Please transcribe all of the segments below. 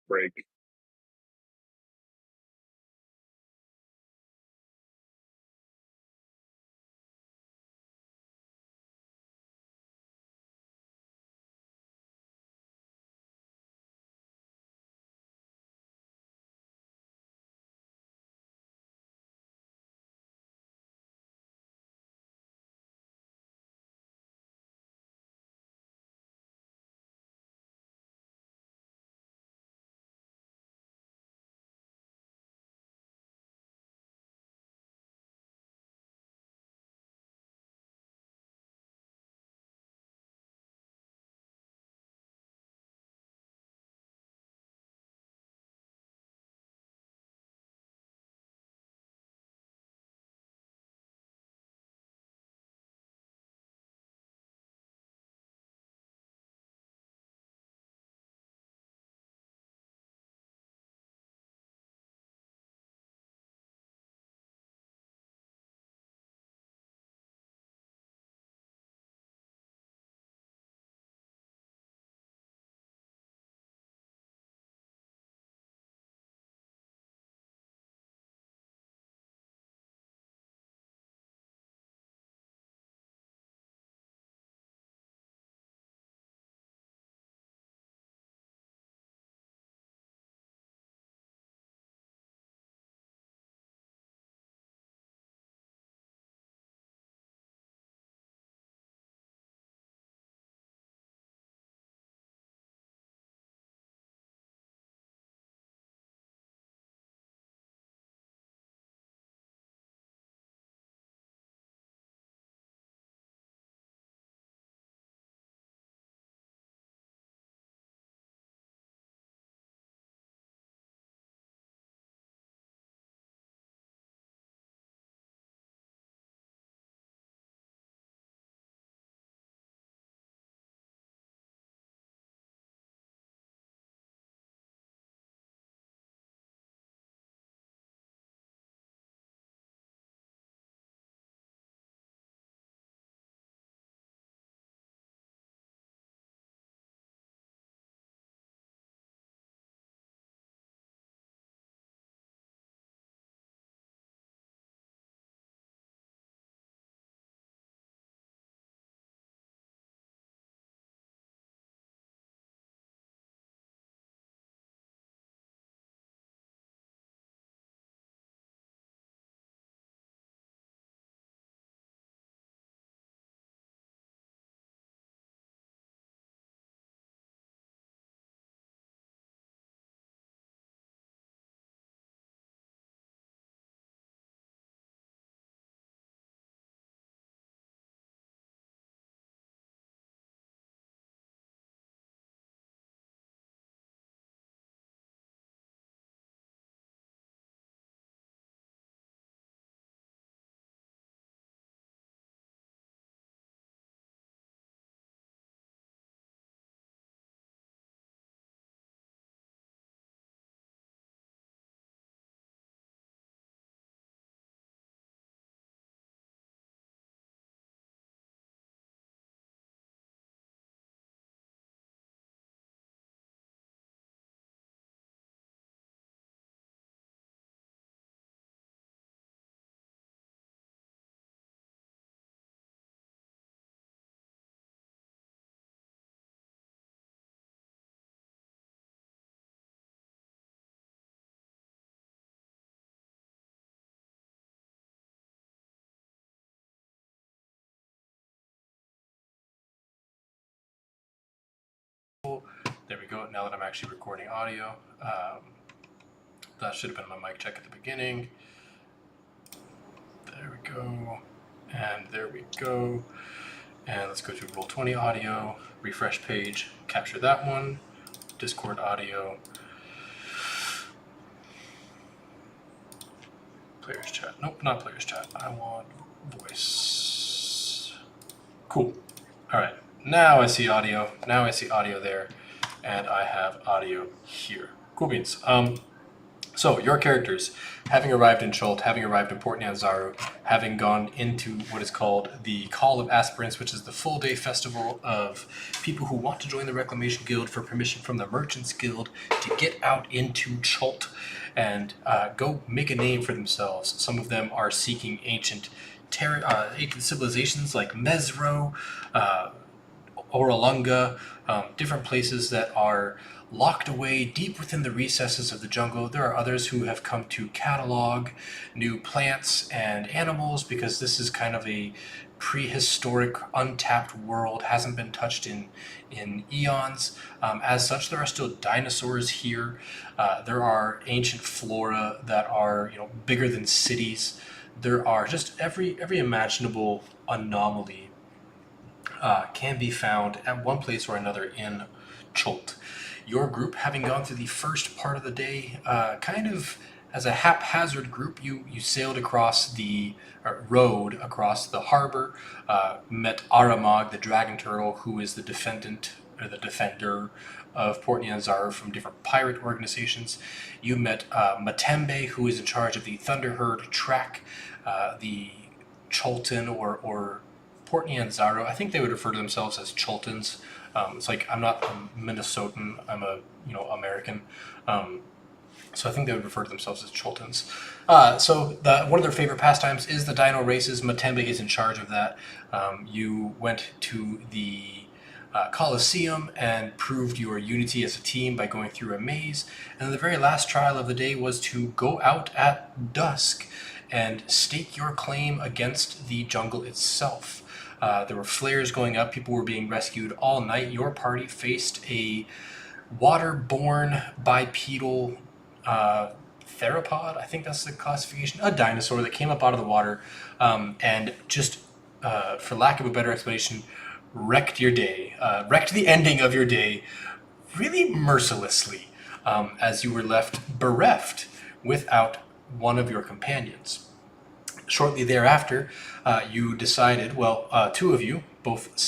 break. There we go. Now that I'm actually recording audio, that should have been my mic check at the beginning. There we go. And there we go. And let's go to Roll20 audio, refresh page, capture that one, Discord audio, players chat. Nope, not players chat. I want voice. Cool. All right. Now I see audio. Now I see audio there, and I have audio here. Cool beans. So, your characters, having arrived in Chult, having arrived in Port Nyanzaru, having gone into what is called the Call of Aspirants, which is the full-day festival of people who want to join the Reclamation Guild for permission from the Merchants Guild to get out into Chult and go make a name for themselves. Some of them are seeking ancient civilizations like Mesro, Oralunga, different places that are locked away deep within the recesses of the jungle. There are others who have come to catalog new plants and animals because this is kind of a prehistoric, untapped world, hasn't been touched in eons. As such, there are still dinosaurs here. There are ancient flora that are bigger than cities. There are just every imaginable anomaly can be found at one place or another in Chult. Your group, having gone through the first part of the day, kind of as a haphazard group, you sailed across the road across the harbor, met Aramag, the dragon turtle, who is the defendant or the defender of Port Nyanzaru from different pirate organizations. You met Matembe, who is in charge of the Thunderherd track, the Chultan or Port Nyanzaru. I think they would refer to themselves as Chultans. It's like I'm not a Minnesotan. I'm a American. So I think they would refer to themselves as Chultans. So one of their favorite pastimes is the dino races. Matembe is in charge of that. You went to the Colosseum and proved your unity as a team by going through a maze. And the very last trial of the day was to go out at dusk and stake your claim against the jungle itself. There were flares going up. People were being rescued all night. Your party faced a waterborne bipedal theropod. I think that's the classification. A dinosaur that came up out of the water and just, for lack of a better explanation, wrecked your day. Wrecked the ending of your day really mercilessly as you were left bereft without one of your companions. Shortly thereafter, you decided, two of you, both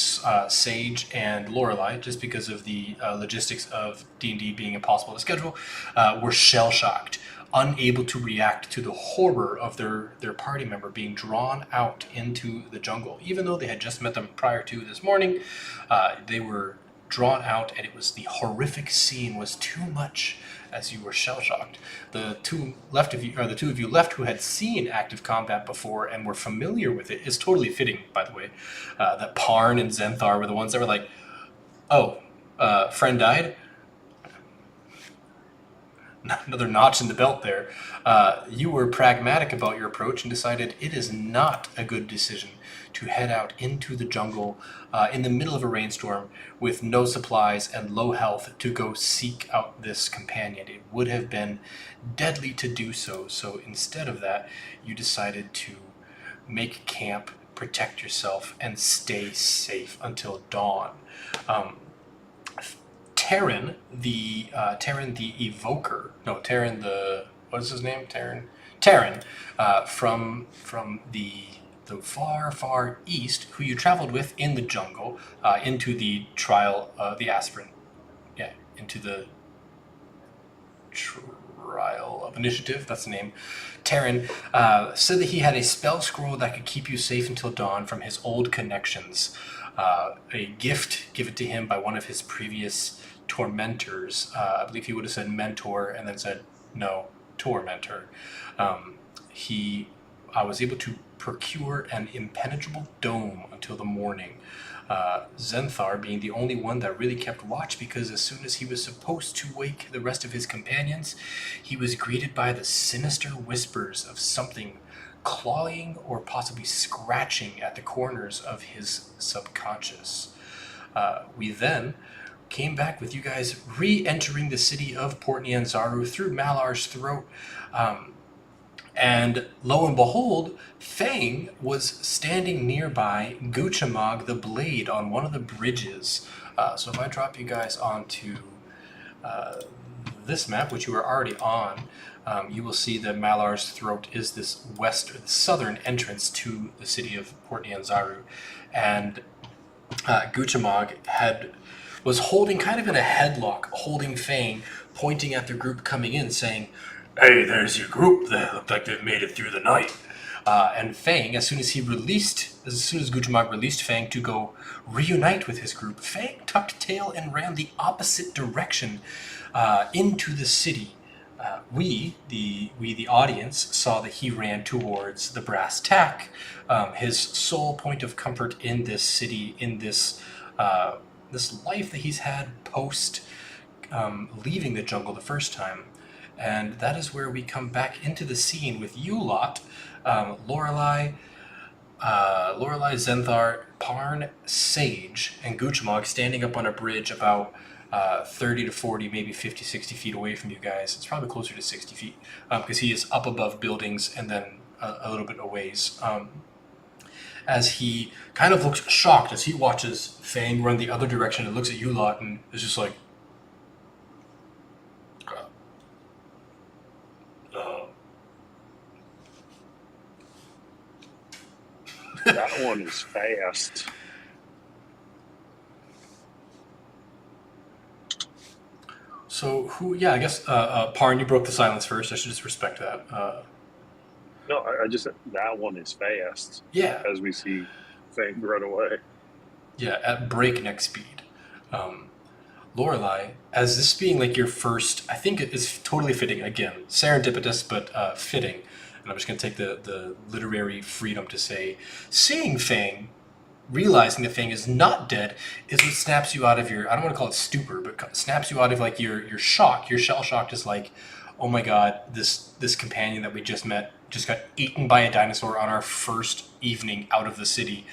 Sage and Lorelei, just because of the logistics of D&D being impossible to schedule, were shell-shocked, unable to react to the horror of their party member being drawn out into the jungle. Even though they had just met them prior to this morning, they were drawn out, and the horrific scene was too much as you were shell-shocked. The two of you left who had seen active combat before and were familiar with it. Is totally fitting, by the way, that Parn and Zenthar were the ones that were like, oh, friend died? Another notch in the belt there. You were pragmatic about your approach and decided it is not a good decision to head out into the jungle in the middle of a rainstorm with no supplies and low health to go seek out this companion. It would have been deadly to do so. So instead of that, you decided to make camp, protect yourself, and stay safe until dawn. Terran the evoker, what is his name? Terran, from the far east, who you traveled with in the jungle, into the trial, the aspirant, into the trial of initiative, that's the name. Terran said that he had a spell scroll that could keep you safe until dawn from his old connections. A gift given to him by one of his previous tormentors. I believe he would have said mentor and then said no, tormentor. I was able to procure an impenetrable dome until the morning. Zenthar being the only one that really kept watch, because as soon as he was supposed to wake the rest of his companions, he was greeted by the sinister whispers of something clawing or possibly scratching at the corners of his subconscious. We then came back with you guys re-entering the city of Port Nyanzaru through Malar's throat. And lo and behold, Fang was standing nearby Guchamog the Blade on one of the bridges. So if I drop you guys onto this map, which you are already on, you will see that Malar's Throat is this southern entrance to the city of Port Nyanzaru. And Guchamog was holding kind of in a headlock, holding Fang, pointing at the group coming in, saying, Hey, there's your group. They look like they've made it through the night. And Fang, as soon as Guchamog released Fang to go reunite with his group, Fang tucked tail and ran the opposite direction into the city. The audience, saw that he ran towards the brass tack, his sole point of comfort in this city, in this life that he's had post leaving the jungle the first time. And that is where we come back into the scene with you lot, Lorelei, Zenthar, Parn, Sage, and Goochmog standing up on a bridge about 30 to 40, maybe 50, 60 feet away from you guys. It's probably closer to 60 feet because he is up above buildings and then a little bit a ways. As he kind of looks shocked as he watches Fang run the other direction and looks at you lot and is just like, that one is fast. So I guess Parn, you broke the silence first. I should just respect that. No, I just said that one is fast. Yeah. As we see Fang run away. Yeah, at breakneck speed. Lorelei, as this being like your first, I think it is totally fitting, again, serendipitous, but fitting. And I'm just going to take the literary freedom to say, seeing Fang, realizing that Fang is not dead, is what snaps you out of your, I don't want to call it stupor, but snaps you out of like your shock. Your shell shocked is like, oh my god, this companion that we just met just got eaten by a dinosaur on our first evening out of the city.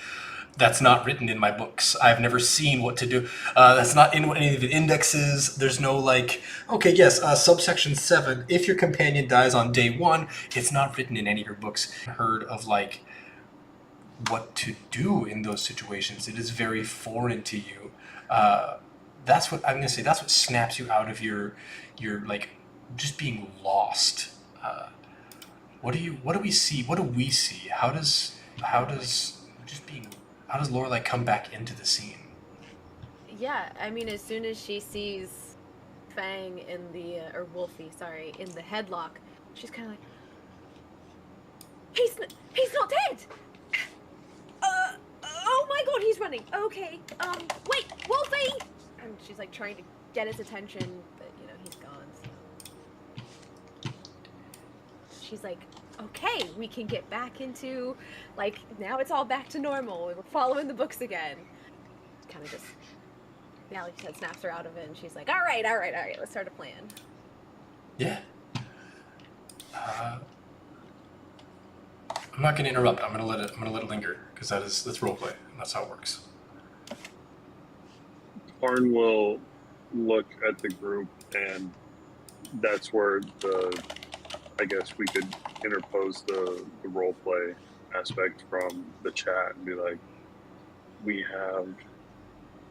That's not written in my books. I've never seen what to do. That's not in any of the indexes. There's no like, okay, yes, subsection 7, if your companion dies on day 1, it's not written in any of your books. Heard of like what to do in those situations. It is very foreign to you. That's what I'm gonna say. That's what snaps you out of your like just being lost. What do we see? What do we see? How does Lorelei come back into the scene? Yeah, I mean, as soon as she sees Fang in the, or Wolfie, sorry, in the headlock, she's kind of like, he's not dead! Oh my god, he's running! Okay, wait, Wolfie! And she's like trying to get his attention, but you know, he's gone, so. She's like, okay, we can get back into, like, now it's all back to normal. We're following the books again. Kind of just, yeah, like you said, snaps her out of it, and she's like, all right, let's start a plan. Yeah. I'm not going to interrupt. I'm going to let it linger because that's roleplay, and that's how it works. Parn will look at the group, and that's where I guess we could interpose the role play aspect from the chat and be like, we have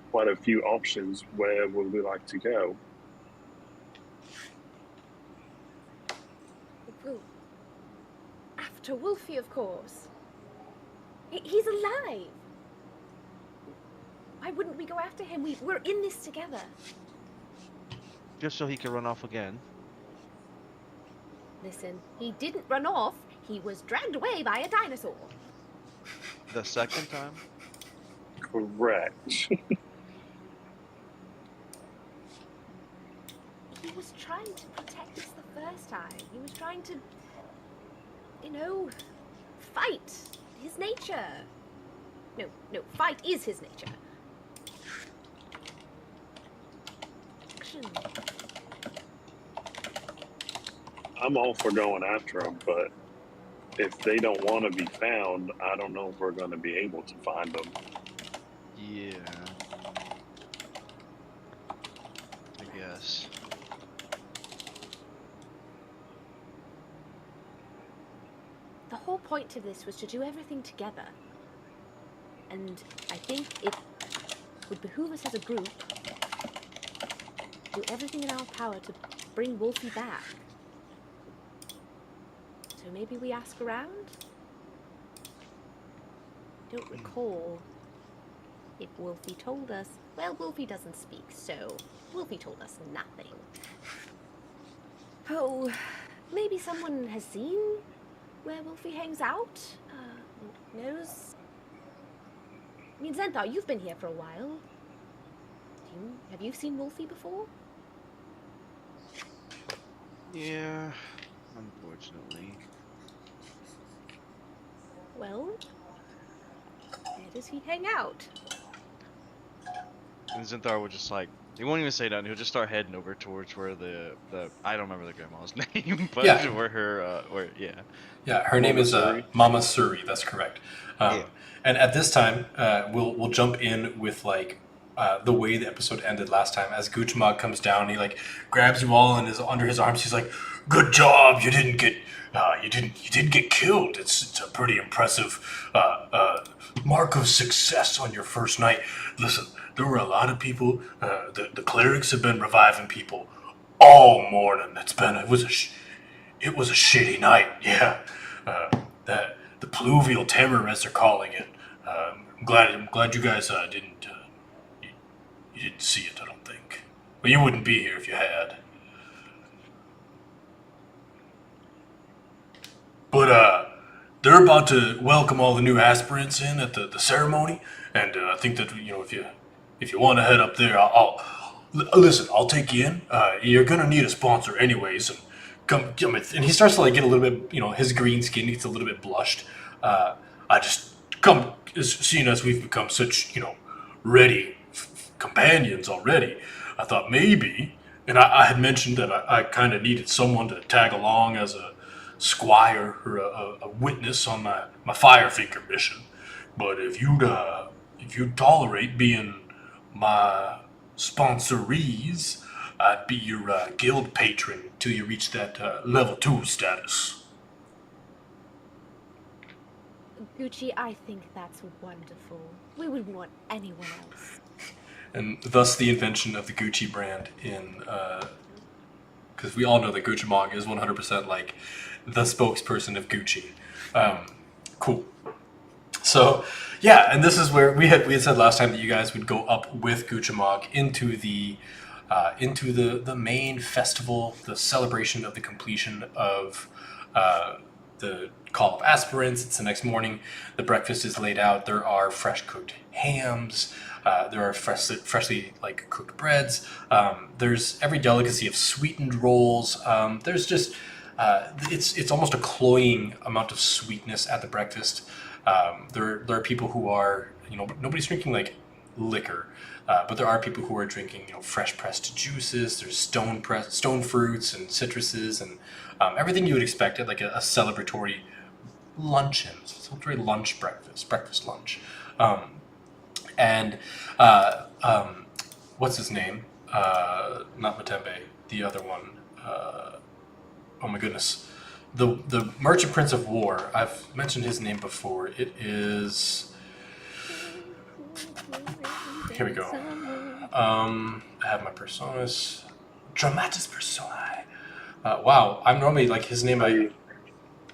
quite a few options. Where would we like to go? After Wolfie, of course. He's alive. Why wouldn't we go after him? We're in this together. Just so he can run off again. Listen, he didn't run off. He was dragged away by a dinosaur. The second time? Correct. He was trying to protect us the first time. He was trying to, you know, fight his nature. No, fight is his nature. Action. I'm all for going after them, but if they don't want to be found, I don't know if we're going to be able to find them. Yeah. I guess. The whole point to this was to do everything together. And I think it would behoove us as a group to do everything in our power to bring Wolfie back. So maybe we ask around? Don't recall if Wolfie told us. Well, Wolfie doesn't speak, so Wolfie told us nothing. Oh, maybe someone has seen where Wolfie hangs out? Knows? I mean, Zenthar, you've been here for a while. Have you seen Wolfie before? Yeah, unfortunately. Well, where does he hang out? And Zenthar would just like, he won't even say that. He'll just start heading over towards where the I don't remember the grandma's name, but Yeah. where her yeah. Yeah, her name Mama is Suri. Mama Suri. That's correct. Yeah. And at this time, we'll jump in with like the way the episode ended last time. As Guchmog comes down, he like grabs you all and is under his arms. He's like, "Good job! You didn't get killed. It's a pretty impressive mark of success on your first night. Listen, there were a lot of people. The clerics have been reviving people all morning. It was a shitty night, yeah. The pluvial terror, as they're calling it. I'm glad you guys didn't see it. I don't think. Well, you wouldn't be here if you had. But they're about to welcome all the new aspirants in at the ceremony, and I think that if you want to head up there, listen. I'll take you in. You're gonna need a sponsor anyways, and come. And he starts to like get a little bit, his green skin gets a little bit blushed. I just come, seeing as we've become such, ready companions already. I thought maybe, and I had mentioned that I kind of needed someone to tag along as a squire or a witness on my Firefinger mission. But if you'd tolerate being my sponsorees, I'd be your guild patron till you reach that level 2 status. Gucci, I think that's wonderful. We would want anyone else. And thus the invention of the Gucci brand in, because we all know that Gucci Mog is 100% like the spokesperson of Gucci. Cool. So, yeah, and this is where we had said last time that you guys would go up with Gucci Mog into the main festival, the celebration of the completion of the Call of Aspirants. It's the next morning. The breakfast is laid out. There are fresh cooked hams. There are freshly like cooked breads. There's every delicacy of sweetened rolls. There's just it's almost a cloying amount of sweetness at the breakfast. There are people who are, nobody's drinking like liquor, but there are people who are drinking, fresh pressed juices. There's stone fruits and citruses and everything you would expect at like a celebratory luncheon, celebratory breakfast lunch. And what's his name? Not Matembe, the other one. Oh my goodness. The Merchant Prince of War. I've mentioned his name before. It is... Here we go. I have my personas. Dramatis personae. Wow, I'm normally like his name. I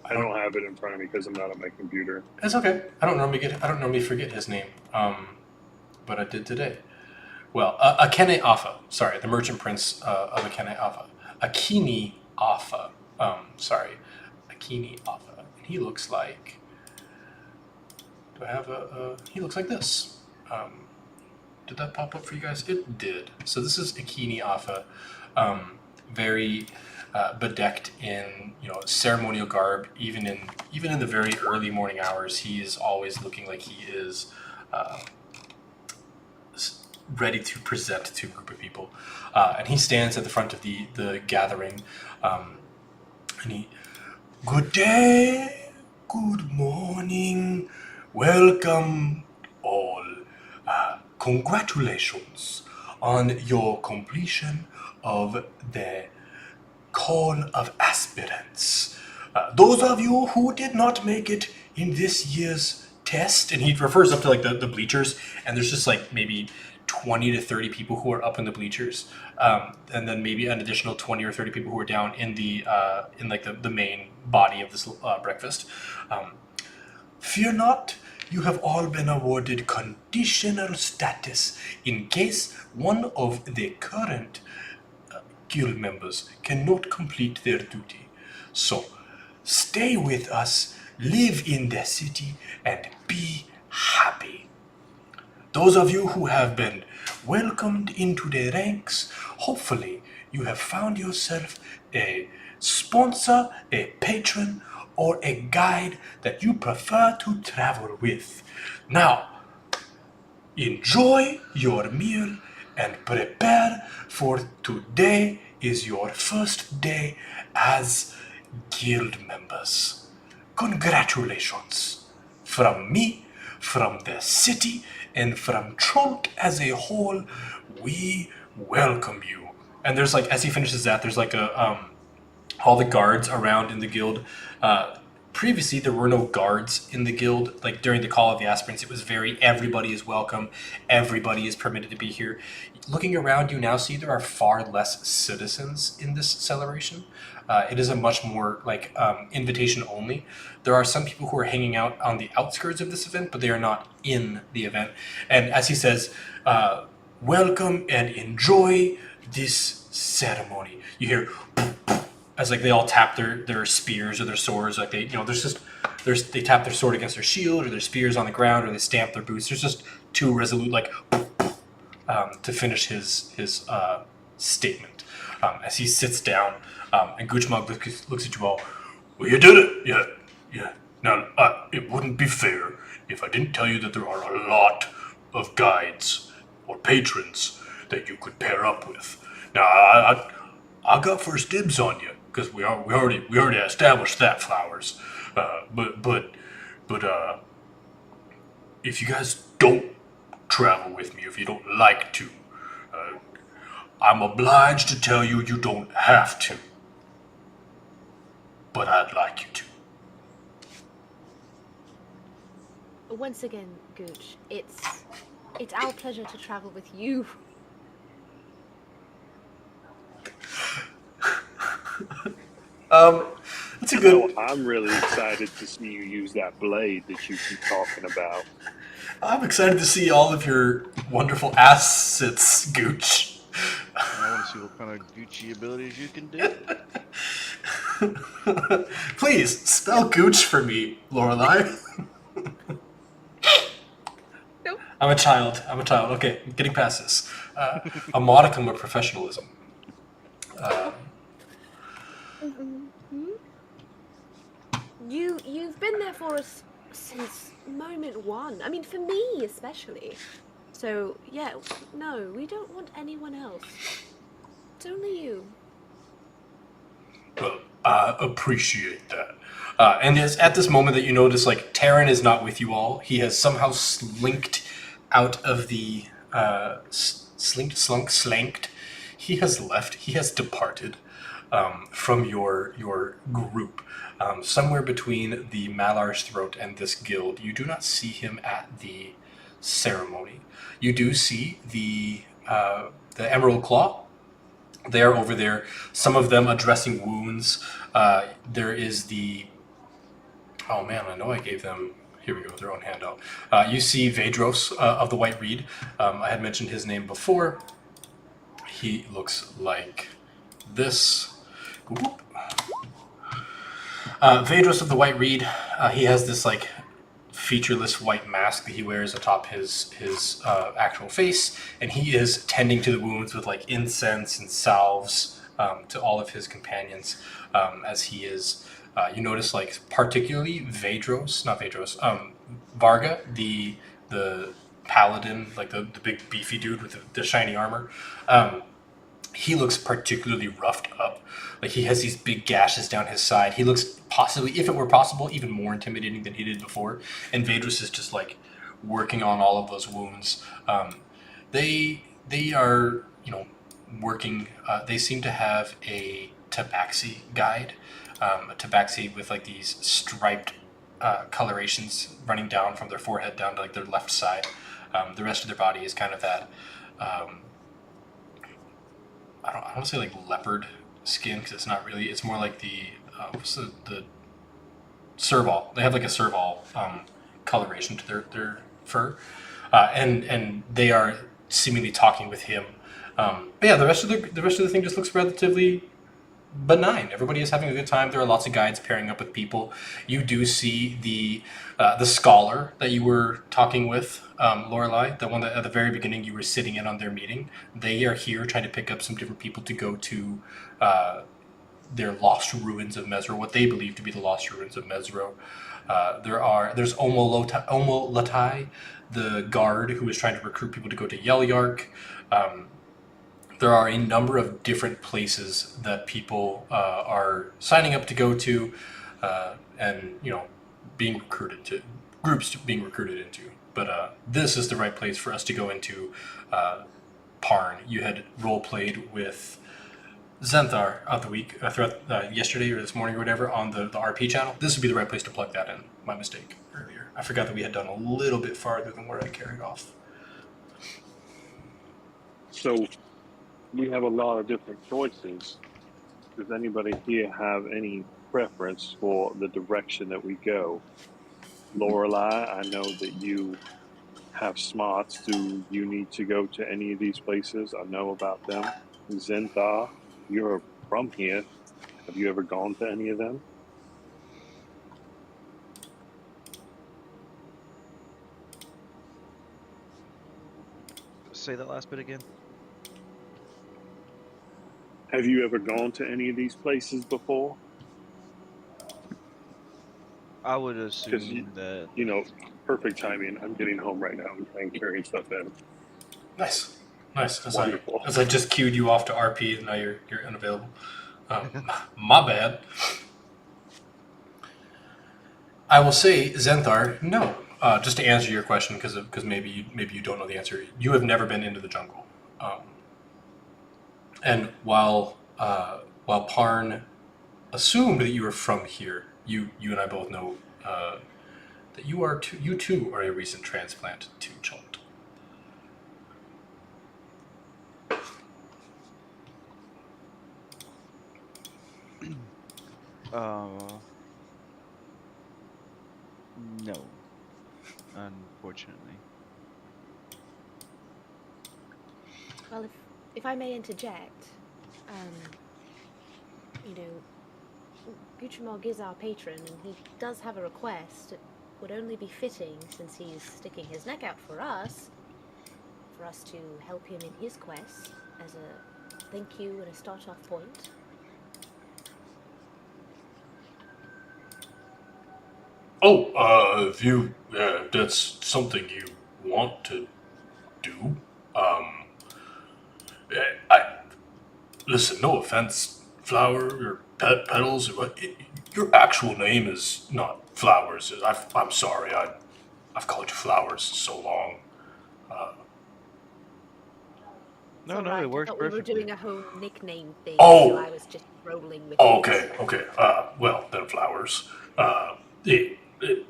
don't have it in front of me because I'm not on my computer. It's okay. I don't normally forget his name. But I did today. Well, Akene Afa. Sorry, the Merchant Prince of Akene Afa. Akini Afa. Akini Afa. And he looks like... Do I have he looks like this. Did that pop up for you guys? It did. So this is Akini Afa. Very bedecked in ceremonial garb. Even in the very early morning hours, he is always looking like he is ready to present to a group of people. And he stands at the front of the gathering. And he, good day, good morning, welcome all. Congratulations on your completion of the Call of Aspirants. Those of you who did not make it in this year's test, and he refers up to like the bleachers, and there's just like maybe 20 to 30 people who are up in the bleachers, and then maybe an additional 20 or 30 people who are down in the main body of this breakfast. Fear not, you have all been awarded conditional status in case one of the current guild members cannot complete their duty. So, stay with us, live in the city, and be happy. Those of you who have been welcomed into the ranks, hopefully you have found yourself a sponsor, a patron, or a guide that you prefer to travel with. Now, enjoy your meal and prepare for today is your first day as guild members. Congratulations. From me, from the city, and from Trunk as a whole, we welcome you. And there's like, as he finishes that, there's like all the guards around in the guild. Previously, there were no guards in the guild. Like during the call of the aspirants, it was very everybody is welcome, everybody is permitted to be here. Looking around, you now see there are far less citizens in this celebration. It is a much more like invitation only. There are some people who are hanging out on the outskirts of this event, but they are not in the event. And as he says, welcome and enjoy this ceremony. You hear as like they all tap their spears or their swords, like they they tap their sword against their shield or their spears on the ground, or they stamp their boots. There's just two resolute like to finish his statement as he sits down, and Guchmog looks at you all. Well, you did it, yeah. Now it wouldn't be fair if I didn't tell you that there are a lot of guides or patrons that you could pair up with. Now I got first dibs on you. Because we already established that, Flowers. But if you guys don't travel with me, if you don't like to, I'm obliged to tell you don't have to. But I'd like you to. Once again, Gooch, it's our pleasure to travel with you. That's a good. I'm really excited to see you use that blade that you keep talking about. I'm excited to see all of your wonderful assets, Gooch. I want to see what kind of Gucci abilities you can do. Please spell Gooch for me, Lorelai. Nope. I'm a child. Okay, I'm getting past this. A modicum of professionalism. You've been there for us since moment one. I mean, for me especially. So yeah, no, we don't want anyone else. It's only you. Well, I appreciate that. And it's at this moment that you notice, like, Taryn is not with you all. He has somehow slinked out of the slanked. He has left. He has departed from your group. Somewhere between the Malar's Throat and this guild. You do not see him at the ceremony. You do see the Emerald Claw. They are over there, some of them addressing wounds. There is the... Oh man, I know I gave them... Here we go, their own handout. You see Vedros of the White Reed. I had mentioned his name before. He looks like this. Vedros of the White Reed, he has this like featureless white mask that he wears atop his actual face, and he is tending to the wounds with like incense and salves to all of his companions as he is. You notice like particularly Varga, the paladin, like the big beefy dude with the shiny armor. He looks particularly roughed up. Like he has these big gashes down his side. He looks possibly, if it were possible, even more intimidating than he did before. And Vedros is just like working on all of those wounds. They are, working. They seem to have a tabaxi guide, a tabaxi with like these striped colorations running down from their forehead down to like their left side. The rest of their body is kind of that. I don't want to say like leopard skin because it's not really. It's more like the serval. They have like a serval coloration to their fur, and they are seemingly talking with him. But yeah, the rest of the thing just looks relatively benign. Everybody is having a good time. There are lots of guides pairing up with people. You do see the scholar that you were talking with, Lorelei, the one that at the very beginning you were sitting in on their meeting. They are here trying to pick up some different people to go to their lost ruins of Mesro, what they believe to be the lost ruins of Mesro. There's Omo Latai, the guard who is trying to recruit people to go to Yelyark. There are a number of different places that people are signing up to go to, and being recruited to groups being recruited into. But this is the right place for us to go into. Parn, you had role played with Zenthar out the week throughout yesterday or this morning or whatever on the RP channel. This would be the right place to plug that in. My mistake earlier. I forgot that we had done a little bit farther than where I carried off. So we have a lot of different choices. Does anybody here have any preference for the direction that we go? Lorelei, I know that you have smarts. Do you need to go to any of these places? I know about them. Zenthar, you're from here. Have you ever gone to any of them? Say that last bit again. Have you ever gone to any of these places before? I would assume that. Perfect timing. I'm getting home right now and carrying stuff in. Nice. Wonderful. As I just queued you off to RP, and now you're unavailable. My bad. I will say, Zenthar, no. Just to answer your question, because maybe you don't know the answer. You have never been into the jungle, and while Parn assumed that you were from here, you and I both know that you too are a recent transplant to Chult. No, unfortunately. Well, if I may interject, Guchamog is our patron, and he does have a request. It would only be fitting, since he's sticking his neck out for us to help him in his quest as a thank you and a start-off point. If that's something you want to do, listen, no offense, Flower or Petals, but your actual name is not Flowers. I'm sorry, I've called you Flowers so long. No, Right. it works I thought we were perfectly. doing a whole nickname thing, Oh! so I was just rolling with it. Okay. Well, then Flowers.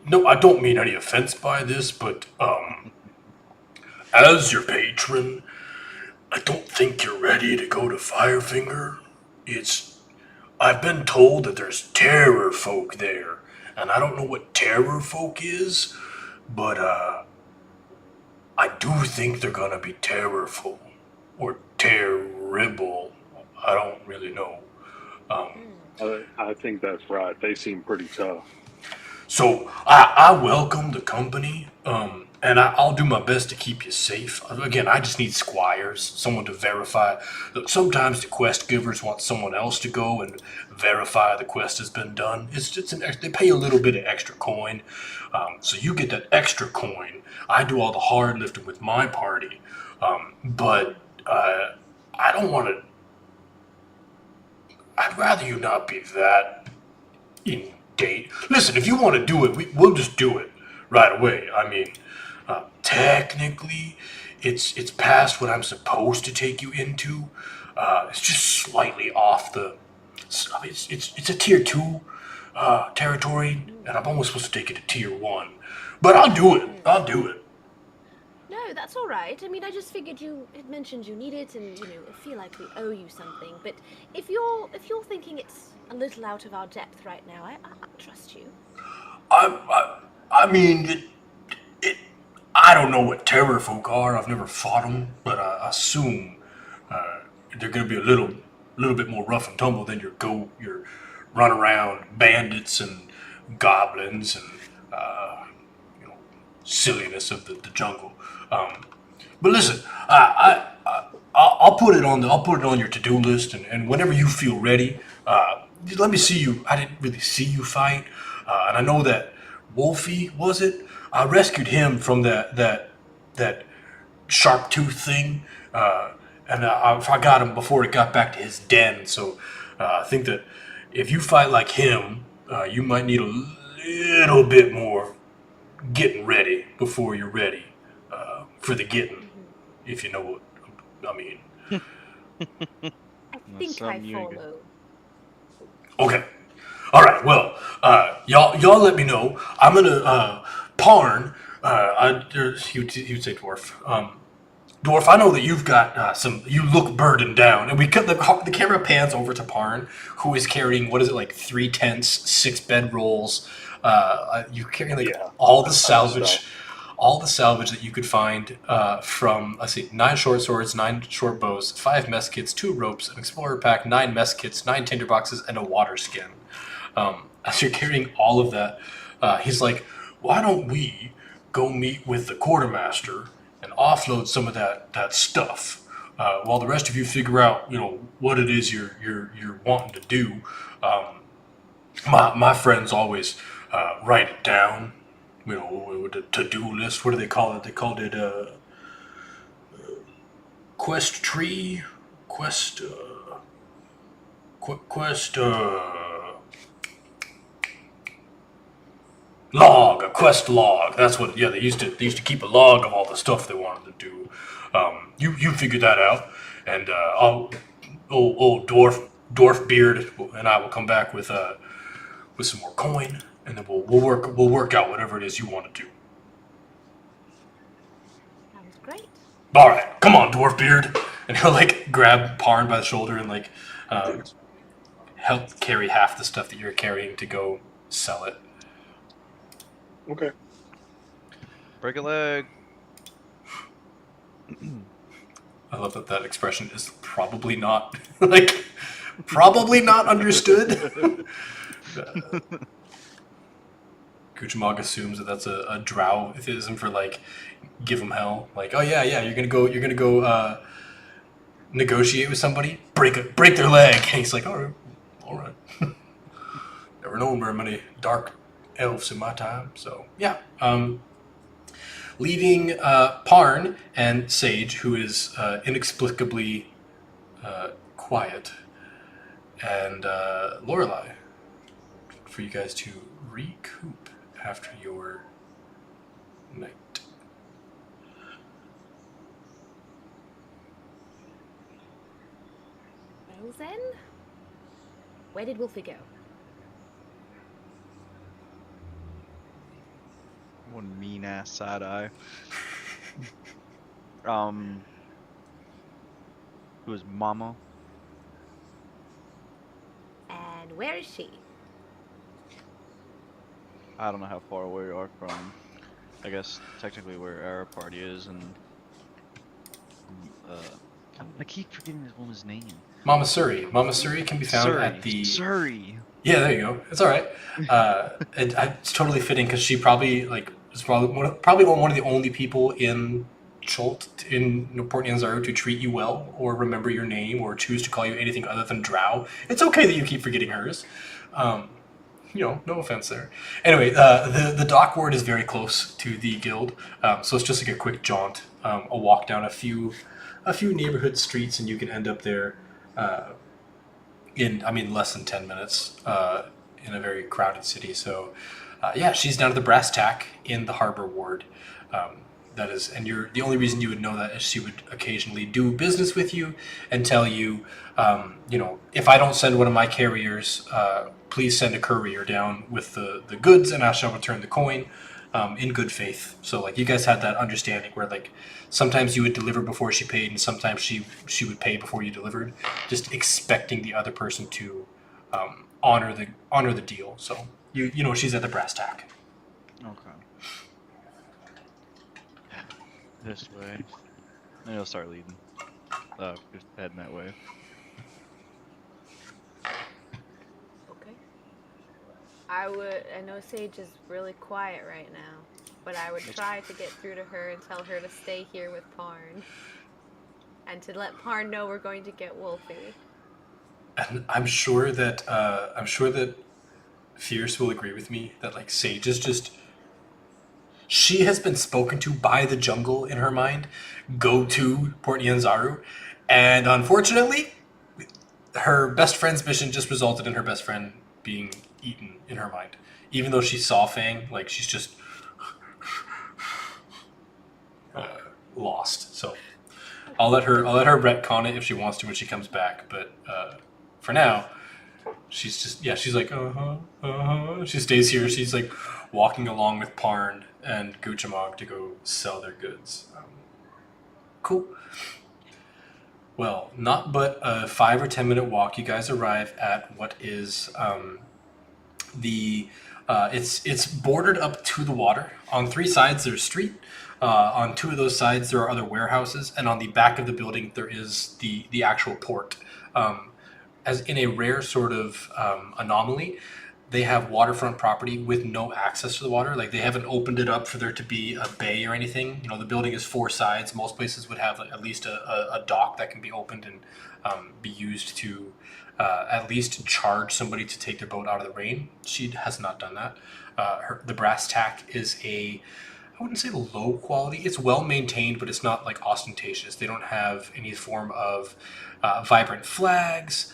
No, I don't mean any offense by this, but as your patron, I don't think you're ready to go to Firefinger. I've been told that there's terror folk there, and I don't know what terror folk is, but I do think they're gonna be terrorful or terrible. I don't really know. I think that's right. They seem pretty tough. So I welcome the company, and I'll do my best to keep you safe. Again, I just need squires, someone to verify. Look, sometimes the quest givers want someone else to go and verify the quest has been done. They pay a little bit of extra coin, so you get that extra coin. I do all the hard lifting with my party, but I don't want to. I'd rather you not be that in date. Listen, if you want to do it, we'll just do it right away. I mean, technically, it's past what I'm supposed to take you into. It's just slightly off the. I mean, it's a tier 2 territory, and I'm almost supposed to take it to tier 1. But I'll do it. No, that's all right. I mean, I just figured you had mentioned you need it, and I feel like we owe you something. But if you're thinking it's a little out of our depth right now, I trust you. I mean, I don't know what terror folk are. I've never fought them, but I assume they're going to be a little little bit more rough and tumble than your run around bandits and goblins and you know, silliness of the jungle. But listen, I'll put it on your to-do list, and whenever you feel ready, let me see you. I didn't really see you fight, and I know that Wolfie, was it? I rescued him from that sharp tooth thing, and I got him before it got back to his den. So I think that if you fight like him, you might need a little bit more getting ready before you're ready for the getting, if you know what I mean. I think I follow. Okay. All right. Well, y'all let me know. I'm gonna Parn. He would say dwarf. Dwarf, I know that you've got some. You look burdened down, and we cut the camera pans over to Parn, who is carrying what is it, like 3 tents, 6 bedrolls. You carrying like Yeah, all the that's kind of salvage. stuff. All the salvage that you could find from, let's see, 9 short swords, 9 short bows, 5 mess kits, 2 ropes, an explorer pack, 9 mess kits, 9 tinder boxes, and a water skin. As you're carrying all of that, he's like, why don't we go meet with the quartermaster and offload some of that stuff while the rest of you figure out, what it is you're wanting to do. My friends always write it down, with a to-do list. What do they call it? They called it quest tree, quest, quest, log, a quest log. That's what. Yeah, they used to keep a log of all the stuff they wanted to do. You figure that out, and old dwarf beard and I will come back with some more coin, and then we'll work out whatever it is you want to do. Sounds great. All right, come on, dwarf beard, and he'll like grab Parn by the shoulder and like help carry half the stuff that you're carrying to go sell it. Okay. Break a leg. I love that expression is probably not probably not understood. Kuchamog assumes that that's a drow-ism for like give them hell. Like, oh yeah, you're gonna go negotiate with somebody, break their leg. And he's like, all right. Never known very many dark elves in my time, so yeah. Leaving Parn and Sage, who is inexplicably quiet, and Lorelei, for you guys to recoup after your night. Well then, where did Wolfie go? One mean ass side eye. It was Mama. And where is she? I don't know how far away you are from, I guess, technically where our party is, and I keep forgetting this woman's name. Mama Suri. Mama Suri can be found at the... Surrey. Yeah, there you go. It's all right. It's totally fitting because she probably is probably one of the only people in Chult in Port Nyanzaru to treat you well or remember your name or choose to call you anything other than Drow. It's okay that you keep forgetting hers. No offense there. Anyway, the dock ward is very close to the guild, so it's just like a quick jaunt, a walk down a few neighborhood streets, and you can end up there in less than 10 minutes in a very crowded city. So she's down at the Brass Tack in the Harbor Ward. That is, and the only reason you would know that is she would occasionally do business with you and tell you, if I don't send one of my carriers, please send a courier down with the goods, and I shall return the coin in good faith. So you guys had that understanding where sometimes you would deliver before she paid, and sometimes she would pay before you delivered, just expecting the other person to honor the deal. So she's at the Brass Tack. Okay. This way. And he'll start leading. Just heading that way. I know Sage is really quiet right now, but I would try to get through to her and tell her to stay here with Parn. And to let Parn know we're going to get Wolfie. And I'm sure that Fierce will agree with me that like Sage is just she has been spoken to by the jungle in her mind. Go to Port Nyanzaru, and unfortunately, her best friend's mission just resulted in her best friend being eaten in her mind. Even though she saw Fang, like she's just lost. So I'll let her retcon it if she wants to when she comes back. But for now, she's just she's like She stays here. She's like walking along with Parn and Guchamog to go sell their goods. Cool. Well, not but a 5 or 10 minute walk. You guys arrive at what is it's bordered up to the water. On 3 sides there's street. On 2 of those sides there are other warehouses, and on the back of the building there is the actual port. As in a rare sort of anomaly, they have waterfront property with no access to the water. Like, they haven't opened it up for there to be a bay or anything. You know, the building is 4 sides. Most places would have at least a dock that can be opened and be used to at least charge somebody to take their boat out of the rain. She has not done that. The brass tack is I wouldn't say low quality. It's well maintained, but it's not like ostentatious. They don't have any form of vibrant flags.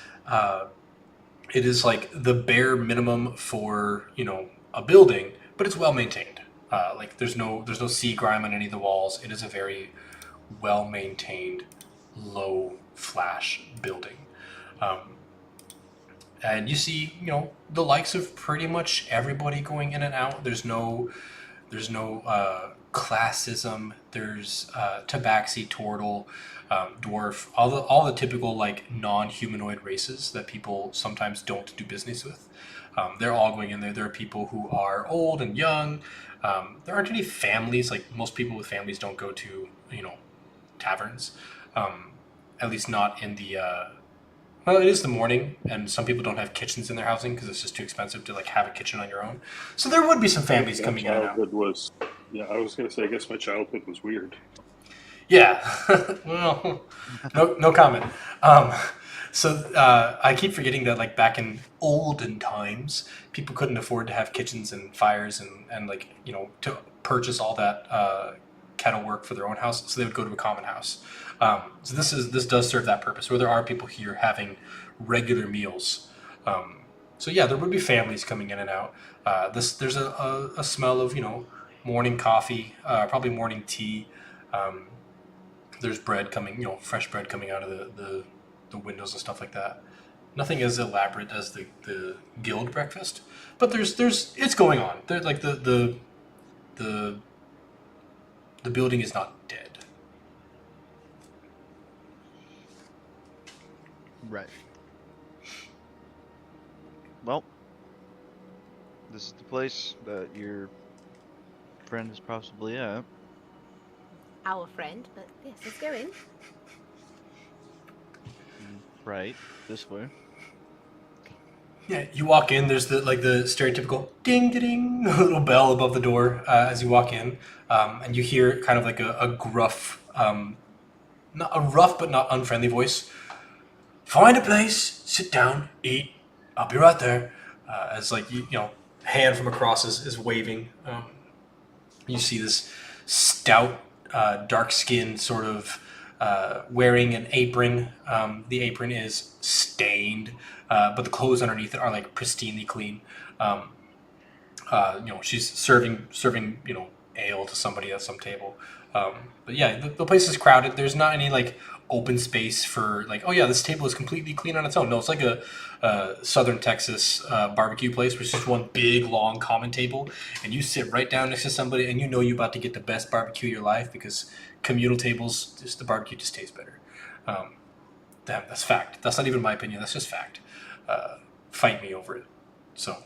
It is like the bare minimum for, you know, a building, but it's well maintained. Like there's no sea grime on any of the walls. It is a very well maintained, low flash building. And you see, you know, the likes of pretty much everybody going in and out. There's no classism. There's tabaxi, turtle, dwarf, all the typical like non-humanoid races that people sometimes don't do business with. They're all going in there. There are people who are old and young. There aren't any families. Like, most people with families don't go to, you know, taverns. At least not in the well, it is the morning, and some people don't have kitchens in their housing because it's just too expensive to like have a kitchen on your own. So there would be some families coming in and out. I was going to say, I guess my childhood was weird. Yeah, well, no comment. So I keep forgetting that, like, back in olden times, people couldn't afford to have kitchens and fires and like, you know, to purchase all that kettle work for their own house. So they would go to a common house. So this does serve that purpose, where there are people here having regular meals. So yeah, there would be families coming in and out. There's a smell of, you know, morning coffee, probably morning tea. There's bread coming, you know, fresh bread coming out of the windows and stuff like that. Nothing as elaborate as the guild breakfast, but there's it's going on. There, like the building is not dead. Right. Well, this is the place that your friend is possibly at. Our friend, but yes, let's go in. Right, this way. Yeah, you walk in. There's the stereotypical ding ding little bell above the door as you walk in, and you hear kind of like a gruff, not a rough but not unfriendly voice. Find a place, sit down, eat. I'll be right there. As like you know, hand from across is waving. You see this stout, dark-skinned sort of wearing an apron. The apron is stained, but the clothes underneath it are like pristinely clean. You know, she's serving you know, ale to somebody at some table. But yeah, the place is crowded. There's not any like open space for like, oh yeah, this table is completely clean on its own. No, it's like a Southern Texas barbecue place, which is just one big long common table, and you sit right down next to somebody, and you know you're about to get the best barbecue of your life, because communal tables, just the barbecue just tastes better. Damn, that's fact. That's not even my opinion. That's just fact. Fight me over it. So,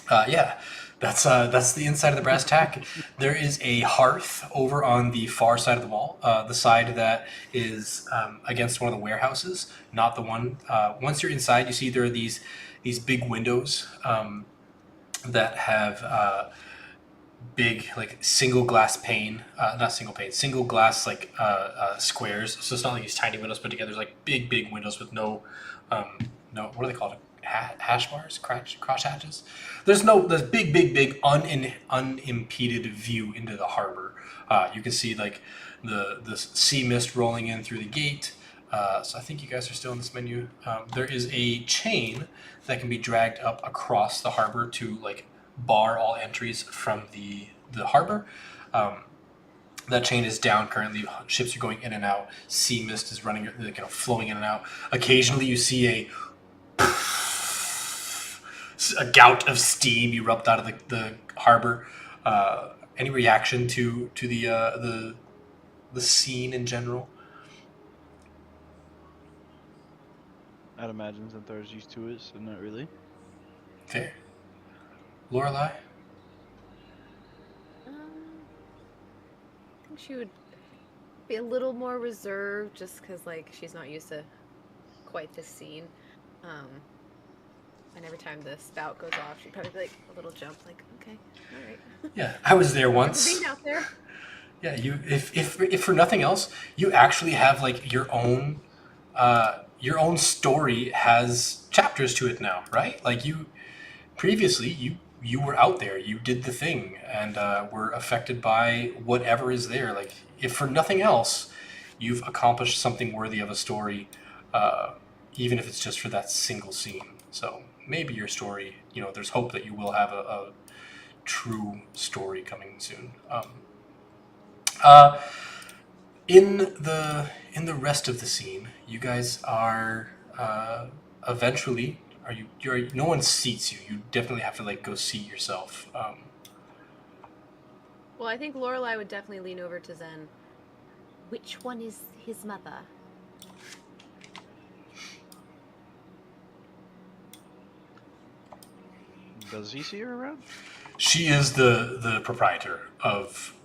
yeah, that's the inside of the brass tack. There is a hearth over on the far side of the wall, the side that is against one of the warehouses, not the one. Once you're inside, you see there are these big windows that have big like single glass pane, not single pane, single glass like squares. So it's not like these tiny windows put together. There's like big windows with no, what are they called? Hash bars, cross hatches. There's big unimpeded view into the harbor. You can see like the sea mist rolling in through the gate. So I think you guys are still in this menu. There is a chain that can be dragged up across the harbor to like bar all entries from the harbor. That chain is down currently. Ships are going in and out. Sea mist is running, flowing in and out. Occasionally, you see a gout of steam erupt out of the harbor. Any reaction to the scene in general? I'd imagine Xanthar's used to it, so not really. Fair. Lorelai? I think she would be a little more reserved just because, like, she's not used to quite this scene. And every time the spout goes off, she'd probably be like a little jump, like, okay, all right. Yeah, I was there once. Never been out there. Yeah, if for nothing else, you actually have like your own story has chapters to it now, right? Like previously you were out there, you did the thing, and were affected by whatever is there. Like if for nothing else, you've accomplished something worthy of a story, even if it's just for that single scene. So maybe your story, there's hope that you will have a true story coming soon. In the rest of the scene, you guys are eventually. No one seats you. You definitely have to like go seat yourself. Well, I think Lorelai would definitely lean over to Zen. Which one is his mother? Does he see her around? She is the proprietor of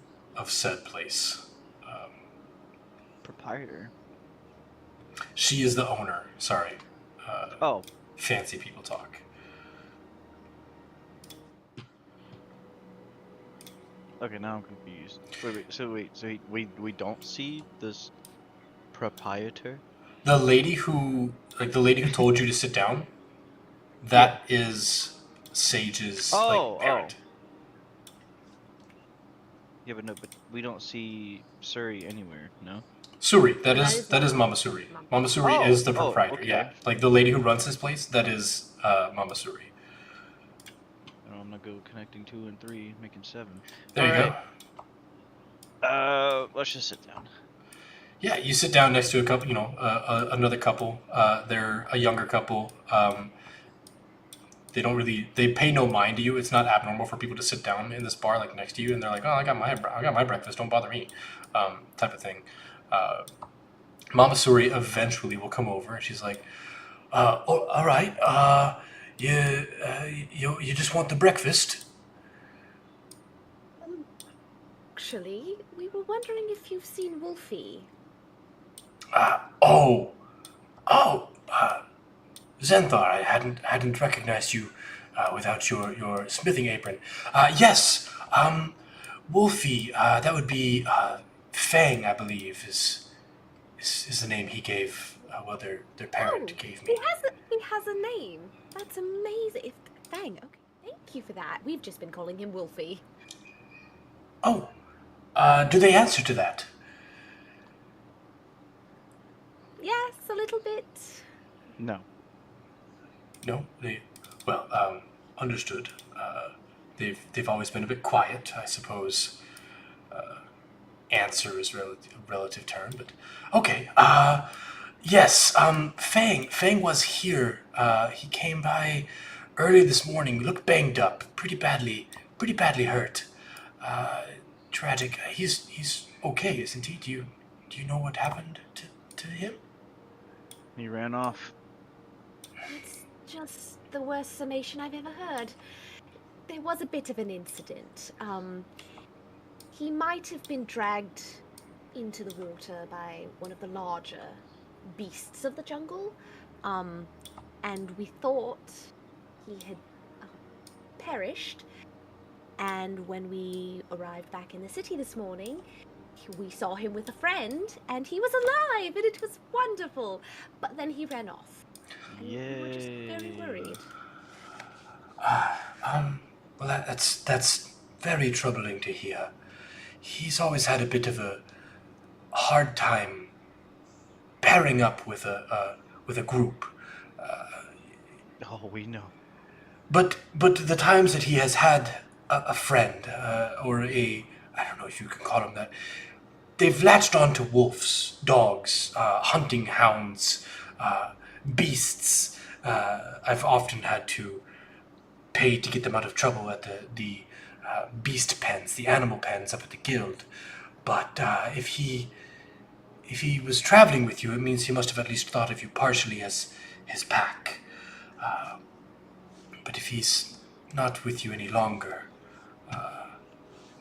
said place. Proprietor. She is the owner. Sorry. Oh. Fancy people talk. Okay, now I'm confused. So we don't see this proprietor? The lady who told you to sit down, that is Sage's parent. Yeah, but we don't see Suri anywhere, no? Suri, that is Mama Suri. Mama Suri is the proprietor. Okay. Yeah, like the lady who runs this place. That is Mama Suri. I'm gonna go connecting 2 and 3, making 7. There you go. Let's just sit down. Yeah, you sit down next to a couple. Another couple. They're a younger couple. They pay no mind to you. It's not abnormal for people to sit down in this bar like next to you, and they're like, "Oh, I got my breakfast. Don't bother me," type of thing. Mama Suri eventually will come over, and she's like, all right. You just want the breakfast?" Actually, we were wondering if you've seen Wolfie. Xanthar, I hadn't recognized you without your smithing apron. Yes, Wolfie, that would be Fang, I believe, is the name he gave. Their parent gave me. He has a name. That's amazing. Fang. Okay, thank you for that. We've just been calling him Wolfie. Oh, do they answer to that? Yes, a little bit. No. No, understood. They've always been a bit quiet, I suppose. Answer is a relative term, but okay. Yes. Fang was here. He came by early this morning. Looked banged up, pretty badly hurt. Tragic. He's okay, isn't he? Do you know what happened to him? He ran off. It's just the worst summation I've ever heard. There was a bit of an incident. He might have been dragged into the water by one of the larger beasts of the jungle. And we thought he had perished. And when we arrived back in the city this morning, we saw him with a friend, and he was alive, and it was wonderful. But then he ran off. And we were just very Yay. worried. Well, that's very troubling to hear. He's always had a bit of a hard time pairing up with a group. Oh, we know. But the times that he has had a friend or I don't know if you can call him that, they've latched onto wolves, dogs, hunting hounds, beasts. I've often had to pay to get them out of trouble at the beast pens, the animal pens up at the guild. But if he was traveling with you, it means he must have at least thought of you partially as his pack. But if he's not with you any longer,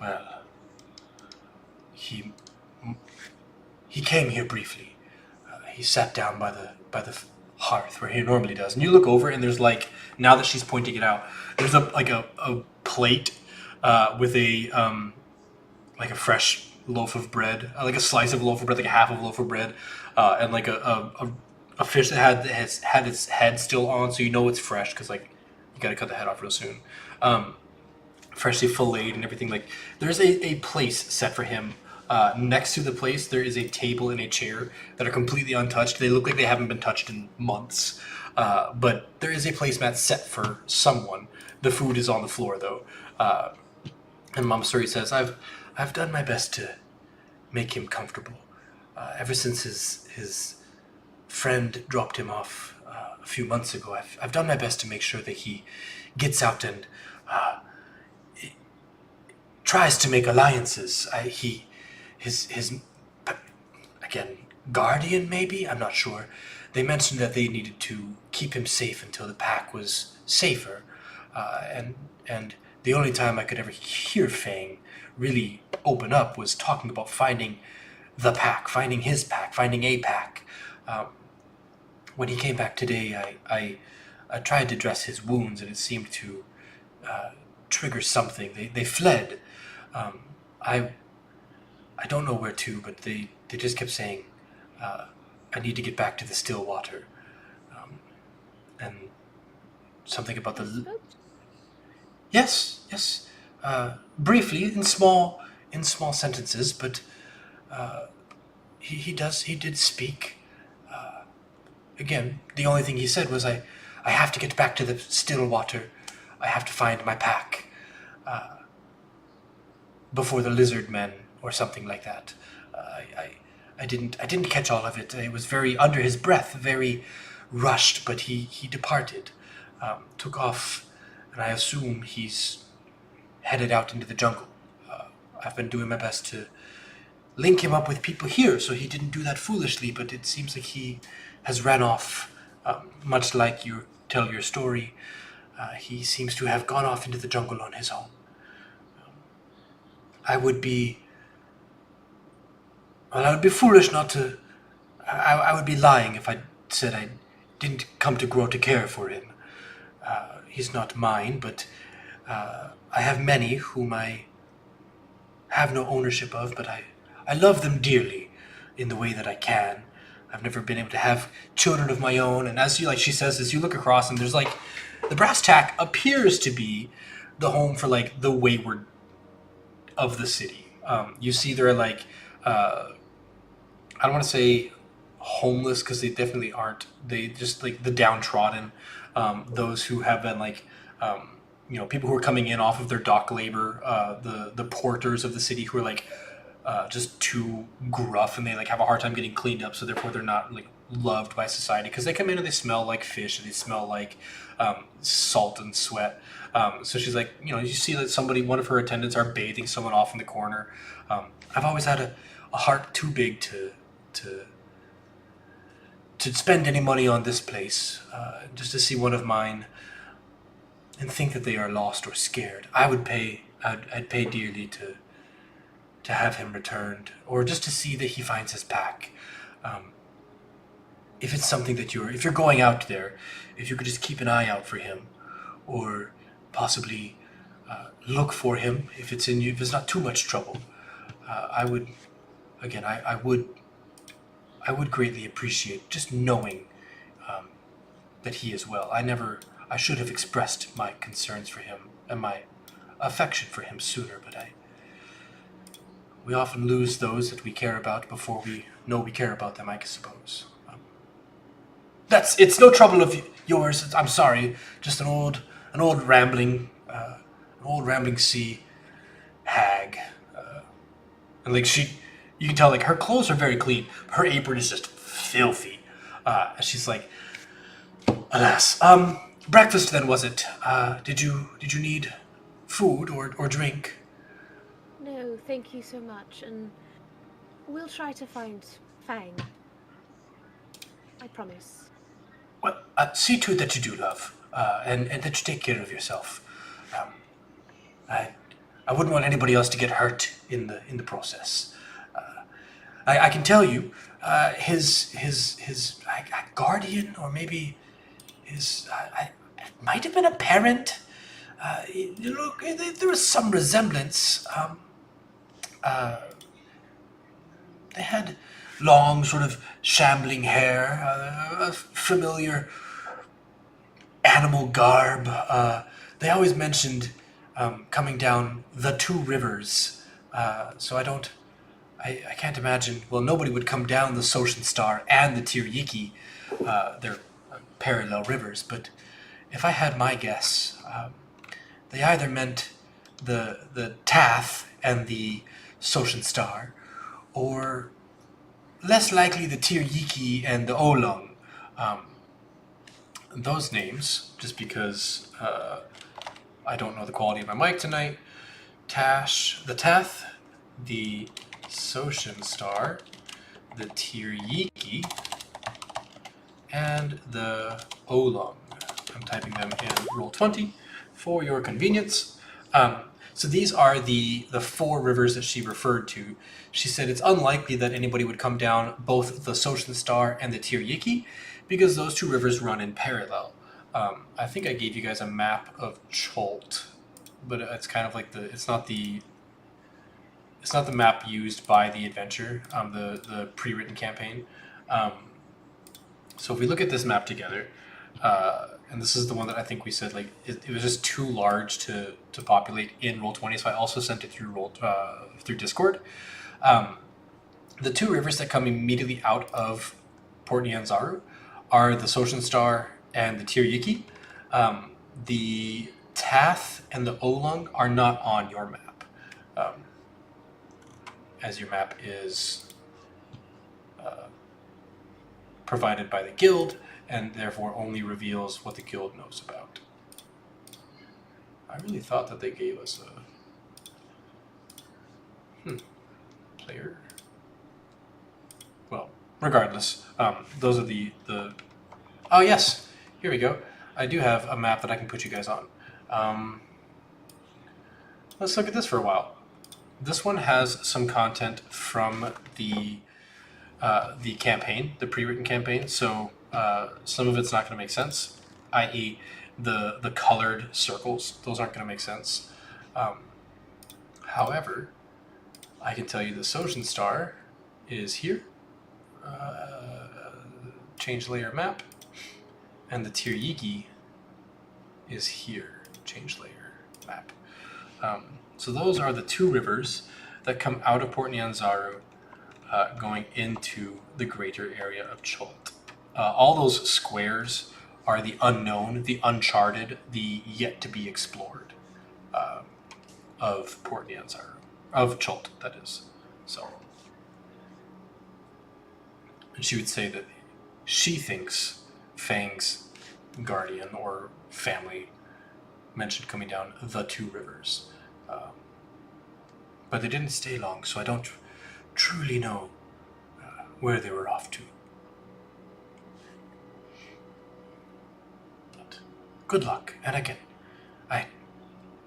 well, he came here briefly. He sat down by the hearth where he normally does, and you look over, and there's like, now that she's pointing it out, there's a plate with a fresh loaf of bread, like a slice of loaf of bread, like a half of loaf of bread, and like a fish that has had its head still on, so you know it's fresh because like you got to cut the head off real soon. Freshly filleted and everything. Like there's a place set for him. Next to the place, there is a table and a chair that are completely untouched. They look like they haven't been touched in months. But there is a placemat set for someone. The food is on the floor though. And Mama Suri says, I've done my best to make him comfortable. Ever since his friend dropped him off a few months ago, I've done my best to make sure that he gets out and tries to make alliances. His again, guardian maybe? I'm not sure. They mentioned that they needed to keep him safe until the pack was safer. And the only time I could ever hear Fang really open up was talking about finding the pack, finding his pack, finding a pack. When he came back today, I tried to dress his wounds, and it seemed to trigger something. They fled. I don't know where to, but they just kept saying, I need to get back to the still water. And something about the... Yes. Briefly, in small sentences, but he did speak. Again, the only thing he said was, I have to get back to the still water. I have to find my pack before the lizard men or something like that. I didn't catch all of it. It was very under his breath, very rushed, but he departed, took off, and I assume he's headed out into the jungle. I've been doing my best to link him up with people here, so he didn't do that foolishly, but it seems like he has ran off, much like you tell your story. He seems to have gone off into the jungle on his own. I would be foolish not to... I would be lying if I said I didn't come to grow to care for him. He's not mine, but I have many whom I have no ownership of, but I love them dearly in the way that I can. I've never been able to have children of my own, and as she says, as you look across, and there's like, the brass tack appears to be the home for like the wayward of the city. You see there are like, I don't want to say homeless because they definitely aren't. They just like the downtrodden, those who have been like, people who are coming in off of their dock labor, the porters of the city who are like just too gruff and they like have a hard time getting cleaned up, so therefore they're not like loved by society because they come in and they smell like fish and they smell like salt and sweat. So she's like, you see that one of her attendants are bathing someone off in the corner. I've always had a heart too big to spend any money on this place, just to see one of mine and think that they are lost or scared. I'd pay dearly to have him returned, or just to see that he finds his pack. If it's something that if you're going out there, if you could just keep an eye out for him, or possibly look for him if it's in you, if it's not too much trouble. I would, again, I would greatly appreciate just knowing that he is well. I should have expressed my concerns for him and my affection for him sooner, but we often lose those that we care about before we know we care about them, I suppose. It's no trouble of yours. I'm sorry. Just an old rambling sea hag. And like you can tell like her clothes are very clean. Her apron is just filthy. She's like, alas. Breakfast then, was it? Did you need food or drink? No, thank you so much, and we'll try to find Fang. I promise. Well, see to it that you do, love, and that you take care of yourself. I wouldn't want anybody else to get hurt in the process. I can tell you, his guardian, or maybe his it might have been a parent. Look, there was some resemblance. They had long, sort of shambling hair, a familiar animal garb. They always mentioned coming down the two rivers. So I can't imagine. Well, nobody would come down the Soshin Star and the Tiryiki. They're parallel rivers. But if I had my guess, they either meant the Tath and the Soshin Star, or less likely the Tiryiki and the Olong. Those names, just because I don't know the quality of my mic tonight. The Tath, the Soshin Star, the Tiryiki, and the Olong. I'm typing them in Roll20 for your convenience. So these are the four rivers that she referred to. She said it's unlikely that anybody would come down both the Soshin Star and the Tiryiki, because those two rivers run in parallel. I think I gave you guys a map of Cholt, but it's kind of like it's not the map used by the adventure, the pre-written campaign. So if we look at this map together, and this is the one that I think we said like it was just too large to populate in Roll20, so I also sent it through through Discord. The two rivers that come immediately out of Port Nyanzaru are the Soshin Star and the Tiryiki. The Tath and the Olong are not on your map, as your map is provided by the guild, and therefore only reveals what the guild knows about. I really thought that they gave us a player. Well, regardless, those are the. Oh yes, here we go. I do have a map that I can put you guys on. Let's look at this for a while. This one has some content from the campaign, the pre-written campaign. So some of it's not going to make sense, i.e., the colored circles. Those aren't going to make sense. However, I can tell you the Soshin Star is here. Change layer map. And the Tiryiki is here. Change layer map. So those are the two rivers that come out of Port Nyanzaru, going into the greater area of Cholt. All those squares are the unknown, the uncharted, the yet to be explored of Port Nyanzaru, of Cholt, that is. So, and she would say that she thinks Fang's guardian or family mentioned coming down the two rivers. But they didn't stay long, so I don't truly know where they were off to. But good luck, and again,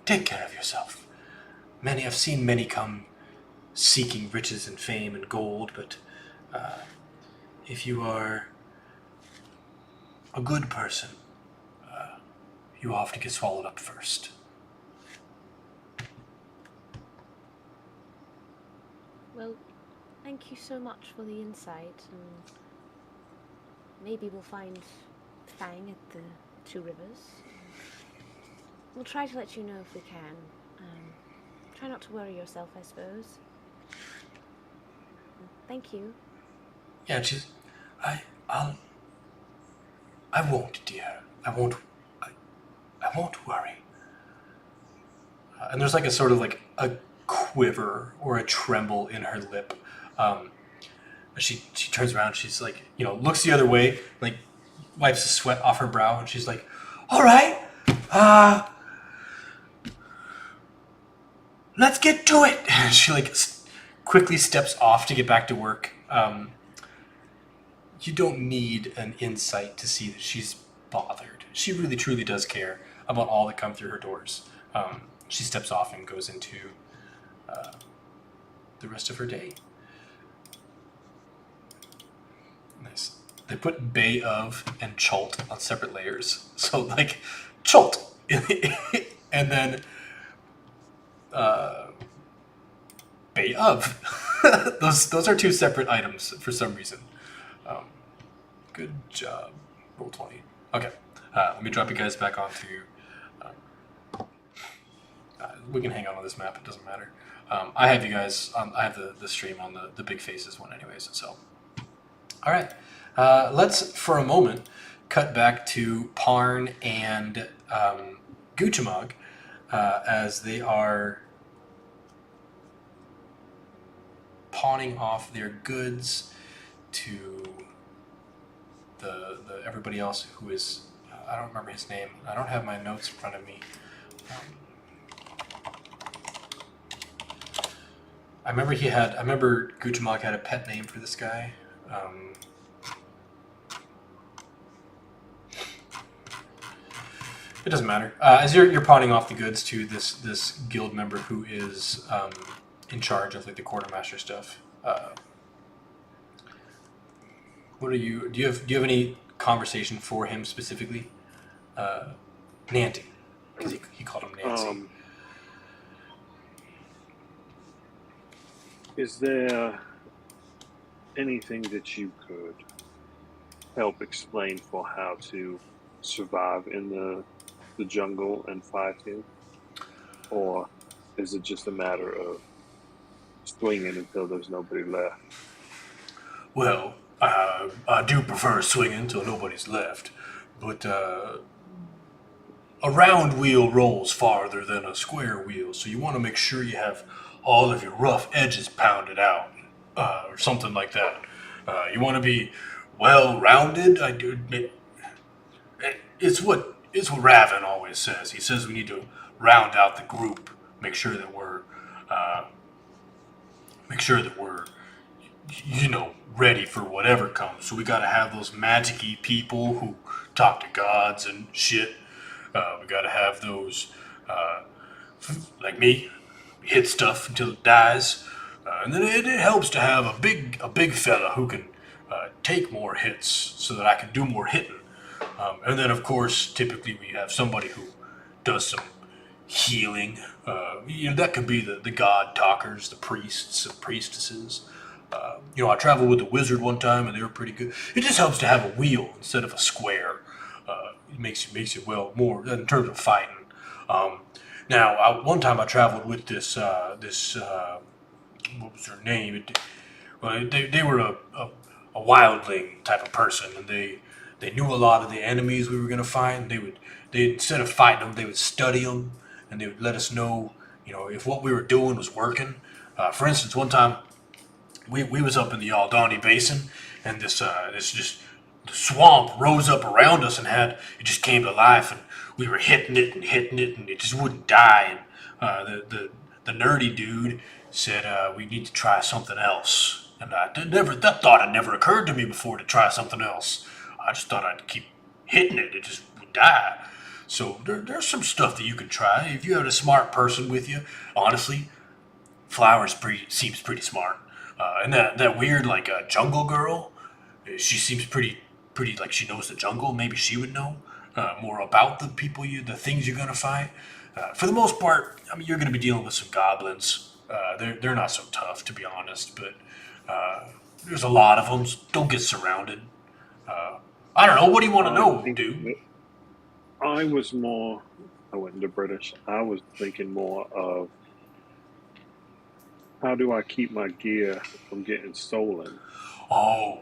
take care of yourself. I've seen many come seeking riches and fame and gold, but if you are a good person, you have to get swallowed up first. Well, thank you so much for the insight, and maybe we'll find Fang at the Two Rivers. We'll try to let you know if we can. Try not to worry yourself, I suppose. Thank you. Yeah, and I'll, I won't, dear. I won't worry. And there's like a sort of like a quiver or a tremble in her lip. Um, she turns around. She's like, looks the other way, like wipes the sweat off her brow, and she's like, "All right, let's get to it." And she like quickly steps off to get back to work. You don't need an insight to see that she's bothered. She really truly does care about all that come through her doors. She steps off and goes into the rest of her day. Nice. They put Bay of and Chult on separate layers. So like Chult and then Bay of. those are two separate items for some reason. Good job. Roll 20. Okay. Let me drop you guys back onto. We can hang on this map. It doesn't matter. I have you guys on. I have the stream on the big faces one, anyways. So, all right. Let's for a moment cut back to Parn and Guchamog as they are pawning off their goods to the everybody else who is I don't remember his name. I don't have my notes in front of me. I remember Guchamog had a pet name for this guy. It doesn't matter. As you're pawning off the goods to this guild member who is in charge of like the quartermaster stuff. What are you? Do you have any conversation for him specifically? Nancy, because he called him Nancy. Is there anything that you could help explain for how to survive in the jungle and fighting? Or is it just a matter of swinging until there's nobody left? Well, I do prefer swinging until nobody's left, but a round wheel rolls farther than a square wheel, so you want to make sure you have all of your rough edges pounded out, or something like that. You want to be well-rounded. It's what Raven always says. He says we need to round out the group, make sure that we're ready for whatever comes. So we got to have those magic-y people who talk to gods and shit. We got to have those like me. Hit stuff until it dies, and then it helps to have a big fella who can take more hits so that I can do more hitting. And then of course, typically we have somebody who does some healing. That could be the god talkers, the priests and priestesses. I traveled with a wizard one time, and they were pretty good. It just helps to have a wheel instead of a square. It makes you well more in terms of fighting. Now, one time I traveled with this what was her name? They were a wildling type of person, and they knew a lot of the enemies we were going to fight. And they instead of fighting them, they would study them, and they would let us know, if what we were doing was working. For instance, one time we was up in the Aldani Basin, and this just the swamp rose up around us and it just came to life, and we were hitting it, and it just wouldn't die. And the nerdy dude said we need to try something else. And that thought had never occurred to me before to try something else. I just thought I'd keep hitting it; it just would die. So there's some stuff that you can try if you have a smart person with you. Honestly, Flowers seems pretty smart, and that weird like jungle girl, she seems pretty like she knows the jungle. Maybe she would know more about the things you're gonna fight. For the most part, I mean, you're gonna be dealing with some goblins, They're not so tough, to be honest, but there's a lot of them. So don't get surrounded. I don't know. What do you want to I know, think dude? that I was more. I went into British. I was thinking more of how do I keep my gear from getting stolen? Oh,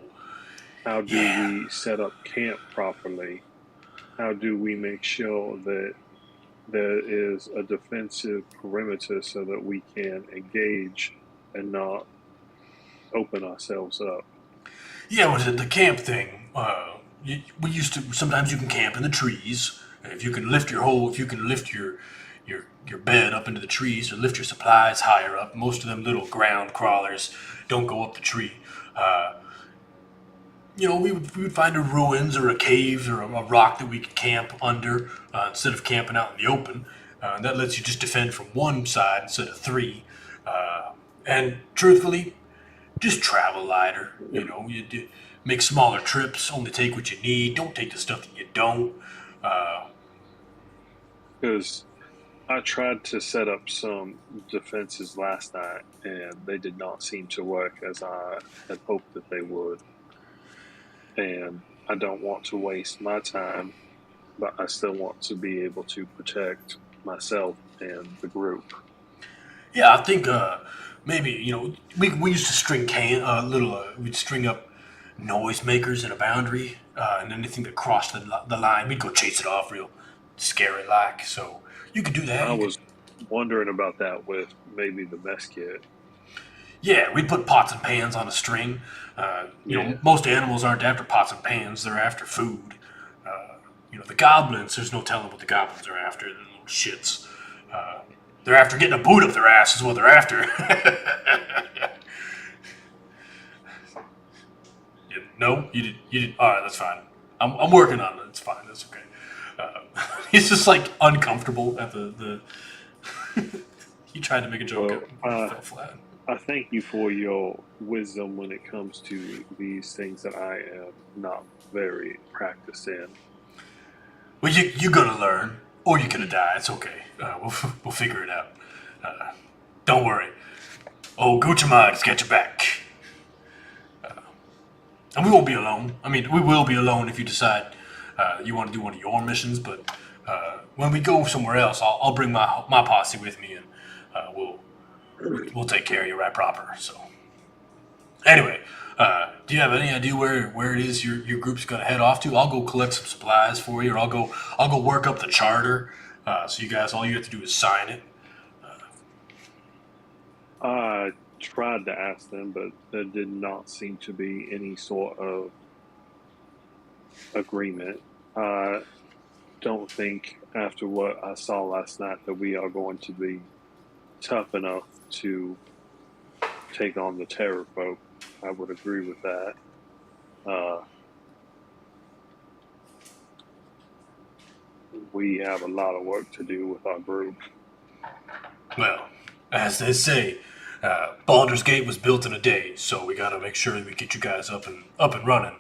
How do yeah. we set up camp properly? How do we make sure that there is a defensive perimeter so that we can engage and not open ourselves up? Yeah, was it the camp thing? We used to. Sometimes you can camp in the trees. If you can lift your bed up into the trees or lift your supplies higher up. Most of them little ground crawlers don't go up the tree. Uh, we would find a ruins or a cave or a rock that we could camp under instead of camping out in the open. That lets you just defend from one side instead of three. And truthfully, just travel lighter. You make smaller trips. Only take what you need. Don't take the stuff that you don't. Uh, Because I tried to set up some defenses last night and they did not seem to work as I had hoped that they would. And I don't want to waste my time, but I still want to be able to protect myself and the group. yeah, I think maybe we used to string we'd string up noisemakers in a boundary, and anything that crossed the line, we'd go chase it off real scary like. So you could do that. I was wondering about that with maybe the mess kit. Yeah, we'd put pots and pans on a string. Yeah. Most animals aren't after pots and pans; they're after food. The goblins. There's no telling what the goblins are after. They're little shits. They're after getting a boot up their ass. Is what they're after. No, you did. You did. All right, that's fine. I'm working on it. It's fine. That's okay. He's just like uncomfortable at the. He tried to make a joke. Well, It fell flat. I thank you for your wisdom when it comes to these things that I am not very practiced in. Well, you're gonna learn, or you're gonna die. It's okay. We'll figure it out. Don't worry. Oh, Guccimad's got your back. And we won't be alone. I mean, we will be alone if you decide you want to do one of your missions. But when we go somewhere else, I'll bring my posse with me, and we'll take care of you right proper. So, anyway, do you have any idea where it is your group's gonna head off to? I'll go collect some supplies for you, or I'll go work up the charter. So you guys, all you have to do is sign it. I tried to ask them, but there did not seem to be any sort of agreement. I don't think, after what I saw last night, that we are going to be tough enough to take on the terror folk. I would agree with that. We have a lot of work to do with our group. Well, as they say, Baldur's Gate was built in a day, so we gotta make sure that we get you guys up and running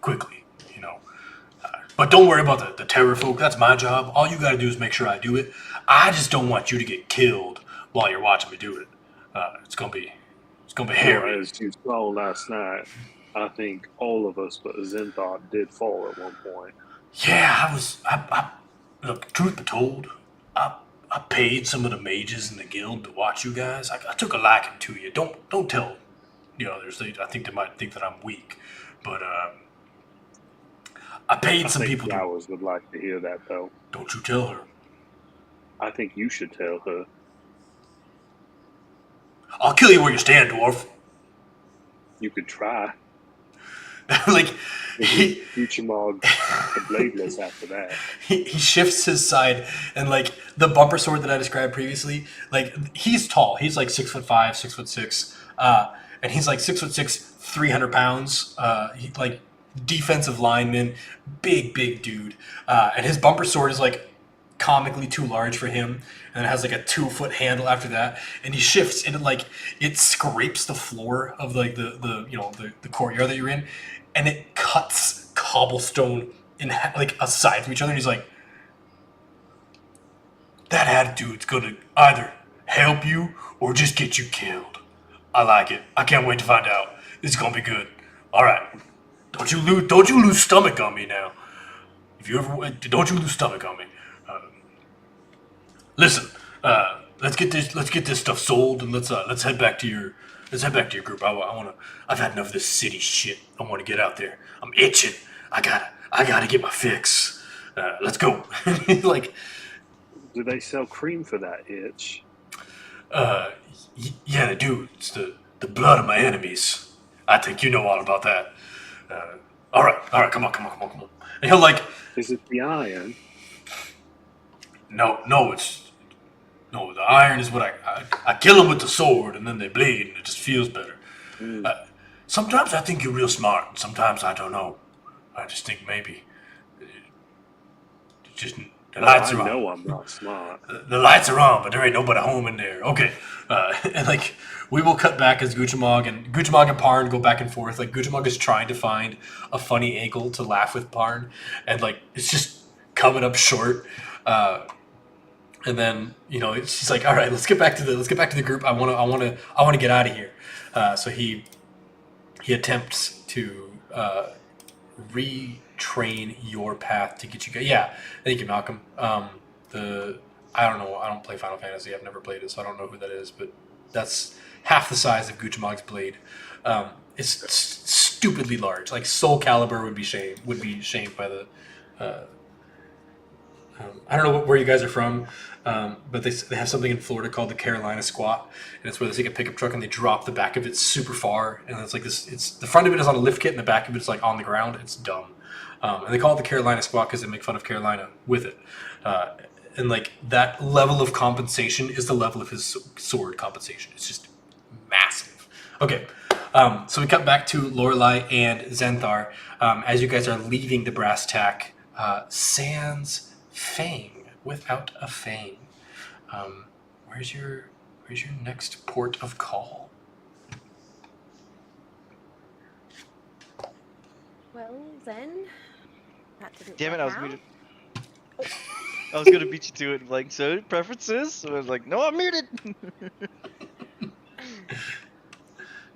quickly. But don't worry about the terror folk. That's my job. All you gotta do is make sure I do it. I just don't want you to get killed while you're watching me do it. It's gonna be hairy. As you saw last night, I think all of us but Zenthar did fall at one point. Yeah, look, truth be told, I paid some of the mages in the guild to watch you guys. I took a liking to you. Don't tell others. I think they might think that I'm weak, but I paid some people. Flowers would like to hear that, though. Don't you tell her. I think you should tell her. I'll kill you where you stand, dwarf. You could try. Like Future Mog bladeless after that. he shifts his side, and like the bumper sword that I described previously, like he's tall. He's like 6'5", 6'6", and he's like 6'6", 300 pounds. Like defensive lineman, big dude, and his bumper sword is like comically too large for him, and it has like a 2-foot handle after that, and he shifts and it scrapes the floor of like the courtyard that you're in, and it cuts cobblestone in like aside from each other, and he's like, that attitude's gonna either help you or just get you killed. I like it. I can't wait to find out. It's gonna be good. All right. Don't you lose stomach on me now. If you ever don't you lose stomach on me. Listen, let's get this stuff sold and let's head back to your group. I've had enough of this city shit. I want to get out there. I'm itching. I gotta get my fix. Let's go. Like, Do they sell cream for that itch? yeah, they do. It's the blood of my enemies. I think you know all about that. All right, come on. And he'll like, Is it the iron? no, the iron is what I kill them with the sword, and then they bleed, and it just feels better. Sometimes I think you're real smart, and sometimes I don't know. I just think maybe just the lights are on. I know I'm not smart. The lights are on, but there ain't nobody home in there. Okay, and like we will cut back as Guchamog and Parn go back and forth. Like Guchamog is trying to find a funny angle to laugh with Parn, and like it's just coming up short. And then she's like, all right, let's get back to the group. I want to get out of here. So he attempts to retrain your path to get you guys. Yeah, thank you, Malcolm. I don't know. I don't play Final Fantasy. I've never played it, so I don't know who that is. But that's half the size of Guchamog's blade. It's stupidly large. Like Soul Calibur would be shamed by the. I don't know where you guys are from, but they have something in Florida called the Carolina Squat, and it's where they take a pickup truck and they drop the back of it super far, and it's like this. It's the front of it is on a lift kit, and the back of it is like on the ground. It's dumb, and they call it the Carolina Squat because they make fun of Carolina with it, and like that level of compensation is the level of his sword compensation. It's just massive. Okay, so we cut back to Lorelei and Xanthar as you guys are leaving the brass tack. Sans Fang without a fang. Where's your next port of call? Well, then. That didn't Damn it, work I was out. muted. I was gonna beat you to it, like, so preferences? So I was like, no, I'm muted!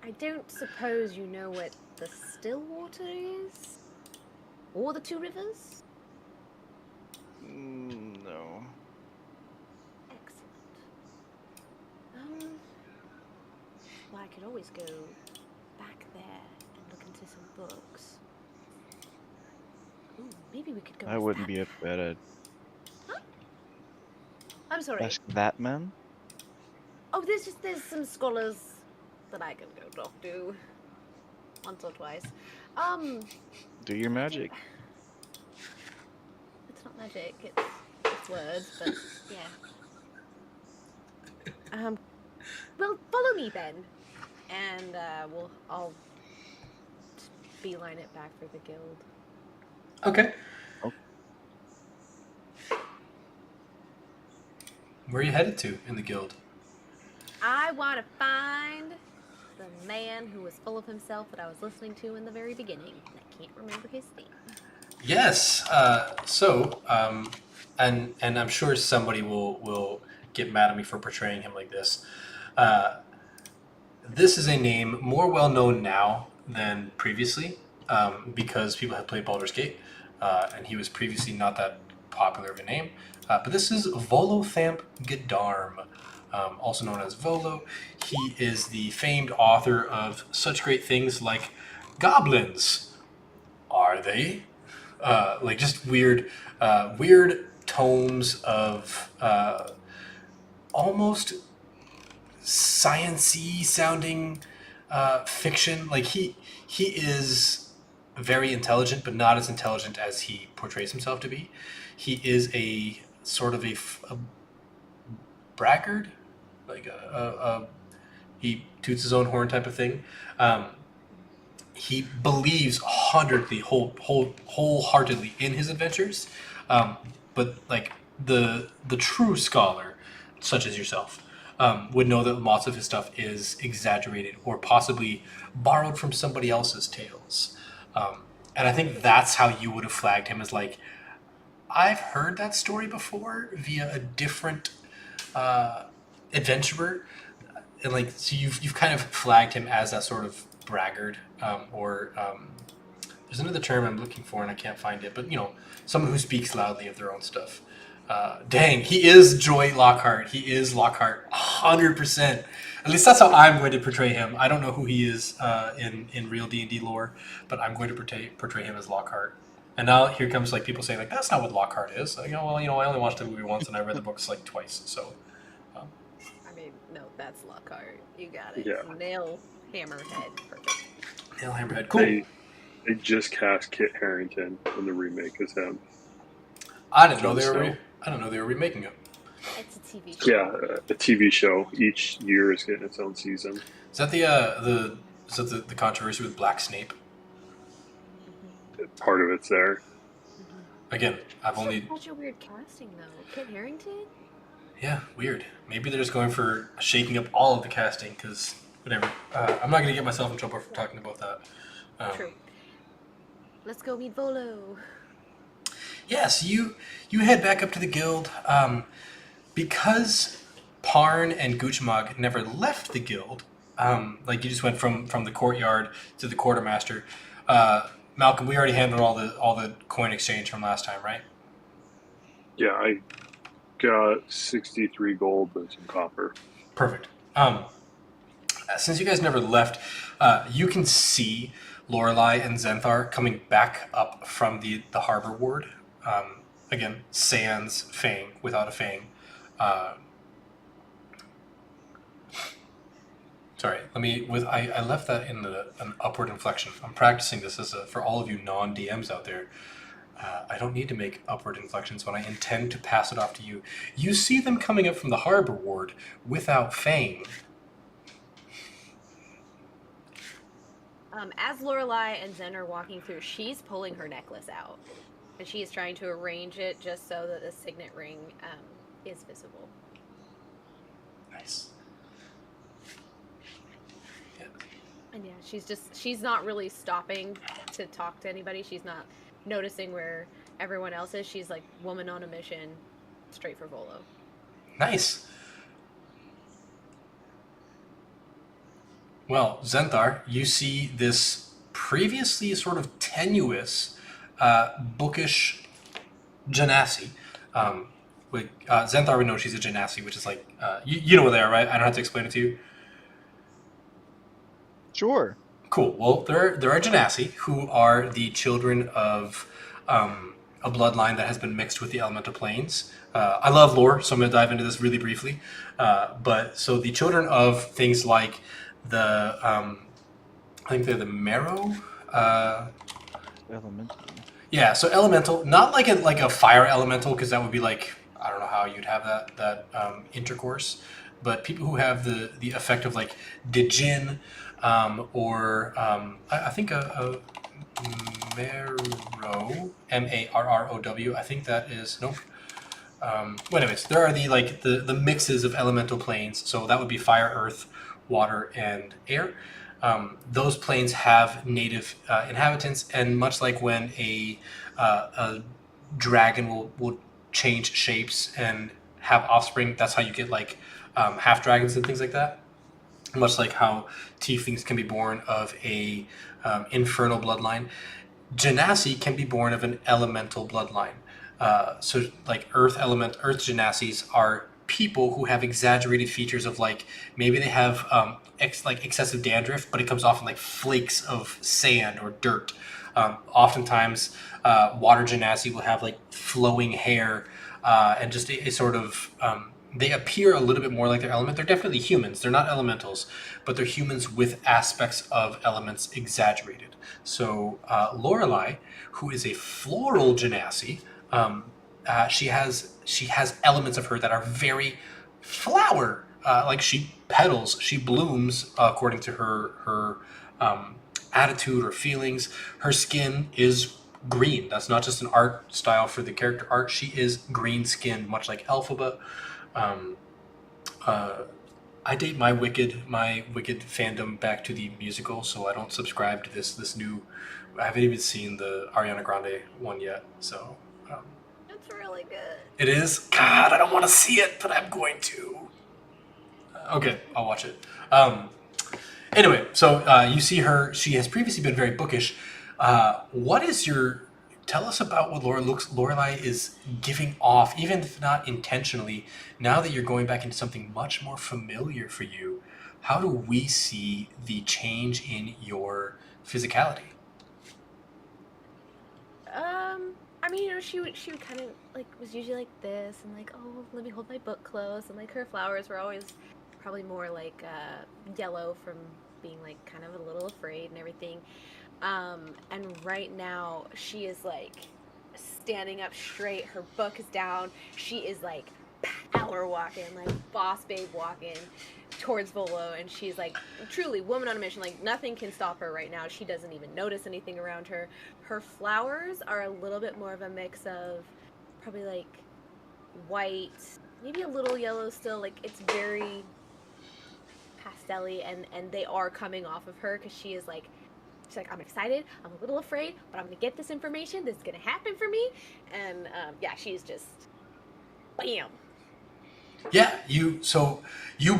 I don't suppose you know what the Stillwater is? Or the Two Rivers? No. Excellent. Well, I could always go back there and look into some books. Ooh, maybe we could go. I wouldn't be a bad at Huh? I'm sorry. ask that man. Oh, there's some scholars that I can go talk to once or twice. Do your magic. It's not magic. It's words, but yeah. Well, follow me then, and I'll beeline it back for the guild. Okay. Oh. Where are you headed to in the guild? I want to find the man who was full of himself that I was listening to in the very beginning. And I can't remember his name. Yes. And I'm sure somebody will get mad at me for portraying him like this. This is a name more well known now than previously, because people have played Baldur's Gate, and he was previously not that popular of a name. But this is Volothamp Gadarm, also known as Volo. He is the famed author of such great things like Goblins. Are they? Like just weird tomes of almost science-y sounding fiction. Like he is very intelligent, but not as intelligent as he portrays himself to be. He is a sort of a braggart, like he toots his own horn type of thing. He believes wholeheartedly in his adventures, but like the true scholar, such as yourself, would know that lots of his stuff is exaggerated or possibly borrowed from somebody else's tales. And I think that's how you would have flagged him as like, I've heard that story before via a different adventurer, and like so you've kind of flagged him as that sort of braggart, there's another term I'm looking for and I can't find it, but someone who speaks loudly of their own stuff. Dang, he is Joy Lockhart. He is Lockhart, 100%. At least that's how I'm going to portray him. I don't know who he is in real D&D lore, but I'm going to portray him as Lockhart. And now here comes like people saying like that's not what Lockhart is. I only watched the movie once and I read the books like twice. So, I mean, no, that's Lockhart. You got it. Yeah. Nail Hammerhead. Perfect. Nail Hammerhead, cool. They just cast Kit Harington in the remake as him. I didn't know they were remaking it. It's a TV show. Yeah, a TV show. Each year is getting its own season. Is that the controversy with Black Snape? Part of it's there. Again, I've only Such a weird casting though. Kit Harington. yeah, weird. Maybe they're just going for shaking up all of the casting because whatever. I'm not gonna get myself in trouble for talking about that. True. Let's go meet Volo. Yes, you head back up to the guild because Parn and Goochmog never left the guild. Like you just went from the courtyard to the quartermaster. Malcolm, we already handled all the coin exchange from last time, right? Yeah, I got 63 gold and some copper. Perfect. Since you guys never left, you can see Lorelei and Zenthar coming back up from the harbor ward. Again, sans fang, without a fang. Sorry, I left that in an upward inflection. I'm practicing this for all of you non-DMs out there. I don't need to make upward inflections when I intend to pass it off to you. You see them coming up from the harbor ward without fang. As Lorelei and Zen are walking through, she's pulling her necklace out. And she is trying to arrange it just so that the signet ring is visible. Nice. Yeah. And yeah, she's not really stopping to talk to anybody. She's not noticing where everyone else is. She's like woman on a mission, straight for Volo. Nice. Well, Zenthar, you see this previously sort of tenuous, bookish genasi. Zenthar would know she's a genasi, which is like, you know what they are, right? I don't have to explain it to you. Sure. Cool. Well, there are genasi who are the children of a bloodline that has been mixed with the elemental planes. I love lore, so I'm going to dive into this really briefly. But so the children of things like I think they're the marrow. Elemental. Yeah, so elemental, not like a fire elemental, because that would be like, I don't know how you'd have that intercourse, but people who have the effect of like Dijin, or I think a Marrow, Marrow, I think that is, nope. Well, anyways, there are the mixes of elemental planes, so that would be fire, earth, water, and air. Those planes have native inhabitants, and much like when a dragon will change shapes and have offspring, that's how you get like half dragons and things like that. Much like how tieflings can be born of a infernal bloodline, genasi can be born of an elemental bloodline. So like earth genasis are people who have exaggerated features of like maybe they have excessive dandruff, but it comes off in like flakes of sand or dirt. Oftentimes, water genasi will have like flowing hair and just a sort of they appear a little bit more like their element. They're definitely humans. They're not elementals, but they're humans with aspects of elements exaggerated. So Lorelei, who is a floral genasi, she has elements of her that are very flower. Like she petals, she blooms according to her attitude or feelings. Her skin is green. That's not just an art style for the character art. She is green skinned, much like Elphaba. I date my wicked fandom back to the musical, so I don't subscribe to this new. I haven't even seen the Ariana Grande one yet, so. It's really good. It is? God, I don't want to see it, but I'm going to. Okay, I'll watch it. Anyway, so you see her. She has previously been very bookish. What is your? Tell us about what Lorelai is giving off, even if not intentionally. Now that you're going back into something much more familiar for you, how do we see the change in your physicality? I mean, she would kind of like was usually like this and like, oh, let me hold my book close, and like her flowers were always probably more like yellow from being like kind of a little afraid and everything. And right now she is like standing up straight. Her book is down. She is like power walking, like boss babe walking towards Volo, and she's like truly woman on a mission. Like nothing can stop her right now. She doesn't even notice anything around her. Her flowers are a little bit more of a mix of probably like white, maybe a little yellow still. Like it's very pastel-y, and they are coming off of her because she's like, I'm excited, I'm a little afraid, but I'm gonna get this information. This is gonna happen for me. And yeah, she's just bam. Yeah, you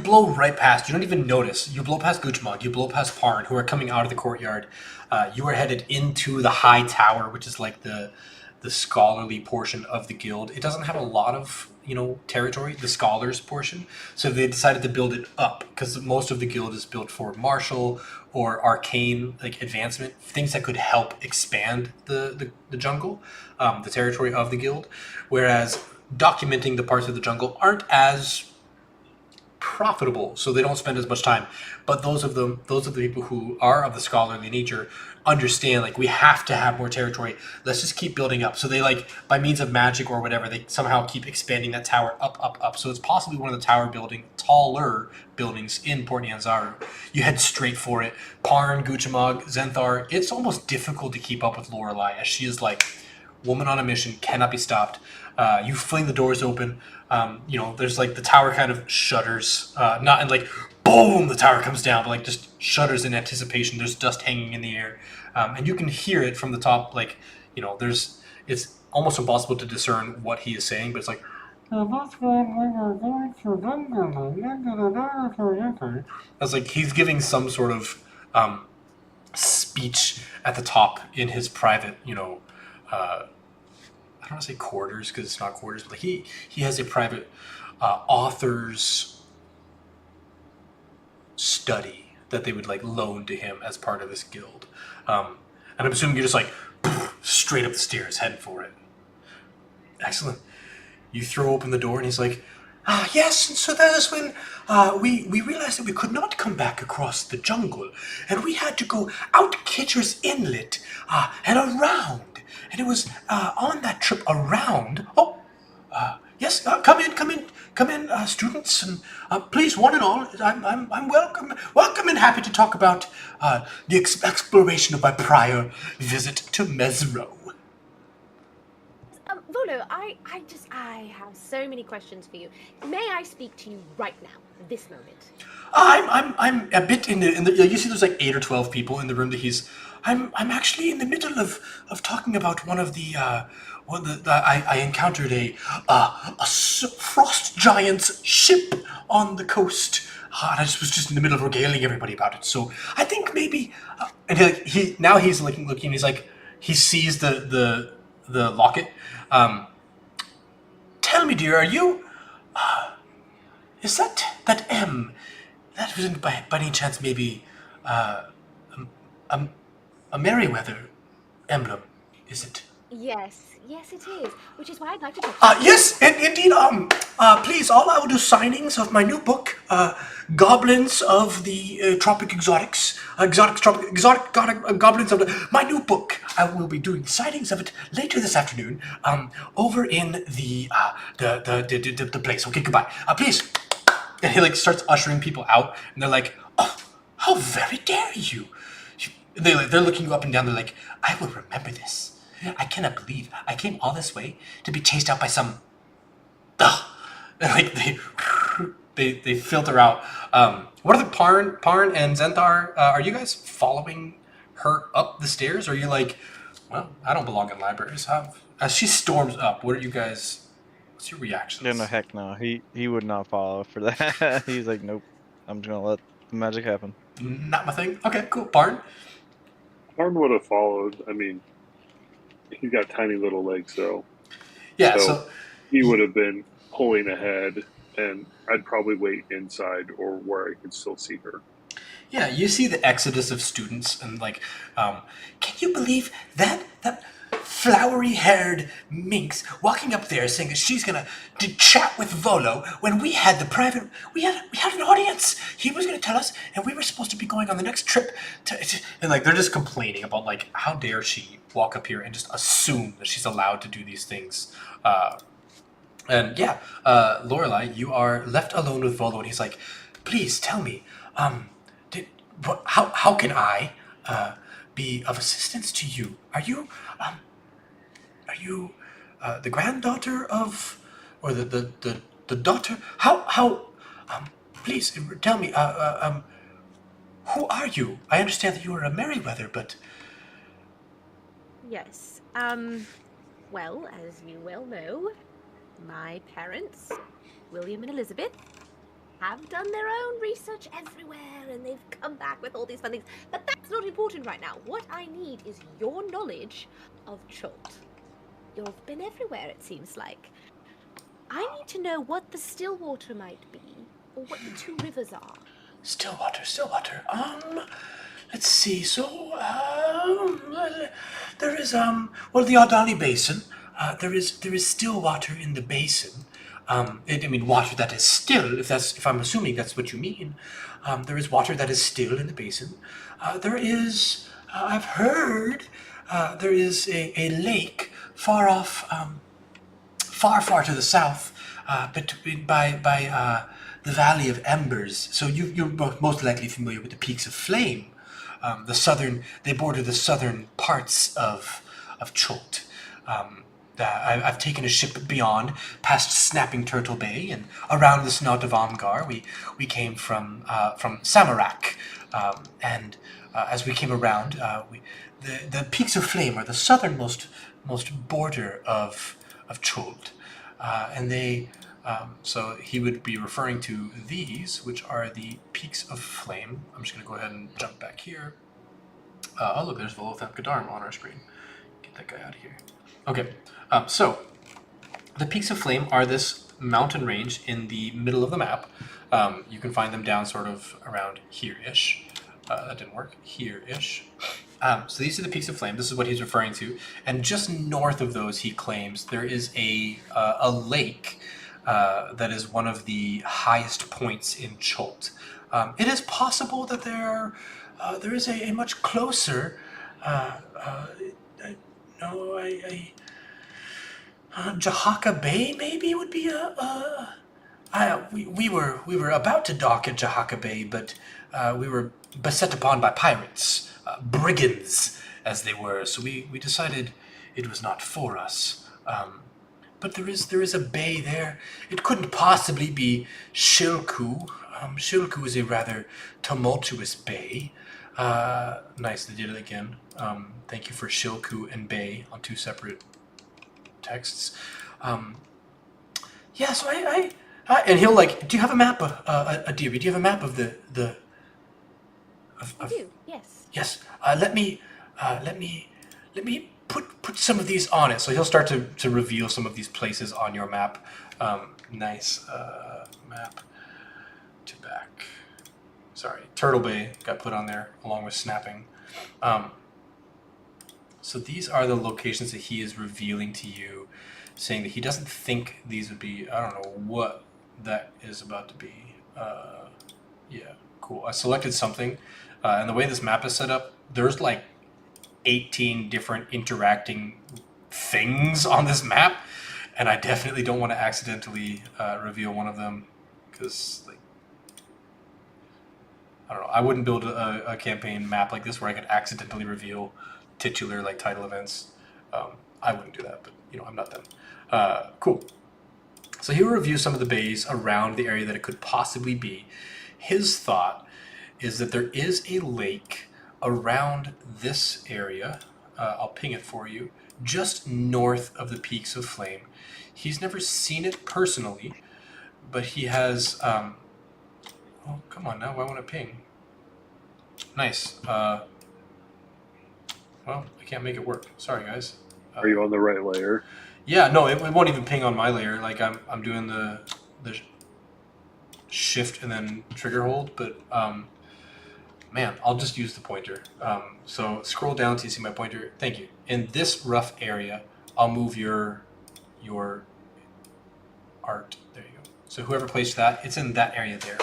blow right past. You don't even notice. You blow past Goochmog. You blow past Parn, who are coming out of the courtyard. You are headed into the high tower, which is like the scholarly portion of the guild. It doesn't have a lot of territory, the scholars portion. So they decided to build it up because most of the guild is built for martial or arcane like advancement, things that could help expand the jungle, the territory of the guild. Whereas documenting the parts of the jungle aren't as profitable, so they don't spend as much time. But those of the people who are of the scholarly nature understand, like, we have to have more territory. Let's just keep building up. So they, like, by means of magic or whatever, they somehow keep expanding that tower up. So it's possibly one of the taller buildings in Port Nyanzaru. You head straight for it. Parn, Guchamog, Zenthar. It's almost difficult to keep up with Lorelai, as she is like woman on a mission, cannot be stopped. You fling the doors open. There's like the tower kind of shudders, not in like boom, the tower comes down, but like just shudders in anticipation. There's dust hanging in the air, and you can hear it from the top. Like, it's almost impossible to discern what he is saying, but it's like. That's like he's giving some sort of speech at the top in his private, I don't want to say quarters because it's not quarters, but he has a private author's study that they would like loan to him as part of this guild. And I'm assuming you're just like straight up the stairs, heading for it. Excellent. You throw open the door and he's like, yes, and so that is when we realized that we could not come back across the jungle, and we had to go out Kitcher's Inlet and around. And it was on that trip around. Yes, come in, students, and please, one and all. I'm welcome and happy to talk about the exploration of my prior visit to Mesro. Volo, I have so many questions for you. May I speak to you right now, this moment? I'm a bit in the you see there's like 8 or 12 people in the room that he's. I'm actually in the middle of talking about one of the I encountered a frost giant's ship on the coast. And I was just in the middle of regaling everybody about it. So I think maybe, and he's looking. He's like, he sees the locket. Tell me, dear, are you? Is that M? That wasn't by any chance maybe a Merryweather emblem, is it? Yes, it is. Which is why I'd like to talk to you. Yes, and indeed. Please, I will do signings of my new book, Goblins of the Tropic Exotics, exotic Goblins of my new book. I will be doing signings of it later this afternoon, over in the place. Okay, goodbye. Please. And he like starts ushering people out, and they're like, "Oh, how very dare you!" They're looking you up and down. They're like, "I will remember this. I cannot believe I came all this way to be chased out by some." Ugh. And like they filter out. What are the Parn and Zenthar? Are you guys following her up the stairs? Or are you like, well, I don't belong in libraries. As she storms up, what are you guys? What's your reactions? Yeah, no, heck no. He would not follow for that. He's like, nope. I'm just gonna let the magic happen. Not my thing. Okay, cool. Barn? Arn would have followed. I mean, he's got tiny little legs, though. Yeah, So so he would have been pulling ahead, and I'd probably wait inside or where I could still see her. yeah, you see the exodus of students and like, can you believe that flowery-haired minx walking up there saying that she's gonna chat with Volo when we had an audience. He was gonna tell us, and we were supposed to be going on the next trip. And like they're just complaining about like how dare she walk up here and just assume that she's allowed to do these things. And yeah, Lorelai, you are left alone with Volo, and he's like, please tell me, did, how can I be of assistance to you? Are you the granddaughter of, or the daughter? Please tell me, who are you? I understand that you are a Merryweather, but Yes. Well, as you well know, my parents, William and Elizabeth, have done their own research everywhere and they've come back with all these fun things. But that's not important right now. What I need is your knowledge of Chult. You've been everywhere, it seems like. I need to know what the Stillwater might be, or what the two rivers are. Stillwater. Let's see. So, there is well, the Ardali Basin. There is still water in the basin. I mean, water that is still. If I'm assuming that's what you mean. There is water that is still in the basin. There is. I've heard. There is a lake far off. Far to the south, by the Valley of Embers. So you're most likely familiar with the Peaks of Flame. They border the southern parts of Chult. I've taken a ship beyond, past Snapping Turtle Bay, and around the Snout of Amgar. We came from Samarak, and as we came around, the Peaks of Flame are the southernmost border of Chult, and they. So he would be referring to these, which are the Peaks of Flame. I'm just going to go ahead and jump back here. Oh, look, there's Volothamp Gadarm on our screen. Get that guy out of here. Okay, so the Peaks of Flame are this mountain range in the middle of the map. You can find them down sort of around here-ish. That didn't work. Here-ish. So these are the Peaks of Flame. This is what he's referring to. And just north of those, he claims, there is a lake that is one of the highest points in Chult. It is possible that there is a much closer... Jahaka Bay maybe would be we were about to dock at Jahaka Bay, but we were beset upon by pirates, brigands as they were. So we decided it was not for us. But there is a bay there. It couldn't possibly be Shilku. Shilku is a rather tumultuous bay. Nice, they did it again. Thank you for Shilku and Bay on two separate texts. Yeah, so I and he'll like, do you have a map of Adiri? Do you have a map of the I do, yes. Yes. Let me put some of these on it. So he'll start to reveal some of these places on your map. Nice map to back. Sorry, Turtle Bay got put on there along with Snapping. So these are the locations that he is revealing to you, saying that he doesn't think these would be. I don't know what that is about to be. Yeah, cool. I selected something, and the way this map is set up, there's like 18 different interacting things on this map, and I definitely don't want to accidentally reveal one of them, because like, I don't know, I wouldn't build a campaign map like this where I could accidentally reveal titular like title events. I wouldn't do that, but you know, I'm not them. Cool. So he will review some of the bays around the area that it could possibly be. His thought is that there is a lake around this area. I'll ping it for you, just north of the Peaks of Flame. He's never seen it personally, but he has Oh, come on now. Why won't it ping? Nice. Well, I can't make it work. Sorry, guys. Are you on the right layer? Yeah, no, it won't even ping on my layer. Like I'm doing the shift and then trigger hold, but man, I'll just use the pointer. So scroll down till you see my pointer. Thank you. In this rough area, I'll move your art. There you go. So whoever placed that, it's in that area there.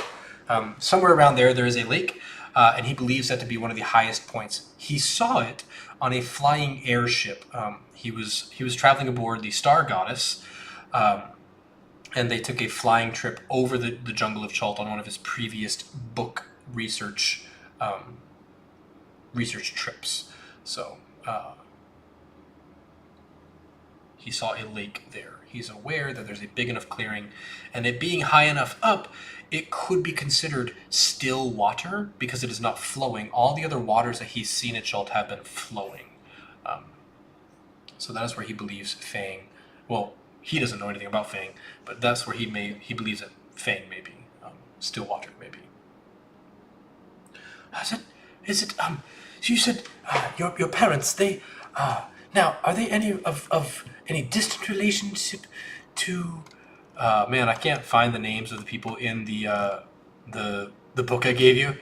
Somewhere around there, there is a lake, and he believes that to be one of the highest points. He saw it on a flying airship. He was traveling aboard the Star Goddess, and they took a flying trip over the jungle of Chult on one of his previous book research trips. So he saw a lake there. He's aware that there's a big enough clearing, and it being high enough up, it could be considered still water because it is not flowing. All the other waters that he's seen at Chult have been flowing. So that is where he believes Fang. Well, he doesn't know anything about Fang, but that's where he believes that Fang may be still water, maybe. Is it so you said your parents, they now are they any of any distant relationship to man, I can't find the names of the people in the book I gave you.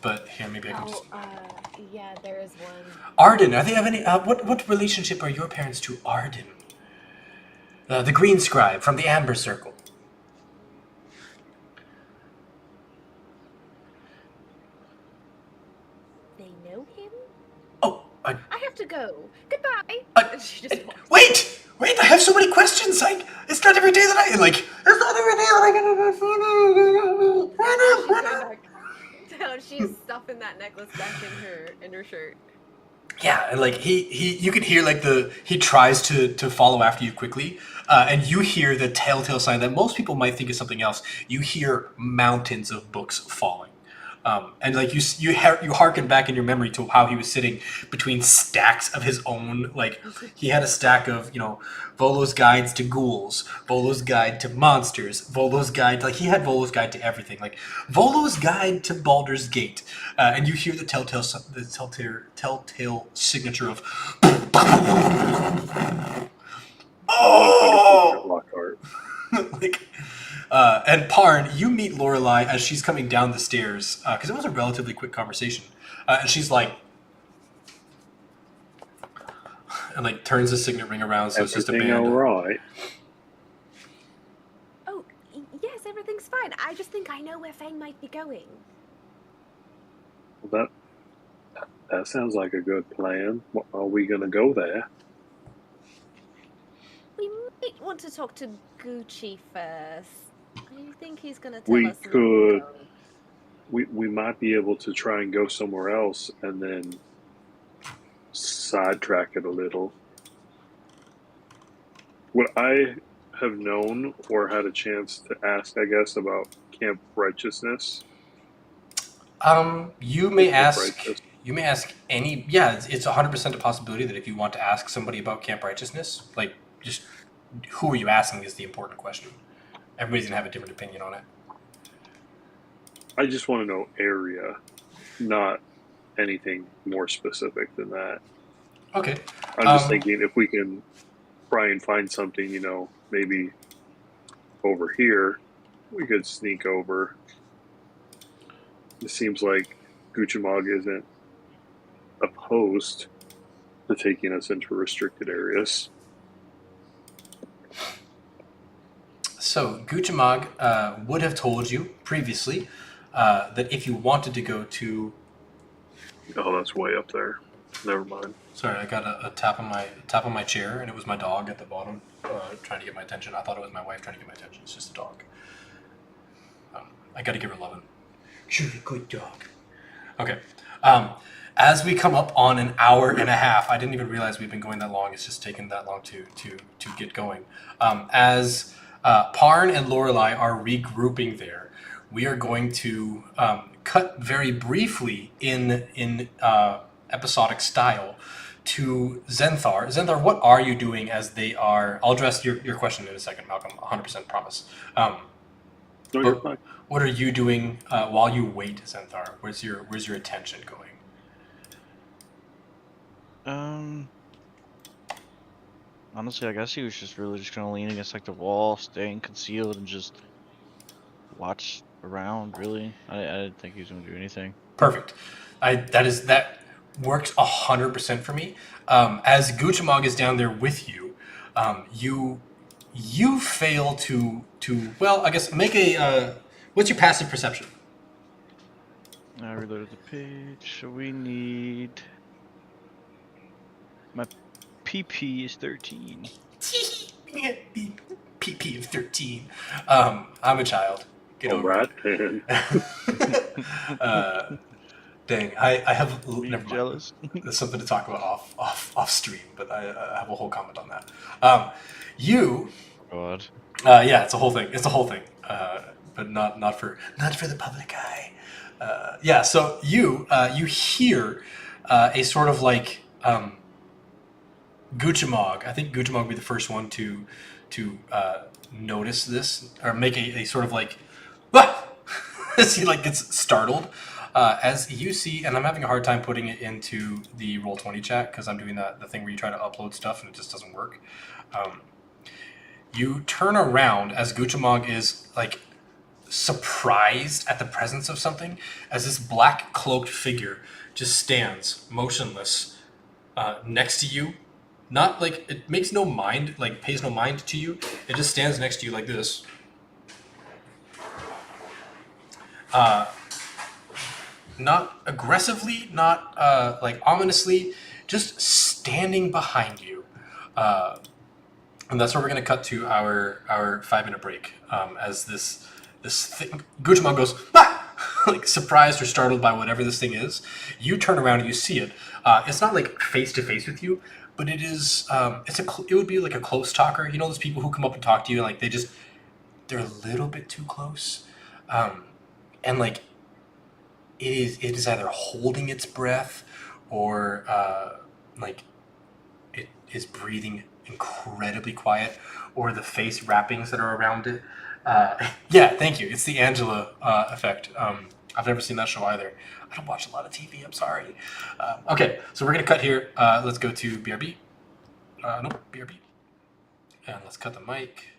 But here, maybe I can just... yeah, there is one. Arden, are they have any what relationship are your parents to Arden? The green scribe from the Amber Circle. They know him? Oh, I have to go. Goodbye. She just walks. Wait! I have so many questions. It's not every day that I get Down. She's stuffing that necklace back in her shirt. Yeah, and like you can hear like he tries to follow after you quickly, and you hear the telltale sign that most people might think is something else. You hear mountains of books falling. And like you harken back in your memory to how he was sitting between stacks of his own. Like he had a stack of Volo's guides to ghouls, Volo's guide to monsters, Volo's guide he had Volo's guide to everything. Like Volo's guide to Baldur's Gate, and you hear the telltale signature of oh. Lockhart. Like. And Parn, you meet Lorelai as she's coming down the stairs, because it was a relatively quick conversation, and she's like, and like turns the signet ring around, so it's just a band. Everything all right? Oh, yes, everything's fine. I just think I know where Fang might be going. Well, that sounds like a good plan. Are we gonna go there? We might want to talk to Gucci first. I think he's gonna tell We us. could. We might be able to try and go somewhere else and then sidetrack it a little. What I have known or had a chance to ask, I guess, about Camp Righteousness. You may ask. You may ask any. Yeah, it's 100% a possibility that if you want to ask somebody about Camp Righteousness, like just who are you asking is the important question. Everybody's gonna have a different opinion on it. I just want to know area, not anything more specific than that. Okay. I'm just thinking if we can try and find something, maybe over here, we could sneak over. It seems like Guchamog isn't opposed to taking us into restricted areas. So Guchamog would have told you previously that if you wanted to go to... Oh, that's way up there. Never mind. Sorry, I got a tap on my chair, and it was my dog at the bottom trying to get my attention. I thought it was my wife trying to get my attention. It's just a dog. I got to give her loving. She's a good dog. Okay. As we come up on an hour and a half, I didn't even realize we've been going that long. It's just taken that long to get going. As Parn and Lorelai are regrouping there, we are going to cut very briefly in episodic style to Zenthar. Zenthar, what are you doing as they are... I'll address your question in a second, Malcolm, 100% promise. No, you're fine. What are you doing while you wait, Xanthar? Where's your attention going? Honestly, I guess he was just really just gonna lean against like the wall, staying concealed, and just watch around. Really, I didn't think he was gonna do anything. Perfect. That works 100% for me. As Guchamog is down there with you, you fail to well, I guess make a what's your passive perception? I reloaded the page, so we need my PP is 13. PP of 13. I'm a child. Get A over rat it. man. Dang, I have Are you never mind. jealous? There's something to talk about off stream, but I have a whole comment on that. You, God. yeah, it's a whole thing. It's a whole thing, but not for the public eye. Yeah, so you hear a sort of like Guchamog. I think Guchamog would be the first one to notice this or make a sort of like, what? As he like gets startled. As you see, and I'm having a hard time putting it into the Roll20 chat because I'm doing the thing where you try to upload stuff and it just doesn't work. You turn around as Guchamog is like surprised at the presence of something, as this black cloaked figure just stands motionless next to you. Not like it makes no mind, like pays no mind to you. It just stands next to you like this. Not aggressively, not like ominously, just standing behind you. And that's where we're going to cut to our 5-minute break. As this thing, Guchamon goes, ah! Like surprised or startled by whatever this thing is. You turn around and you see it. It's not like face to face with you, but it is. It would be like a close talker. You know those people who come up and talk to you and like they're a little bit too close, and like it is either holding its breath or like it is breathing incredibly quiet, or the face wrappings that are around it. Yeah, thank you. It's the Angela effect. I've never seen that show either. I don't watch a lot of TV. I'm sorry. Okay, so we're gonna cut here. Let's go to BRB. No, BRB. And let's cut the mic.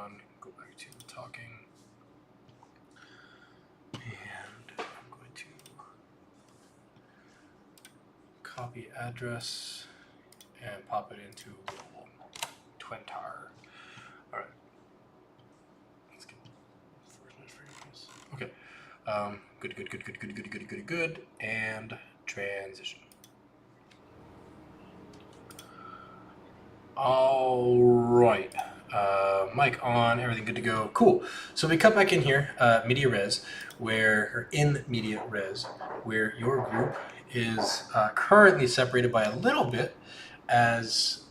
on, go back to talking. And I'm going to copy address and pop it into Google YTtR. All right. Let's get okay. Good. And transition. All right. Mic on, everything good to go. Cool. So we cut back in here, media res, where your group is currently separated by a little bit, as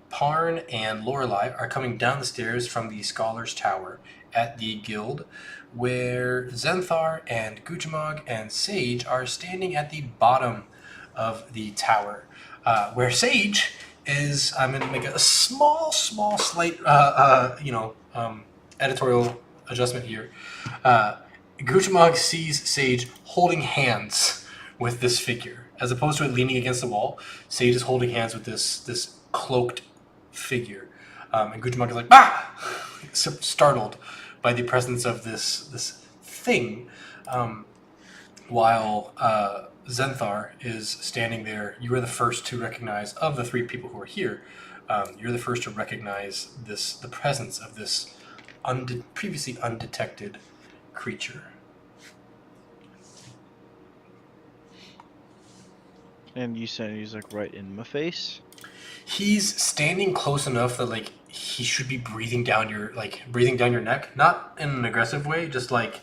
Parn and Lorelei are coming down the stairs from the Scholar's Tower at the Guild, where Zenthar and Guchamog and Sage are standing at the bottom of the tower, where Sage is, I'm going to make a small, slight, editorial adjustment here. Guchamog sees Sage holding hands with this figure. As opposed to it leaning against the wall, Sage is holding hands with this cloaked figure. And Guchamog is like, ah! Startled by the presence of this thing. While Zenthar is standing there, you are the first to recognize, of the three people who are here, you're the first to recognize the presence of this previously undetected creature. And you said he's like right in my face? He's standing close enough that like he should be breathing down your neck, not in an aggressive way, just like,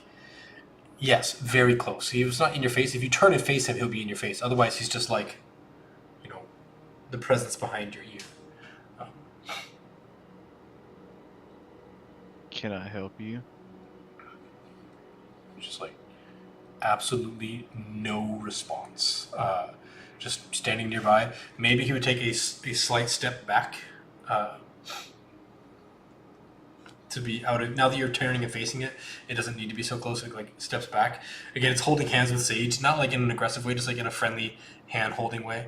yes, very close. He was not in your face. If you turn and face him, he'll be in your face. Otherwise, he's just like, the presence behind your ear. Can I help you? Just like absolutely no response. Just standing nearby. Maybe he would take a slight step back to be out of. Now that you're turning and facing it, it doesn't need to be so close. It like steps back. Again, it's holding hands with Sage, not like in an aggressive way, just like in a friendly hand holding way.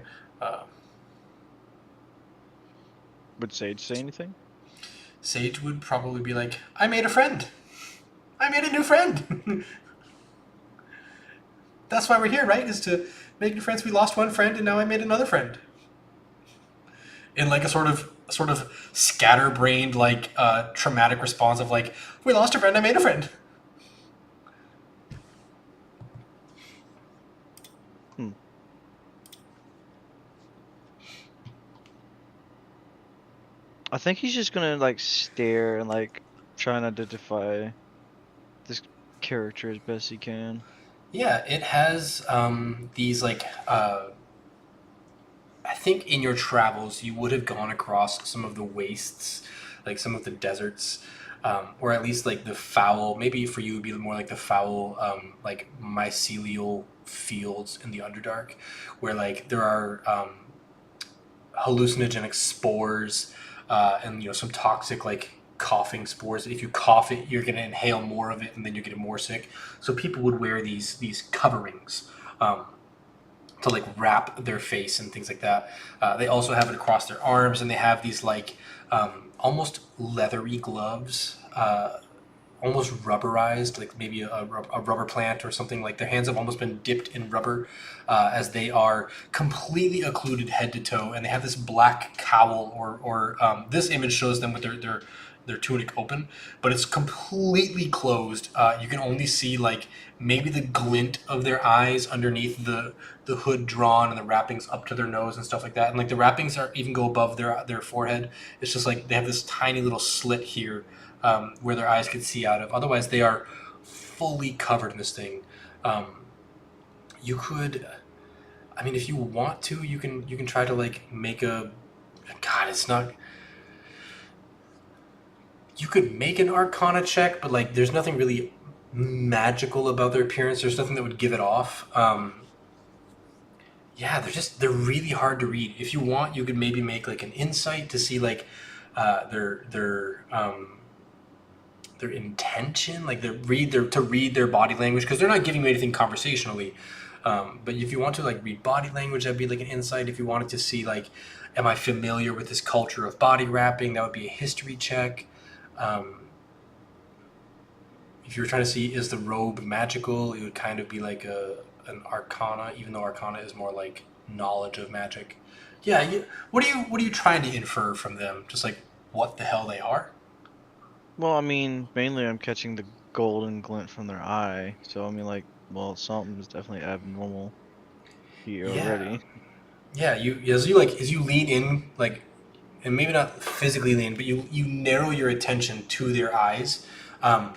Would Sage say anything? Sage would probably be like, I made a friend. I made a new friend. That's why we're here, right? Is to make new friends. We lost one friend and now I made another friend. In like a sort of scatterbrained, like traumatic response of like, we lost a friend, I made a friend. I think he's just gonna like stare and like try and identify this character as best he can. Yeah, it has these like I think in your travels you would have gone across some of the wastes, like some of the deserts, or at least like the foul. Maybe for you it would be more like the foul, like mycelial fields in the Underdark, where like there are hallucinogenic spores and some toxic like coughing spores. If you cough it, you're going to inhale more of it, and then you're getting more sick. So people would wear these coverings to like wrap their face and things like that. They also have it across their arms, and they have these like almost leathery gloves, almost rubberized, like maybe a rubber plant or something. Like their hands have almost been dipped in rubber, as they are completely occluded head to toe, and they have this black cowl, or this image shows them with their tunic open, but it's completely closed. You can only see like maybe the glint of their eyes underneath the hood drawn and the wrappings up to their nose and stuff like that. And like the wrappings are even go above their forehead. It's just like they have this tiny little slit here where their eyes can see out of. Otherwise, they are fully covered in this thing. You could, I mean, if you want to, you can try to like make a. God, it's not. You could make an Arcana check, but like there's nothing really magical about their appearance. There's nothing that would give it off. Yeah, they're really hard to read. If you want, you could maybe make like an insight to see like their intention, like to read their body language, because they're not giving you anything conversationally. But if you want to like read body language, that'd be like an insight. If you wanted to see like, am I familiar with this culture of body wrapping, that would be a history check. if you were trying to see is the robe magical, it would kind of be like an arcana, even though arcana is more like knowledge of magic. Yeah, what are you trying to infer from them? Just like what the hell they are? Well, I mean, mainly I'm catching the golden glint from their eye. So I mean, like, well, something's definitely abnormal here Yeah, already. yeah. As you lean in, like, and maybe not physically lean, but you narrow your attention to their eyes. Um,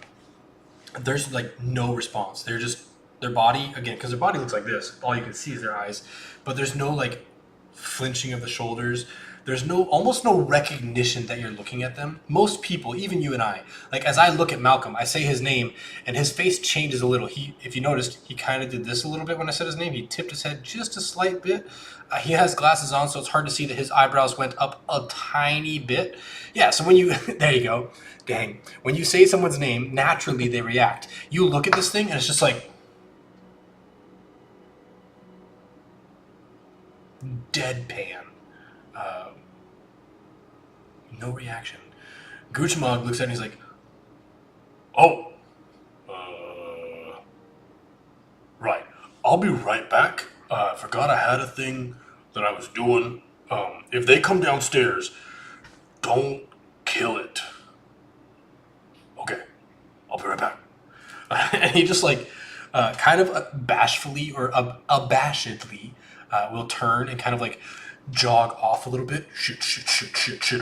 there's like no response. They're just their body again because their body looks like this. All you can see is their eyes, but there's no like flinching of the shoulders. There's no almost no recognition that you're looking at them. Most people, even you and I, like as I look at Malcolm, I say his name and his face changes a little. He, if you noticed, he kind of did this a little bit when I said his name. He tipped his head just a slight bit. He has glasses on, so it's hard to see that his eyebrows went up a tiny bit. Yeah, so when you there you go. Dang. When you say someone's name, naturally they react. You look at this thing and it's just like deadpan. Uh, no reaction. Guchmog looks at it and he's like, "Oh, right. I'll be right back. I forgot I had a thing that I was doing. If they come downstairs, don't kill it. Okay, I'll be right back." And he just like, kind of bashfully or abashedly will turn and kind of like jog off a little bit. Shit,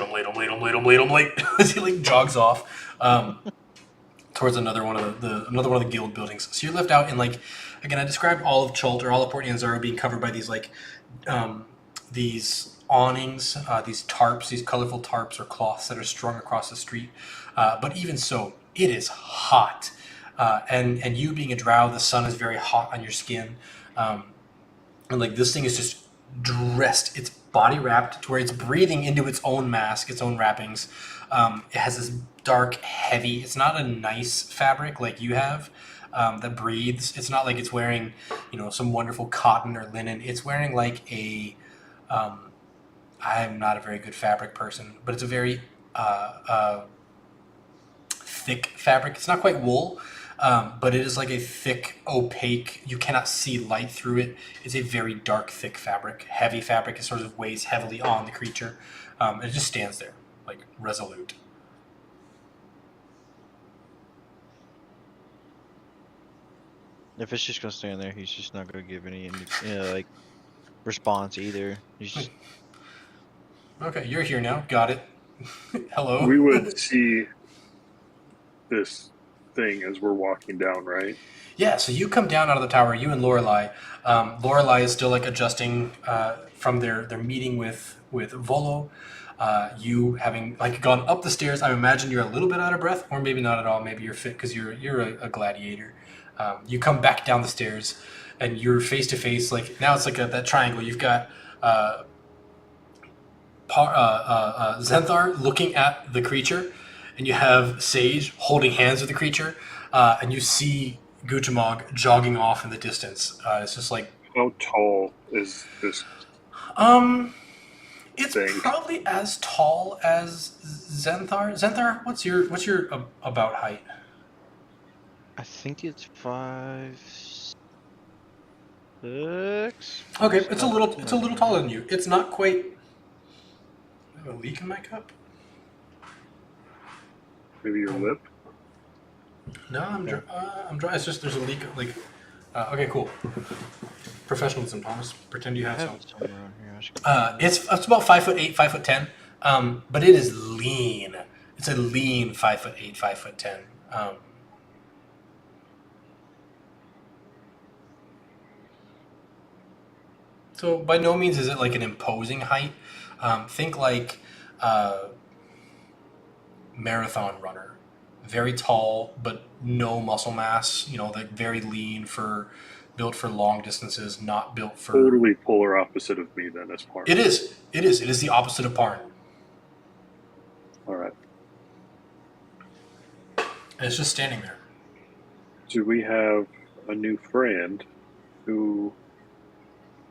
I'm late, I'm late. As he like jogs off. Towards another one of the guild buildings. So you're left out in like, again, I described all of Chult or all of Port Nyanzaru being covered by these like these awnings, these tarps, these colorful tarps or cloths that are strung across the street. But even so, it is hot, and you being a drow, the sun is very hot on your skin, and like this thing is just dressed. It's body wrapped to where it's breathing into its own mask, its own wrappings. It has this dark, heavy. It's not a nice fabric like you have that breathes. It's not like it's wearing, some wonderful cotton or linen. It's wearing like a. I'm not a very good fabric person, but it's a very thick fabric. It's not quite wool, but it is like a thick, opaque. You cannot see light through it. It's a very dark, thick fabric, heavy fabric. It sort of weighs heavily on the creature. It just stands there, like resolute. If it's just gonna stand there, he's just not gonna give any, like, response either. He's just Okay, you're here now. Got it. Hello. We would see this thing as we're walking down, right? Yeah, so you come down out of the tower, you and Lorelei. Lorelei is still like adjusting from their meeting with Volo. You having like gone up the stairs, I imagine you're a little bit out of breath, or maybe not at all. Maybe you're fit because you're a gladiator. You come back down the stairs, and you're face to face. Like now, it's like that triangle. You've got Zenthar looking at the creature, and you have Sage holding hands with the creature, and you see Guchamog jogging off in the distance. It's just like, How tall is this it's thing? probably as tall as Zenthar. Zenthar, what's your about height? I think it's 5'6". Okay, it's a little taller than you. It's not quite. I have a leak in my cup. Maybe your lip? No, I'm dry. It's just there's a leak. Like, okay, cool. Professionalism, Thomas. Pretend you I have have some. it somewhere around here. I should- It's about 5'8", 5'10", but it is lean. It's a lean 5'8", 5'10". So by no means is it like an imposing height. Think like marathon runner, very tall but no muscle mass. Like very lean built for long distances, not built for. Totally polar opposite of me then as part. It is. It is the opposite of Parn. All right. And it's just standing there. Do we have a new friend? Who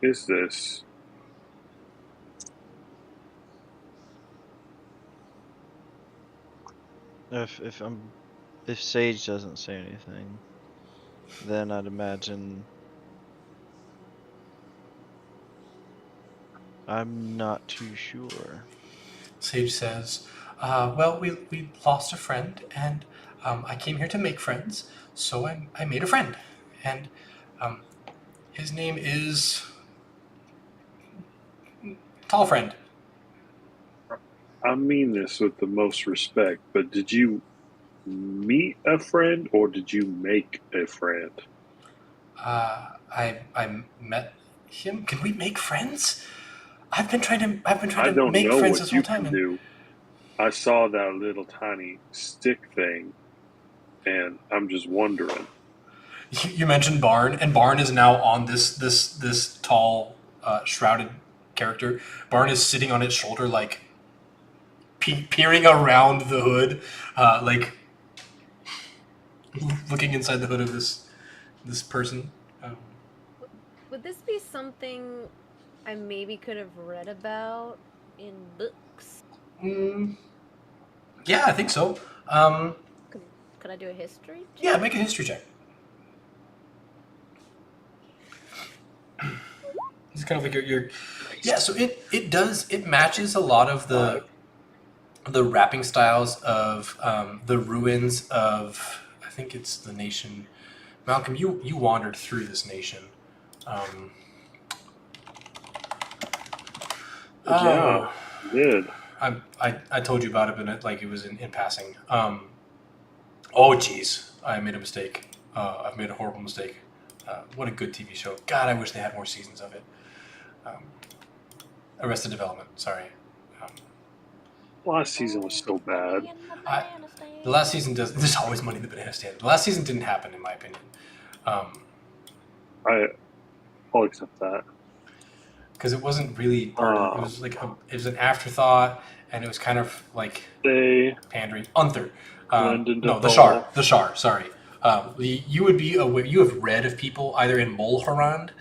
is this? If If Sage doesn't say anything, then I'd imagine. I'm not too sure. Sage says, well, we lost a friend, and I came here to make friends, so I made a friend. And his name is Tall Friend. I mean this with the most respect, but did you meet a friend or did you make a friend? I met him. Can we make friends? I've been trying I to don't make know friends what this you whole time, can and do. I saw that little tiny stick thing, and I'm just wondering. you mentioned Barn, and Barn is now on this tall, shrouded character. Barn is sitting on its shoulder, like peering around the hood, like looking inside the hood of this person. Would this be something I maybe could have read about in books? Yeah, I think so. Could I do a history check? Yeah, make a history check. It's kind of like your yeah. So it matches a lot of the wrapping styles of the ruins of, I think it's the nation. Malcolm, you wandered through this nation. Yeah, I did. I told you about it, but it was in passing. Oh, geez, I made a mistake. I've made a horrible mistake. What a good TV show. God, I wish they had more seasons of it. Arrested Development, sorry. Last season was so bad. The last season there's always money in the banana stand. The last season didn't happen, in my opinion. I'll accept that. Because it wasn't really part of it. It was it was an afterthought, and it was kind of like They pandering. Unther. blended No, it the all. Shar. The Shar, sorry. You would be aware, you have read of people either in Molhorand,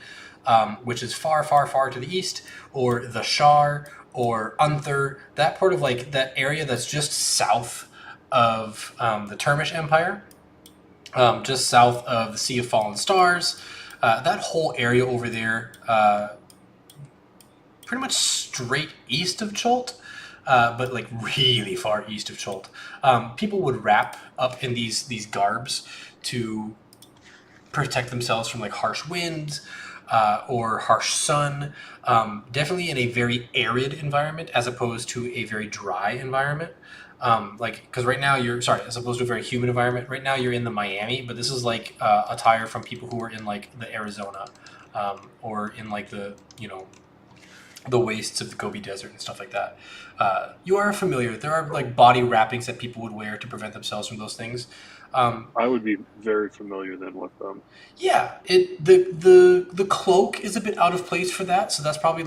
which is far, far, far to the east, or the Shar, or Unther, that part of that area that's just south of the Termish Empire, just south of the Sea of Fallen Stars. That whole area over there, pretty much straight east of Cholt, but really far east of Cholt. People would wrap up in these garbs to protect themselves from harsh winds or harsh sun. Definitely in a very arid environment as opposed to a very dry environment. Because right now as opposed to a very humid environment. Right now you're in the Miami, but this is attire from people who are in the Arizona or in the wastes of the Gobi Desert and stuff like that. You are familiar. There are body wrappings that people would wear to prevent themselves from those things. I would be very familiar then with them. Yeah, the cloak is a bit out of place for that. So that's probably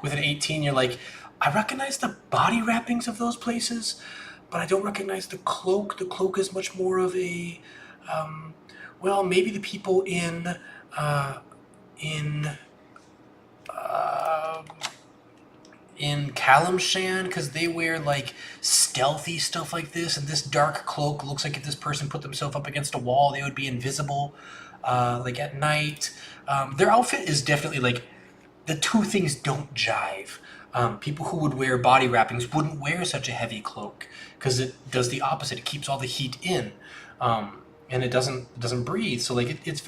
with an 18, you're I recognize the body wrappings of those places, but I don't recognize the cloak. The cloak is much more of a, well, maybe the people in Kalimshan, because they wear stealthy stuff like this, and this dark cloak looks like if this person put themselves up against a wall, they would be invisible, at night. Their outfit is definitely the two things don't jive. People who would wear body wrappings wouldn't wear such a heavy cloak because it does the opposite. It keeps all the heat in, and it doesn't breathe. So it's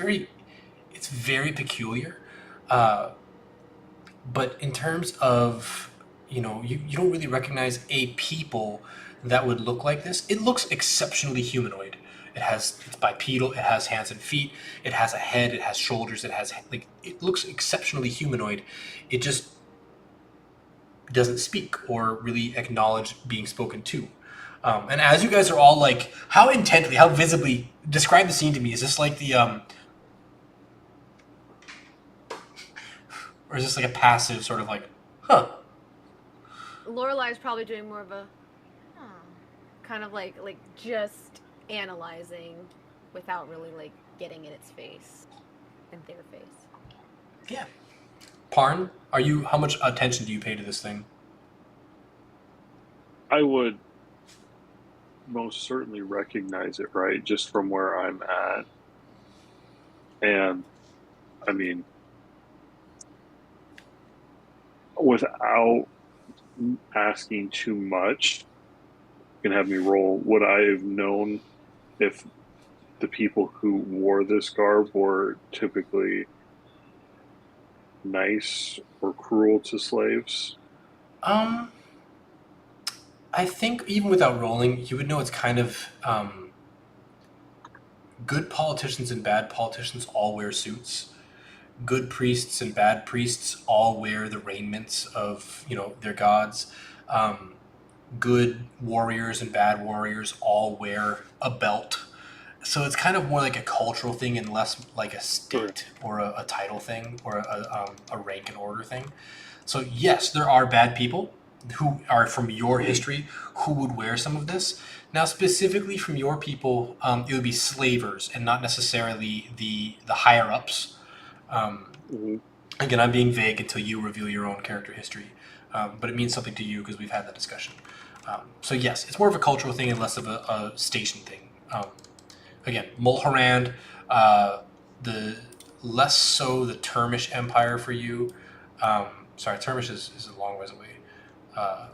very peculiar. But in terms of, you don't really recognize a people that would look like this. It looks exceptionally humanoid. It's bipedal, it has hands and feet, it has a head, it has shoulders, it looks exceptionally humanoid. It just doesn't speak or really acknowledge being spoken to. And as you guys are all how intently, how visibly, describe the scene to me. Is this or is this a passive sort of huh? Lorelai's probably doing more of a, kind of just analyzing, without really getting in its face, in their face. Yeah. Parn, how much attention do you pay to this thing? I would most certainly recognize it, right? Just from where I'm at. And I mean, without asking too much, you can have me roll. Would I have known if the people who wore this garb were typically nice or cruel to slaves? I think even without rolling, you would know it's kind of good politicians and bad politicians all wear suits. Good priests and bad priests all wear the raiments of their gods. Um, Good warriors and bad warriors all wear a belt. So it's kind of more like a cultural thing and less like a state or a title thing or a rank and order thing. So yes, there are bad people who are from your history who would wear some of this. Now, specifically from your people, it would be slavers and not necessarily the higher ups. Um, Mm-hmm. Again, I'm being vague until you reveal your own character history, but it means something to you because we've had that discussion. So yes, it's more of a cultural thing and less of a station thing. Again, Mulhorand, the less so the Termish Empire for you. Sorry, Termish is a long ways away. Uh,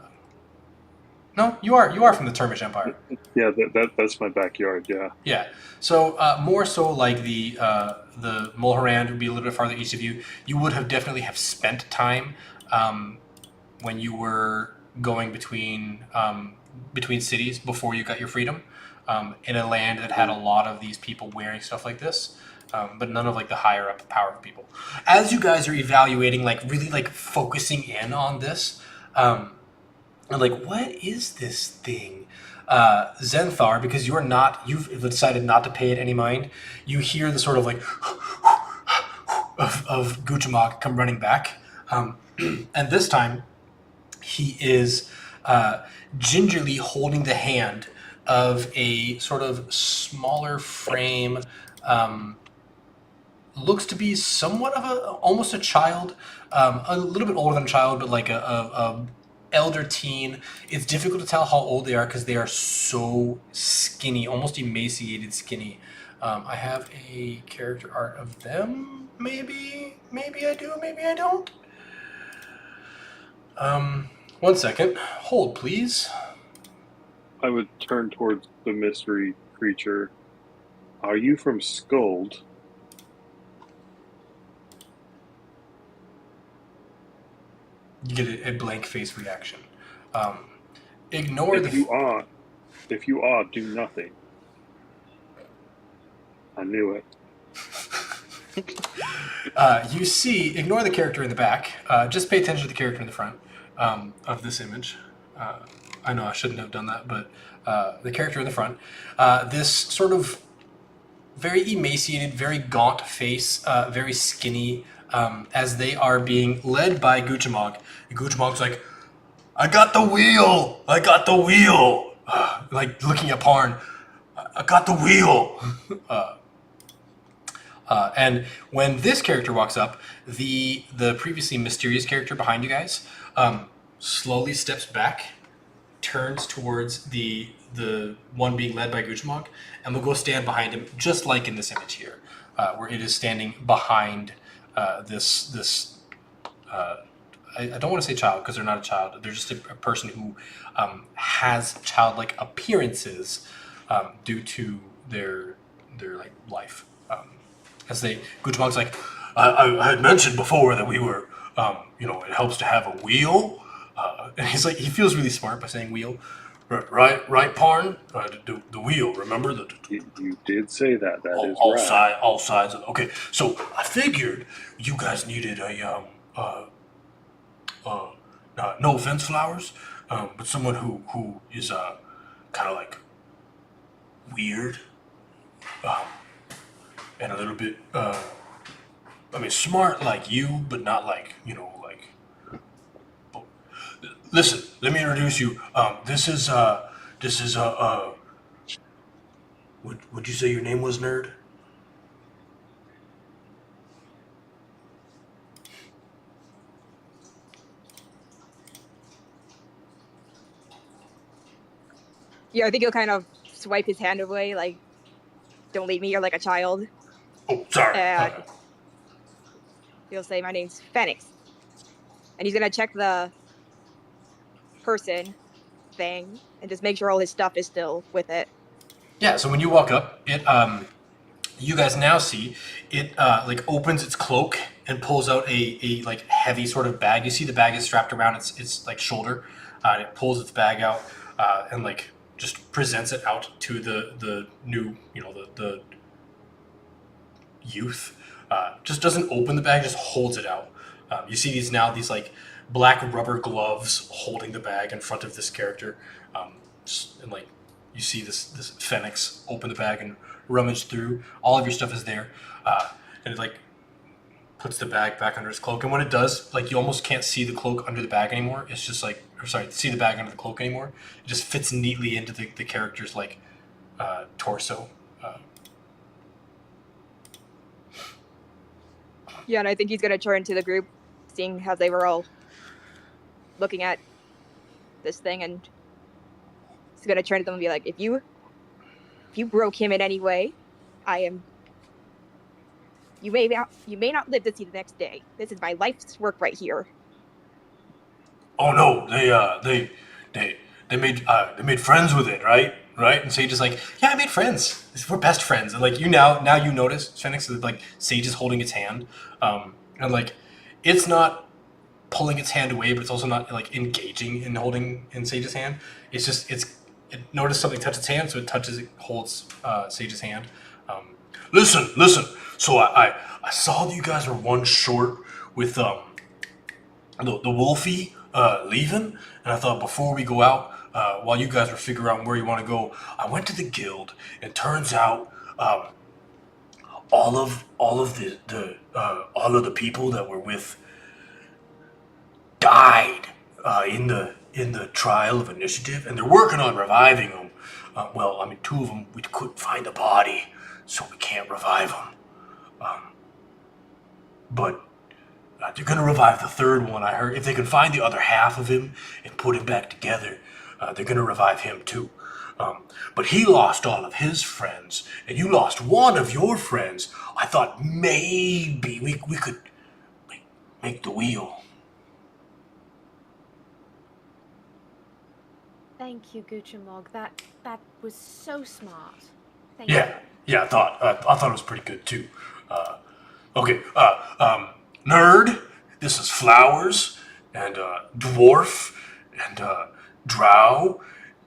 no, you are from the Termish Empire. Yeah, that's my backyard. Yeah. Yeah. So more so like the Mulhorand would be a little bit farther east of you. You would have definitely have spent time when you were going between cities before you got your freedom in a land that had a lot of these people wearing stuff like this. But none of like the higher up powerful people. As you guys are evaluating, like really like focusing in on this, and like, what is this thing? Zenthar, because you've decided not to pay it any mind. You hear the sort of like of Guchamog come running back, and this time he is gingerly holding the hand of a sort of smaller frame. Looks to be somewhat of almost a child, a little bit older than a child, but like a elder teen. It's difficult to tell how old they are because they are so skinny, almost emaciated skinny. I have a character art of them. Maybe I do. Maybe I don't. 1 second. Hold, please. I would turn towards the mystery creature. Are you from Skuld? You get a blank face reaction. Ignore If you are, do nothing. I knew it. You see, ignore the character in the back. Just pay attention to the character in the front of this image. I know I shouldn't have done that, but the character in the front. This sort of very emaciated, very gaunt face, very skinny, as they are being led by Guchamog. And Guchamog's like, I got the wheel! I got the wheel! Like looking at Parn. I got the wheel! And when this character walks up, the previously mysterious character behind you guys slowly steps back, turns towards the one being led by Guchamog, and will go stand behind him, just like in this image here, where it is standing behind this. I don't want to say child because they're not a child. They're just a person who has childlike appearances due to their like life. Guchamog's like, I had mentioned before that we were, it helps to have a wheel. And he's like, he feels really smart by saying wheel. Right, Parn? The wheel, remember? You did say that. That is All right. all sides. Okay, so I figured you guys needed no offense, flowers, but someone who is kind of like weird, and a little bit smart like you, but not like like. Oh, listen, let me introduce you. This is would you say your name was Nerd? Yeah, I think he'll kind of swipe his hand away, like, don't leave me here like a child. Oh, sorry. And he'll say, my name's Phoenix. And he's gonna check the person thing and just make sure all his stuff is still with it. Yeah, so when you walk up, you guys now see it like opens its cloak and pulls out a like heavy sort of bag. You see the bag is strapped around its like shoulder. And it pulls its bag out and like just presents it out to the new, the youth. Just doesn't open the bag, just holds it out. You see these like black rubber gloves holding the bag in front of this character, and like you see this Phoenix open the bag and rummage through. All of your stuff is there, and it like puts the bag back under his cloak. And when it does, like you almost can't see the cloak under the bag anymore. It's just like, or sorry, see the bag under the cloak anymore. It just fits neatly into the character's like torso. Yeah, and I think he's gonna turn to the group, seeing how they were all looking at this thing, and he's gonna turn to them and be like, if you broke him in any way, you may not live to see the next day. This is my life's work right here. Oh no, they made friends with it, right? And Sage is like, yeah, I made friends. We're best friends. And like now you notice Phoenix is like Sage is holding its hand, and like it's not pulling its hand away, but it's also not like engaging in holding in Sage's hand. It's just it noticed something touch its hand, so it holds Sage's hand. Listen. So I saw that you guys were one short with the Wolfie leaving, and I thought before we go out, while you guys were figuring out where you want to go, I went to the guild, and turns out all of the people that were with died in the trial of initiative, and they're working on reviving them. Well, I mean, 2 of them we couldn't find a body, so we can't revive them. But they're gonna revive the 3rd one. I heard if they can find the other half of him and put him back together, they're gonna revive him too. But he lost all of his friends, and you lost one of your friends. I thought maybe we could make the wheel. Thank you, Guchamog. That was so smart. Thank you. Yeah. I thought it was pretty good too. Okay. Nerd. This is Flowers and Dwarf and Drow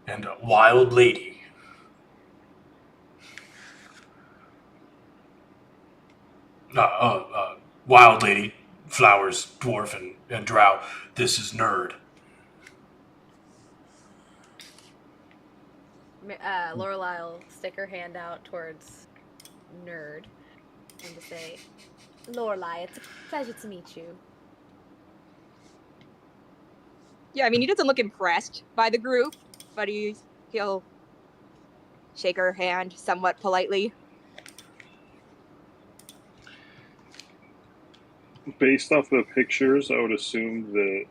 and Wild Lady. Wild Lady, Flowers, Dwarf, and Drow. This is Nerd. Lorelai will stick her hand out towards Nerd and to say, Lorelai, it's a pleasure to meet you. Yeah, I mean, he doesn't look impressed by the group, but he'll shake her hand somewhat politely. Based off the pictures, I would assume that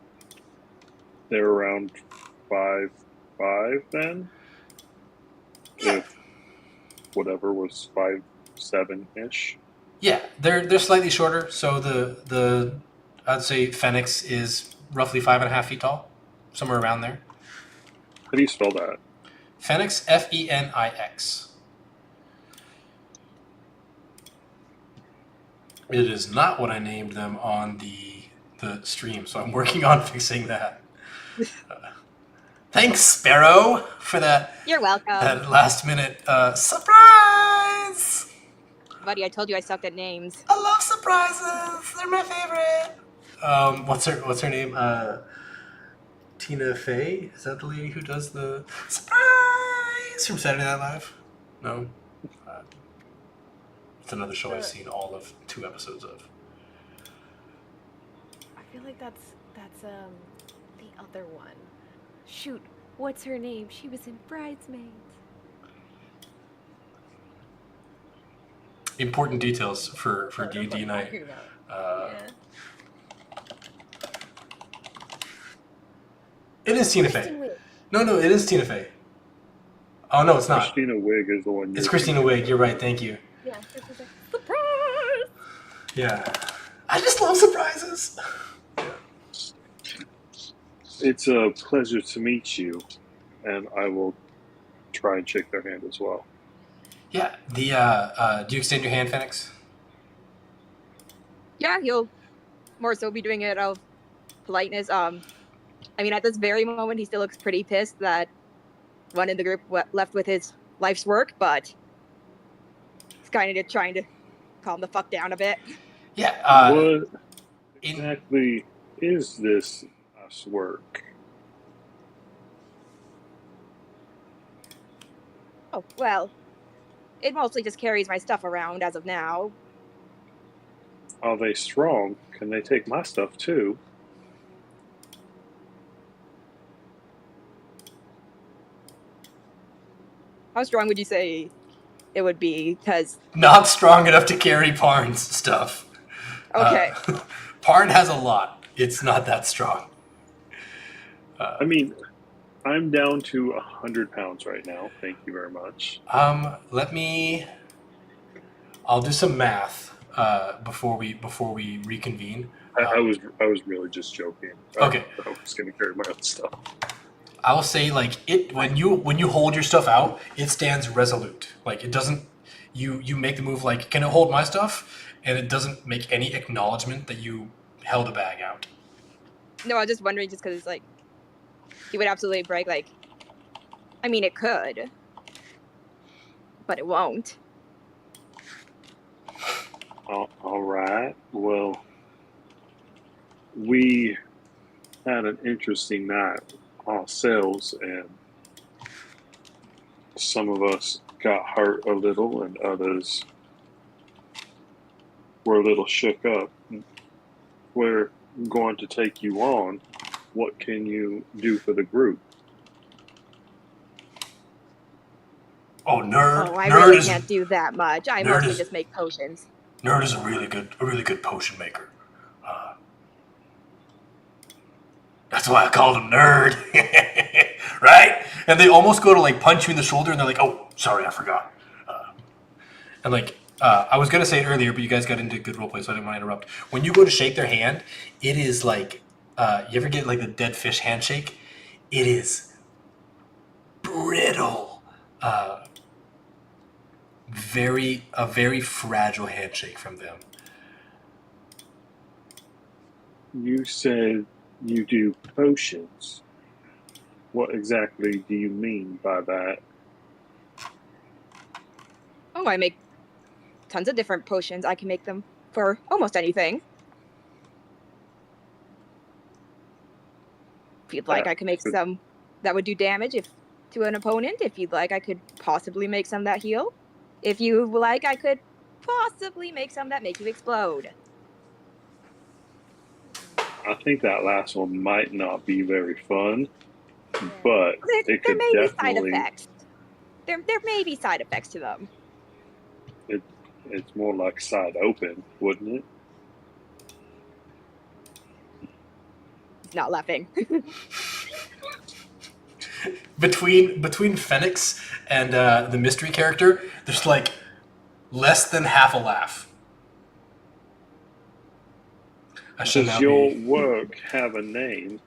they're around 5'5" then. If whatever was 5'7" Yeah, they're slightly shorter. So the I'd say Phoenix is roughly 5.5 feet tall, somewhere around there. How do you spell that? Phoenix, Fenix. It is not what I named them on the stream, so I'm working on fixing that. Thanks, Sparrow, for that. You're welcome. That last minute surprise. Buddy, I told you I sucked at names. I love surprises. They're my favorite. What's her name? Tina Fey? Is that the lady who does the surprise from Saturday Night Live? No. It's another show I've seen all of 2 episodes of. I feel like that's the other one. Shoot, what's her name? She was in Bridesmaids. Important details for D&D night. Yeah. It is Tina Fey. No, it is Tina Fey. Oh no, it's not. Christina Wig is the one. It's you're Christina thinking Wig. of. You're right. Thank you. Yeah, this is a surprise. Yeah. I just love surprises. It's a pleasure to meet you, and I will try and shake their hand as well. Yeah. The do you extend your hand, Phoenix? Yeah, he'll more so be doing it out of politeness. I mean, at this very moment, he still looks pretty pissed that one in the group left with his life's work, but he's kind of trying to calm the fuck down a bit. Yeah. What in exactly is this us work? Oh, well, it mostly just carries my stuff around as of now. Are they strong? Can they take my stuff too? How strong would you say it would be? Because, not strong enough to carry Parn's stuff. okay. Parn has a lot. It's not that strong. I mean, I'm down to 100 pounds right now. Thank you very much. Let me. I'll do some math before we reconvene. I was really just joking. Okay. I was going to carry my own stuff. I will say, like, it when you hold your stuff out, it stands resolute. Like, it doesn't. You make the move like, can it hold my stuff? And it doesn't make any acknowledgement that you held a bag out. No, I was just wondering, just because it's like, he would absolutely brag, like, I mean, it could, but it won't. All right. Well, we had an interesting night ourselves, and some of us got hurt a little, and others were a little shook up. We're going to take you on. What can you do for the group? Oh, nerd! Oh, I nerd really is can't do that much. I nerd mostly is- just make potions. Nerd is a really good potion maker. That's why I called him Nerd, right? And they almost go to like punch you in the shoulder, and they're like, "Oh, sorry, I forgot." And like I was gonna say it earlier, but you guys got into good roleplay, so I didn't want to interrupt. When you go to shake their hand, it is like you ever get like the dead fish handshake? It is brittle, a very fragile handshake from them. You said you do potions. What exactly do you mean by that? Oh, I make tons of different potions. I can make them for almost anything. If you'd like, I could make some that would do damage to an opponent. If you'd like, I could possibly make some that heal. If you like, I could possibly make some that make you explode. I think that last one might not be very fun, but There it could may be side definitely. effects. There may be side effects to them. It's more like side open, wouldn't it? He's not laughing. Between Phoenix and the mystery character, there's like less than half a laugh. I should Does now your be. work have a name?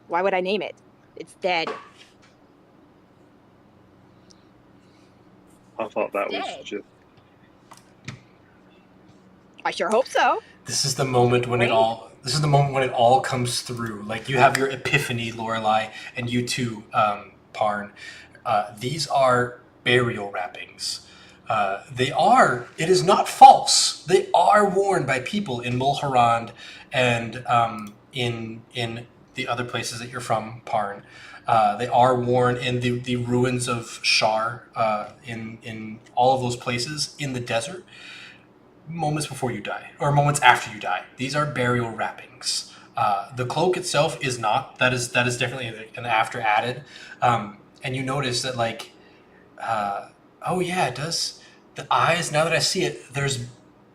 Why would I name it? It's dead. I thought that was Dead. just. I sure hope so. This is the moment when it all. This is the moment when it all comes through. Like you have your epiphany, Lorelai, and you too, Parn. These are burial wrappings. They are. It is not false. They are worn by people in Mulhorand and in the other places that you're from, Parn. They are worn in the ruins of Shar, in all of those places in the desert. Moments before you die, or moments after you die. These are burial wrappings. The cloak itself is not. That is definitely an after added. And you notice that like, oh yeah, it does. The eyes. Now that I see it, there's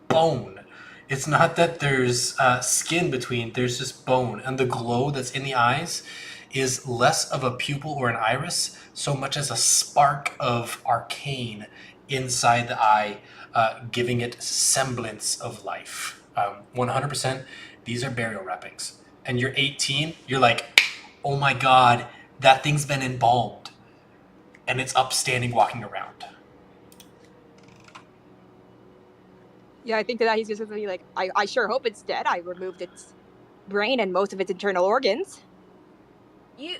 bone. It's not that there's skin between. There's just bone, and the glow that's in the eyes is less of a pupil or an iris, so much as a spark of arcane inside the eye, giving it semblance of life. 100%, these are burial wrappings. And you're 18, you're like, oh my god, that thing's been embalmed. And it's upstanding, walking around. Yeah, I think that he's just gonna be like, I sure hope it's dead. I removed its brain and most of its internal organs. You.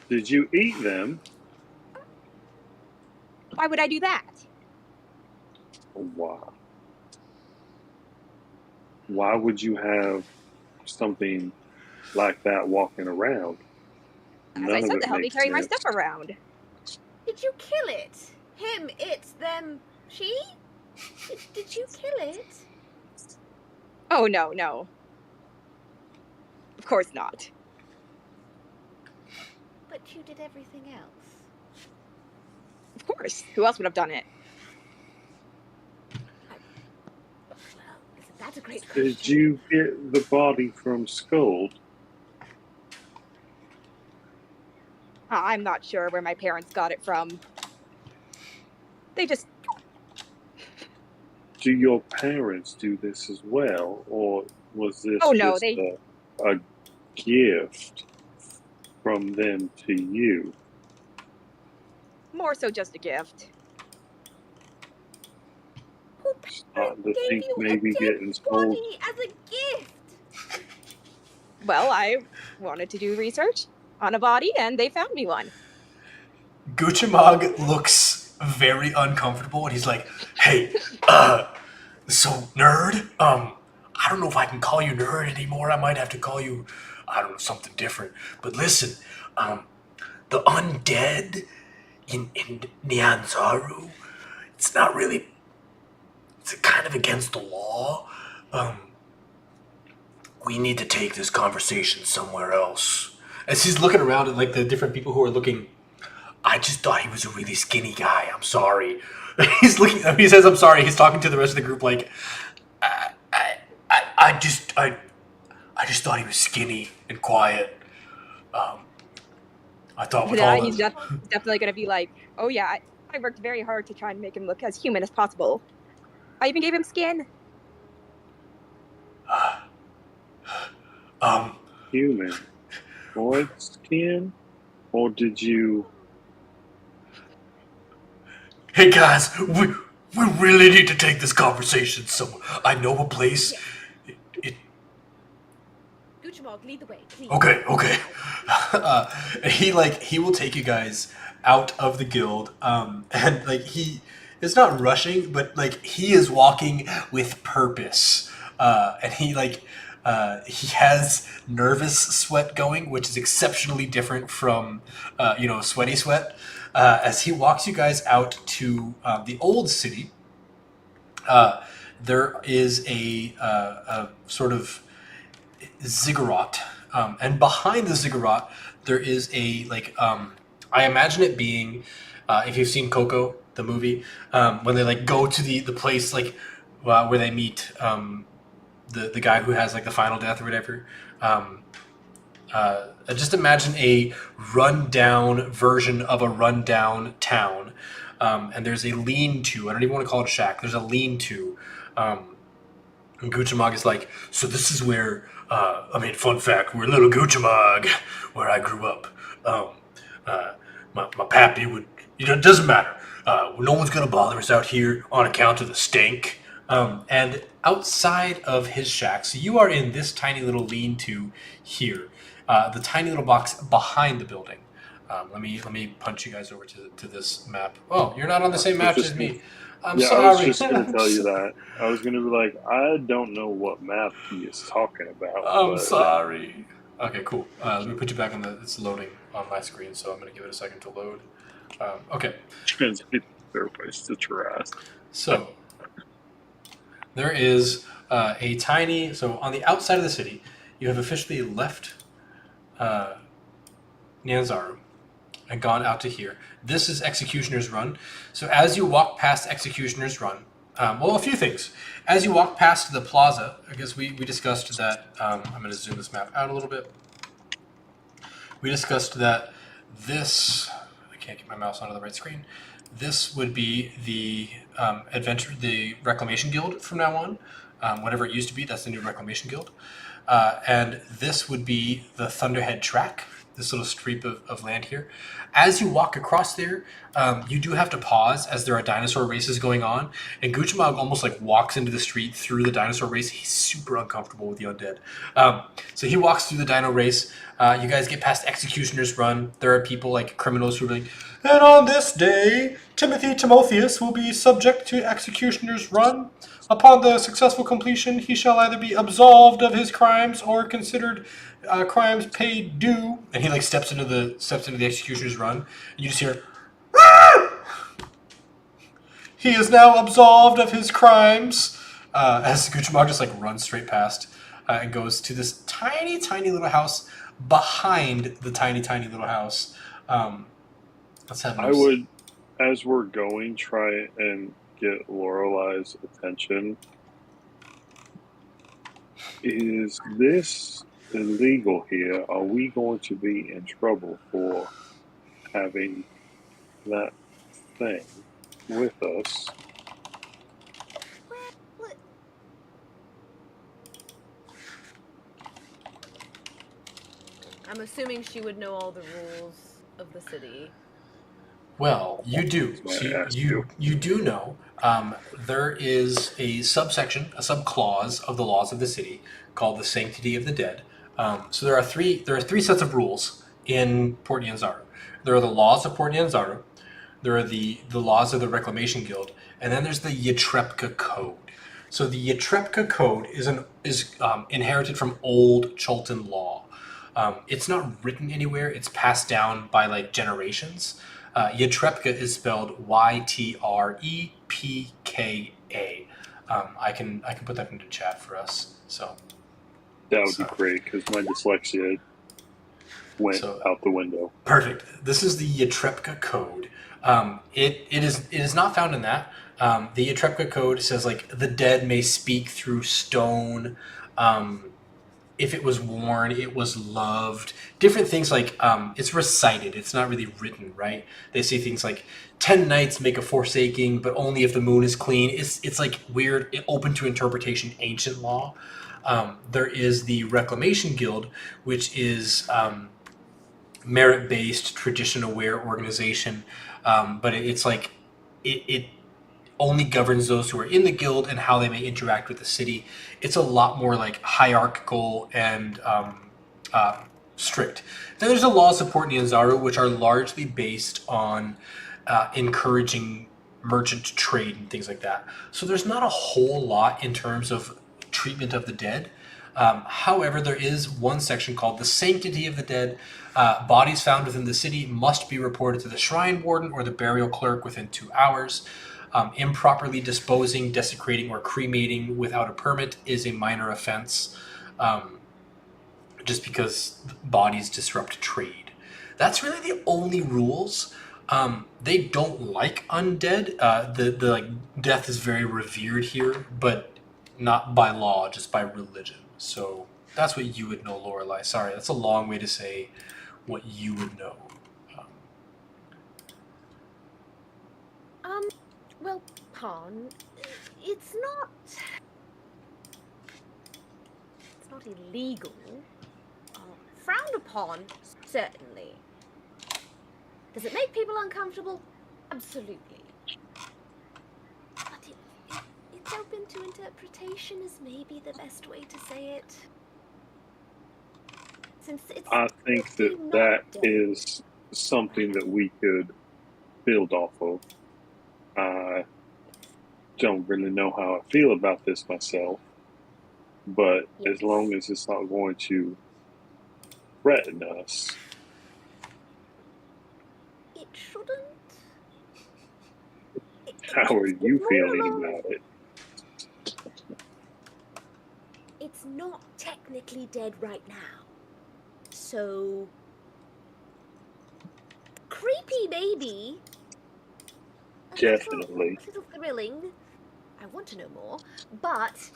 Did you eat them? Why would I do that? Wow. Why would you have something like that walking around? As None I of said, it to help me makes carry my sense. stuff around. Did you kill it? Him, it, them, she? Did you kill it? Oh, no. Of course not. But you did everything else. Of course. Who else would have done it? Well, that's a great question. Did you get the body from Scold? I'm not sure where my parents got it from. They just... Do your parents do this as well, or was this Oh, no, just they- a gift from them to you? More so just a gift. Who Starting to gave think you maybe a dead getting Scold. body as a gift? Well, I wanted to do research on a body, and they found me one. Guchamog looks very uncomfortable, and he's like, hey, so nerd, I don't know if I can call you nerd anymore. I might have to call you, I don't know, something different. But listen, the undead in Nyanzaru, it's not really, it's kind of against the law. We need to take this conversation somewhere else. As he's looking around at like the different people who are looking, I just thought he was a really skinny guy. I'm sorry. He's looking. He says, "I'm sorry." He's talking to the rest of the group like, I just thought he was skinny and quiet. I thought with Yeah, all he's the definitely going to be like, oh yeah, I worked very hard to try and make him look as human as possible. I even gave him skin. Human. Void skin? Or did you... Hey guys, we really need to take this conversation somewhere. I know a place. Guchamog, lead the way, please. Okay. He will take you guys out of the guild, and like he is not rushing, but like he is walking with purpose, and he has nervous sweat going, which is exceptionally different from sweaty sweat. As he walks you guys out to the old city, there is a sort of ziggurat, and behind the ziggurat there is a I imagine it being if you've seen Coco the movie, when they like go to the place where they meet the guy who has like the final death or whatever. Just imagine a rundown version of a rundown town, and there's a lean-to. I don't even want to call it a shack. There's a lean-to. And Guchamog is like, so this is where, fun fact, we're little Guchamog, where I grew up. My pappy would, it doesn't matter. No one's going to bother us out here on account of the stink. And outside of his shack, so you are in this tiny little lean-to here, the tiny little box behind the building. Let me punch you guys over to this map. Oh, you're not on the same map as me. I'm sorry. I was just going to tell you that. I was going to be like, I don't know what map he is talking about. I'm sorry. Okay, cool. Let me put you back on it's loading on my screen, so I'm going to give it a second to load. Okay. Transmit their place to Taras. So, there is a tiny... So, on the outside of the city, you have officially left Nyanzaru and gone out to here. This is Executioner's Run. So, as you walk past Executioner's Run, Well, a few things. As you walk past the plaza, I guess we discussed that. I'm going to zoom this map out a little bit. We discussed that this. I can't get my mouse onto the right screen. This would be the the Reclamation Guild from now on. Whatever it used to be, that's the new Reclamation Guild. And this would be the Thunderhead Track, this little strip of land here. As you walk across there, you do have to pause as there are dinosaur races going on. And Guchamog almost like walks into the street through the dinosaur race. He's super uncomfortable with the undead. So he walks through the dino race. You guys get past Executioner's Run. There are people like criminals who are like, and on this day, Timothy Timotheus will be subject to Executioner's Run. Upon the successful completion, he shall either be absolved of his crimes or considered crimes paid due. And he like steps into the Executioner's Run. And you just hear, he is now absolved of his crimes. As Guchamog just like runs straight past and goes to this tiny, tiny little house behind the tiny, tiny little house. Let's have. I would, as we're going, try and get Lorelai's attention. Is this illegal here? Are we going to be in trouble for having that thing with us? What? I'm assuming she would know all the rules of the city. Well, you do. So you do know there is a subsection, a subclause of the laws of the city called the Sanctity of the Dead. So there are three sets of rules in Port Nyanzaru. There are the laws of Port Nyanzaru, there are the laws of the Reclamation Guild, and then there's the Yatrepka Code. So the Yatrepka Code is inherited from old Chultan law. It's not written anywhere. It's passed down by like generations. Yatrepka is spelled YTrepka. I can put that into chat for us. So that would be great because my dyslexia went out the window. Perfect. This is the Yatrepka Code. It is not found in that. The Yatrepka Code says like the dead may speak through stone. If it was worn, it was loved. Different things like it's recited. It's not really written, right? They say things like 10 nights make a forsaking, but only if the moon is clean. It's like weird, open to interpretation, ancient law. There is the Reclamation Guild, which is merit-based, tradition-aware organization, but it's like it only governs those who are in the guild and how they may interact with the city. It's a lot more like hierarchical and strict. Then there's the laws of Port Nyanzaru, which are largely based on encouraging merchant trade and things like that. So there's not a whole lot in terms of treatment of the dead. However, there is one section called the Sanctity of the Dead. Bodies found within the city must be reported to the shrine warden or the burial clerk within 2 hours. Improperly disposing, desecrating, or cremating without a permit is a minor offense, just because bodies disrupt trade. That's really the only rules. They don't like undead. The like death is very revered here, but not by law, just by religion. So that's what you would know, Lorelai. Sorry, that's a long way to say what you would know. Well, Pawn, it's not illegal. Frowned upon, certainly. Does it make people uncomfortable? Absolutely. But it's open to interpretation is maybe the best way to say it. Since it's I think that is something that we could build off of. I don't really know how I feel about this myself, but as long as it's not going to threaten us. It shouldn't. How are you feeling about it? It's not technically dead right now. So creepy maybe. Definitely. A little thrilling. I want to know more, but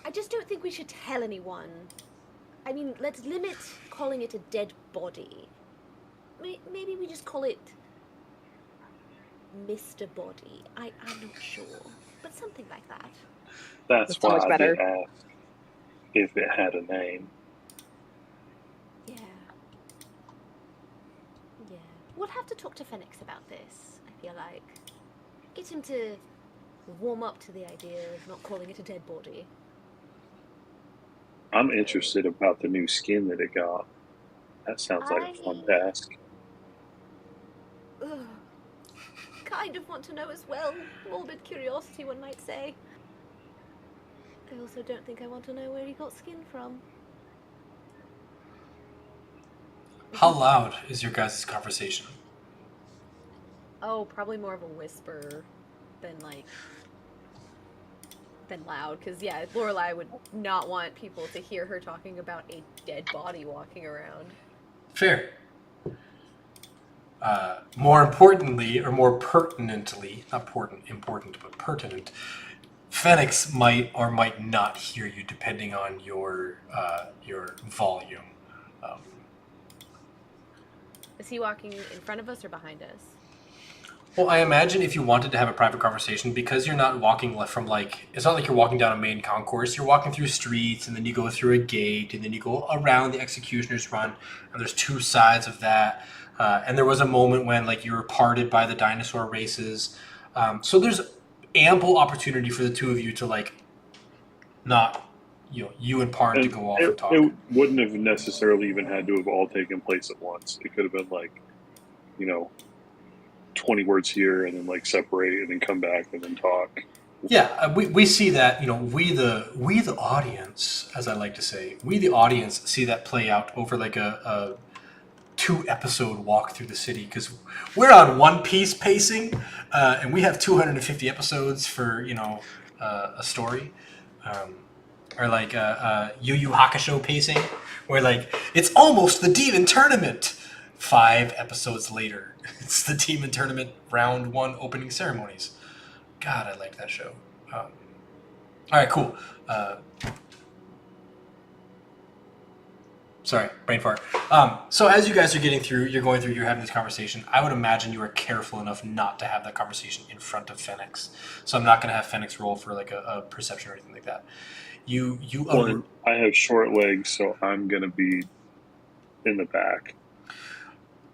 I just don't think we should tell anyone. I mean, let's limit calling it a dead body. Maybe we just call it Mr. Body. I'm not sure, but something like that. That's so why much I better. did ask if it had a name. Yeah. Yeah. We'll have to talk to Phoenix about this, I feel like. Get him to warm up to the idea of not calling it a dead body. I'm interested about the new skin that it got. That sounds like a fun task. Ugh. Kind of want to know as well. Morbid curiosity, one might say. I also don't think I want to know where he got skin from. How loud is your guys' conversation? Oh, probably more of a whisper than loud, because yeah, Lorelai would not want people to hear her talking about a dead body walking around. Fair. More importantly, or more pertinently, not important, but pertinent, Phoenix might or might not hear you depending on your volume. Is he walking in front of us or behind us? Well, I imagine if you wanted to have a private conversation, because you're not walking from it's not like you're walking down a main concourse. You're walking through streets, and then you go through a gate, and then you go around the Executioner's Run, and there's two sides of that. And there was a moment when you were parted by the dinosaur races. So there's ample opportunity for the two of you to not, you and Parn to go off and talk. It wouldn't have necessarily even had to have all taken place at once. It could have been 20 words here and then separate and then come back and then talk. Yeah, we see that, we the audience, as I like to say, we the audience see that play out over a 2-episode walk through the city, because we're on One Piece pacing, and we have 250 episodes for a story, or Yu Yu Hakusho pacing, where it's almost the demon tournament. 5 episodes later, it's the demon tournament round 1 opening ceremonies. God, I like that show. All right, cool. Sorry, brain fart. So as you guys are you're going through, you're having this conversation, I would imagine you are careful enough not to have that conversation in front of Phoenix. So I'm not going to have Phoenix roll for a perception or anything like that. One, I have short legs, so I'm going to be in the back.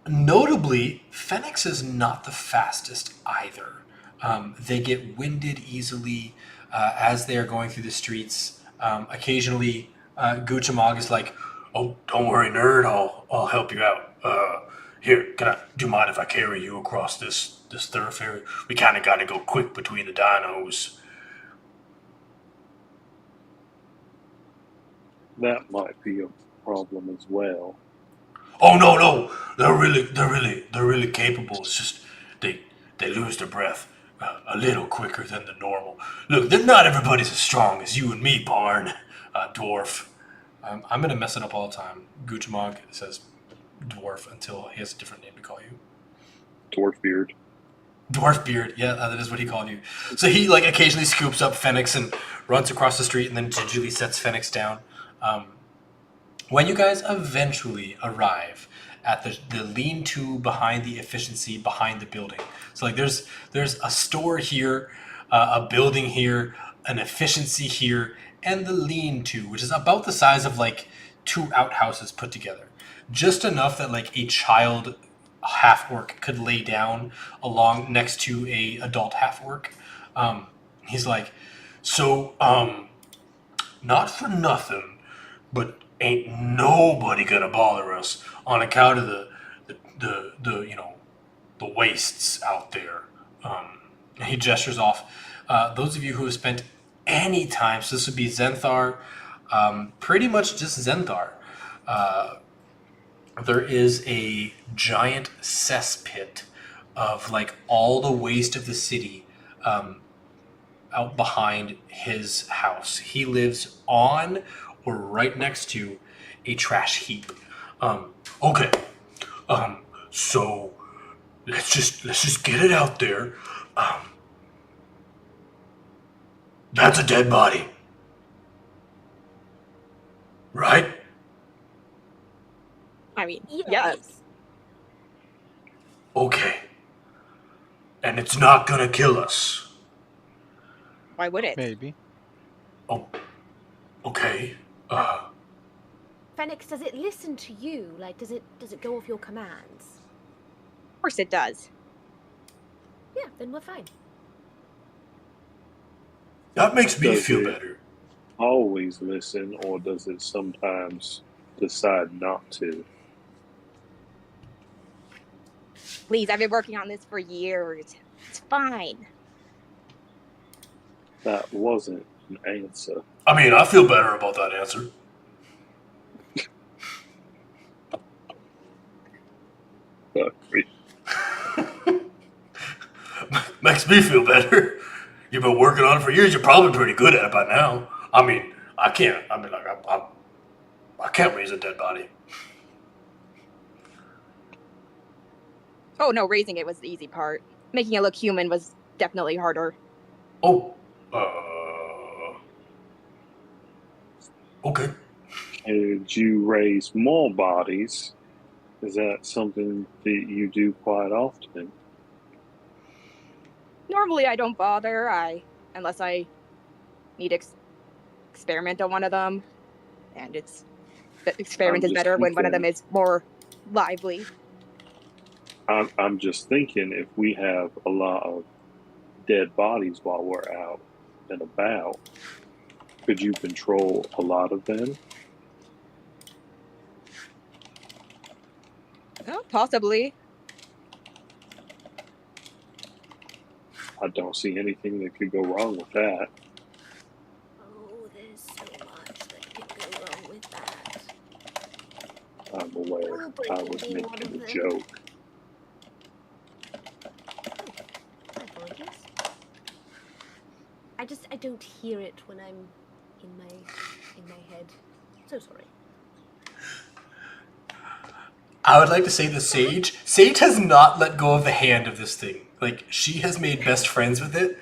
Notably, Phoenix is not the fastest either. They get winded easily as they are going through the streets. Occasionally, Guchamog is like, "Oh, don't worry, nerd. I'll help you out. Here, do you mind if I carry you across this thoroughfare? We kind of got to go quick between the dinos." That might be a problem as well. Oh no, they're really capable. It's just they lose their breath a little quicker than the normal. Look, not everybody's as strong as you and me, Barn, dwarf. I'm gonna mess it up all the time. Guchamog says dwarf until he has a different name to call you. Dwarf beard. Dwarf beard, yeah, that is what he called you. So he occasionally scoops up Phoenix and runs across the street and then gingerly sets Phoenix down. When you guys eventually arrive at the lean-to behind the efficiency behind the building, so there's a store here, a building here, an efficiency here, and the lean-to, which is about the size of 2 outhouses put together, just enough that a child half-orc could lay down along next to a adult half-orc. He's like, so not for nothing, but ain't nobody gonna bother us on account of the wastes out there. And he gestures off. Those of you who have spent any time, so this would be Zenthar, pretty much just Zenthar. There is a giant cesspit of all the waste of the city out behind his house. He lives on or right next to a trash heap. Okay. So let's just get it out there. That's a dead body. Right? I mean, Yes. yes. Okay. And it's not gonna kill us. Why would it? Maybe. Oh, okay. Phoenix, does it listen to you? Like, does it go off your commands? Of course it does. Yeah, then we're fine. That makes me Does feel it better. always listen, or does it sometimes decide not to? Please, I've been working on this for years. It's fine. That wasn't an answer. I mean, I feel better about that answer. Makes me feel better. You've been working on it for years. You're probably pretty good at it by now. I mean, I can't. I mean, like, I can't raise a dead body. Oh no, raising it was the easy part. Making it look human was definitely harder. Oh, okay. Could you raise more bodies? Is that something that you do quite often? Normally I don't bother, unless I need experiment on one of them. And the experiment I'm is just better when one of them thinking- is more lively. I'm just thinking, if we have a lot of dead bodies while we're out and about, could you control a lot of them? Oh, possibly. I don't see anything that could go wrong with that. Oh, there's so much that can go wrong with that. I'm aware. I was Being one making of a them. joke. My apologies. I don't hear it when I'm in my head. So sorry. I would like to say that Sage has not let go of the hand of this thing. Like, she has made best friends with it.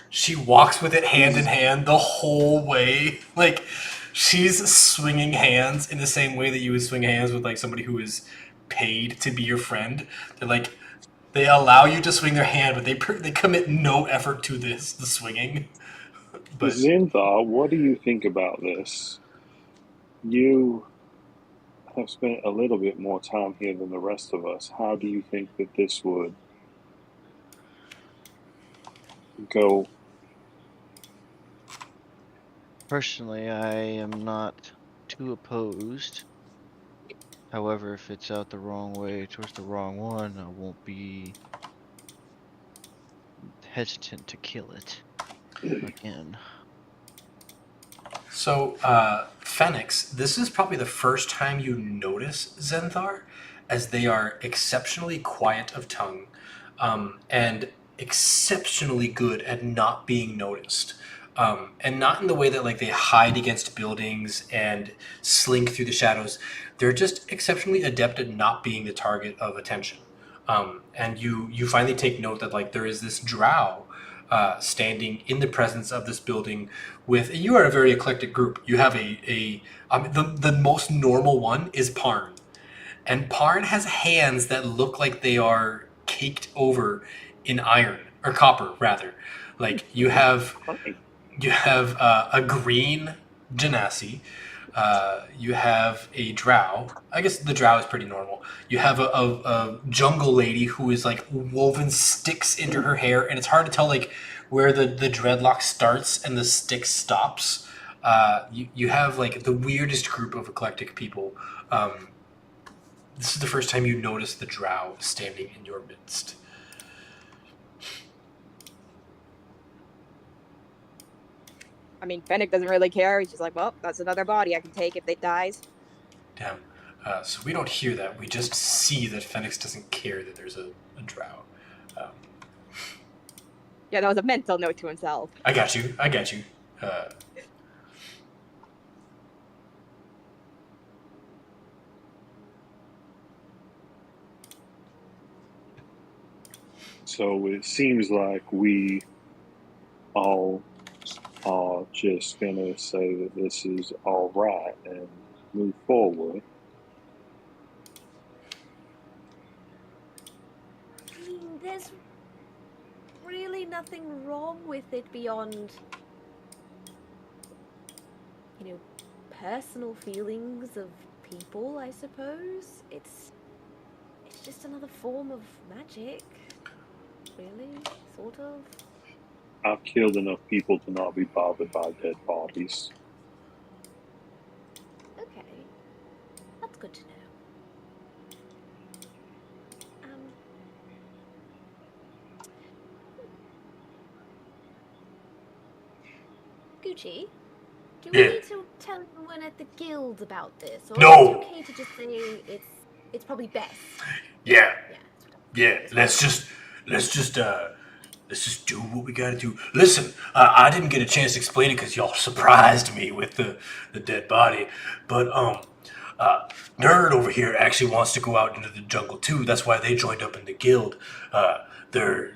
She walks with it hand in hand the whole way. Like, she's swinging hands in the same way that you would swing hands with, like, somebody who is paid to be your friend. They're like, they allow you to swing their hand, but they commit no effort to the swinging. But Zinthar, what do you think about this? You have spent a little bit more time here than the rest of us. How do you think that this would go? Personally, I am not too opposed. However, if it's out the wrong way towards the wrong one, I won't be hesitant to kill it again. So, Phoenix, this is probably the first time you notice Zenthar, as they are exceptionally quiet of tongue, and exceptionally good at not being noticed. And not in the way that like they hide against buildings and slink through the shadows. They're just exceptionally adept at not being the target of attention. And you finally take note that like there is this drow standing in the presence of this building with, you are a very eclectic group. You have the most normal one is Parn. And Parn has hands that look like they are caked over in iron, or copper rather. Like you have a green genasi. You have a drow. I guess the drow is pretty normal. You have a jungle lady who is like woven sticks into her hair, and it's hard to tell like where the dreadlock starts and the stick stops. You have like the weirdest group of eclectic people. This is the first time you notice the drow standing in your midst. I mean, Fennec doesn't really care. He's just like, well, that's another body I can take if it dies. Damn. So we don't hear that. We just see that Phoenix doesn't care that there's a drow. Yeah, that was a mental note to himself. I got you. So it seems like we all just gonna say that this is all right and move forward. I mean, there's really nothing wrong with it beyond, personal feelings of people, I suppose. It's just another form of magic. Really? Sort of? I've killed enough people to not be bothered by dead bodies. Okay. That's good to know. Gucci, do we Yeah. need to tell anyone at the guild about this? Or No. is it okay to just say it's probably best? Yeah. Yeah. Let's just do what we gotta do. Listen, I didn't get a chance to explain it because y'all surprised me with the dead body, but Nerd over here actually wants to go out into the jungle too. That's why they joined up in the guild. They're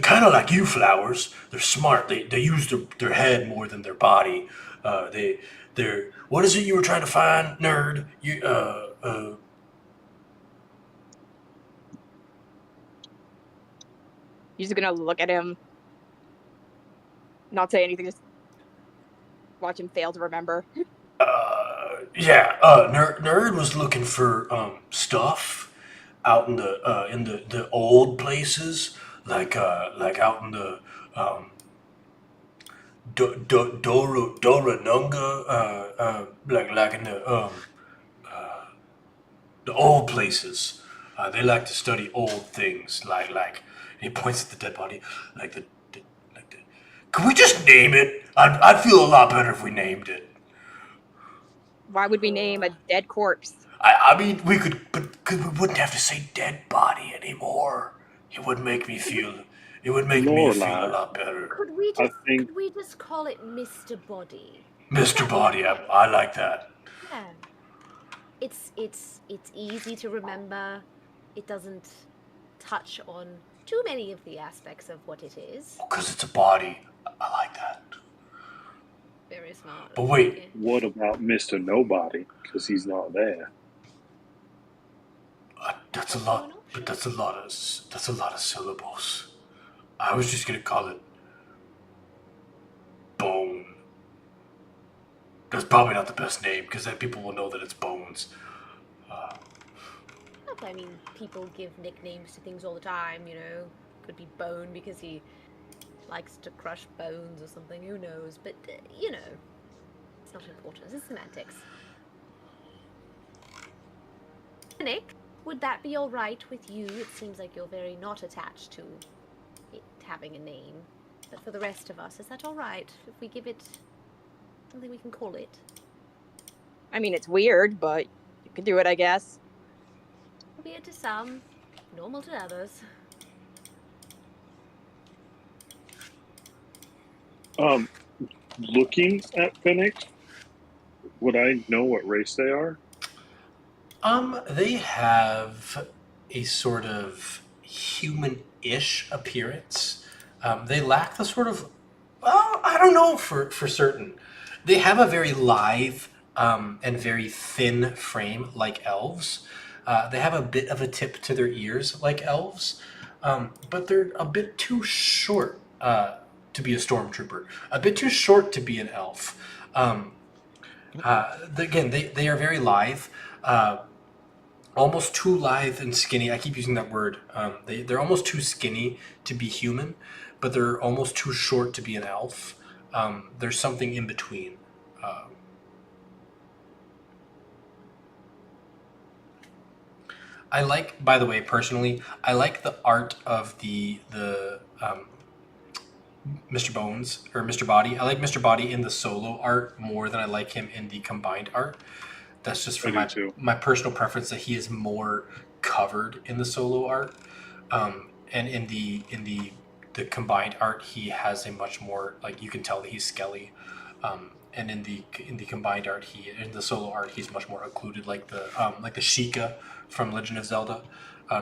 kind of like you, Flowers. They're smart. They use their head more than their body. They're what is it you were trying to find, Nerd? You're just gonna look at him, not say anything, just watch him fail to remember. Nerd was looking for stuff out in the old places, like out in the Doranunga, like in the old places. They like to study old things, like he points at the dead body, like the. Can we just name it? I'd feel a lot better if we named it. Why would we name a dead corpse? I mean, we could, but we wouldn't have to say dead body anymore. It would make me feel. It would make me feel a lot better. Could we just call it Mr. Body? Mr. Body, I like that. Yeah. It's easy to remember. It doesn't touch on too many of the aspects of what it is. Because it's a body. I like that. Very smart. But wait. What about Mr. Nobody? Because he's not there. That's a lot. But that's a lot of syllables. I was just gonna call it Bone. That's probably not the best name because then people will know that it's Bones. I mean, people give nicknames to things all the time, Could be Bone because he likes to crush bones or something, who knows. But, it's not important. It's semantics. Nick, would that be alright with you? It seems like you're very not attached to it having a name. But for the rest of us, is that alright if we give it something we can call it? I mean, it's weird, but you can do it, I guess. Weird to some, normal to others. Looking at Phoenix, would I know what race they are? They have a sort of human-ish appearance. They lack the sort of, well, I don't know for certain. They have a very lithe and very thin frame like elves. They have a bit of a tip to their ears like elves, but they're a bit too short to be a stormtrooper, a bit too short to be an elf. Again, they are very lithe, almost too lithe and skinny. I keep using that word. They're almost too skinny to be human, but they're almost too short to be an elf. There's something in between. I like, by the way, personally, I like the art of the Mr. Bones or Mr. Body. I like Mr. Body in the solo art more than I like him in the combined art. That's just for my personal preference that he is more covered in the solo art, and in the combined art he has a much more, like, you can tell that he's skelly, and in the combined art in the solo art he's much more occluded, like the Sheikah from Legend of Zelda.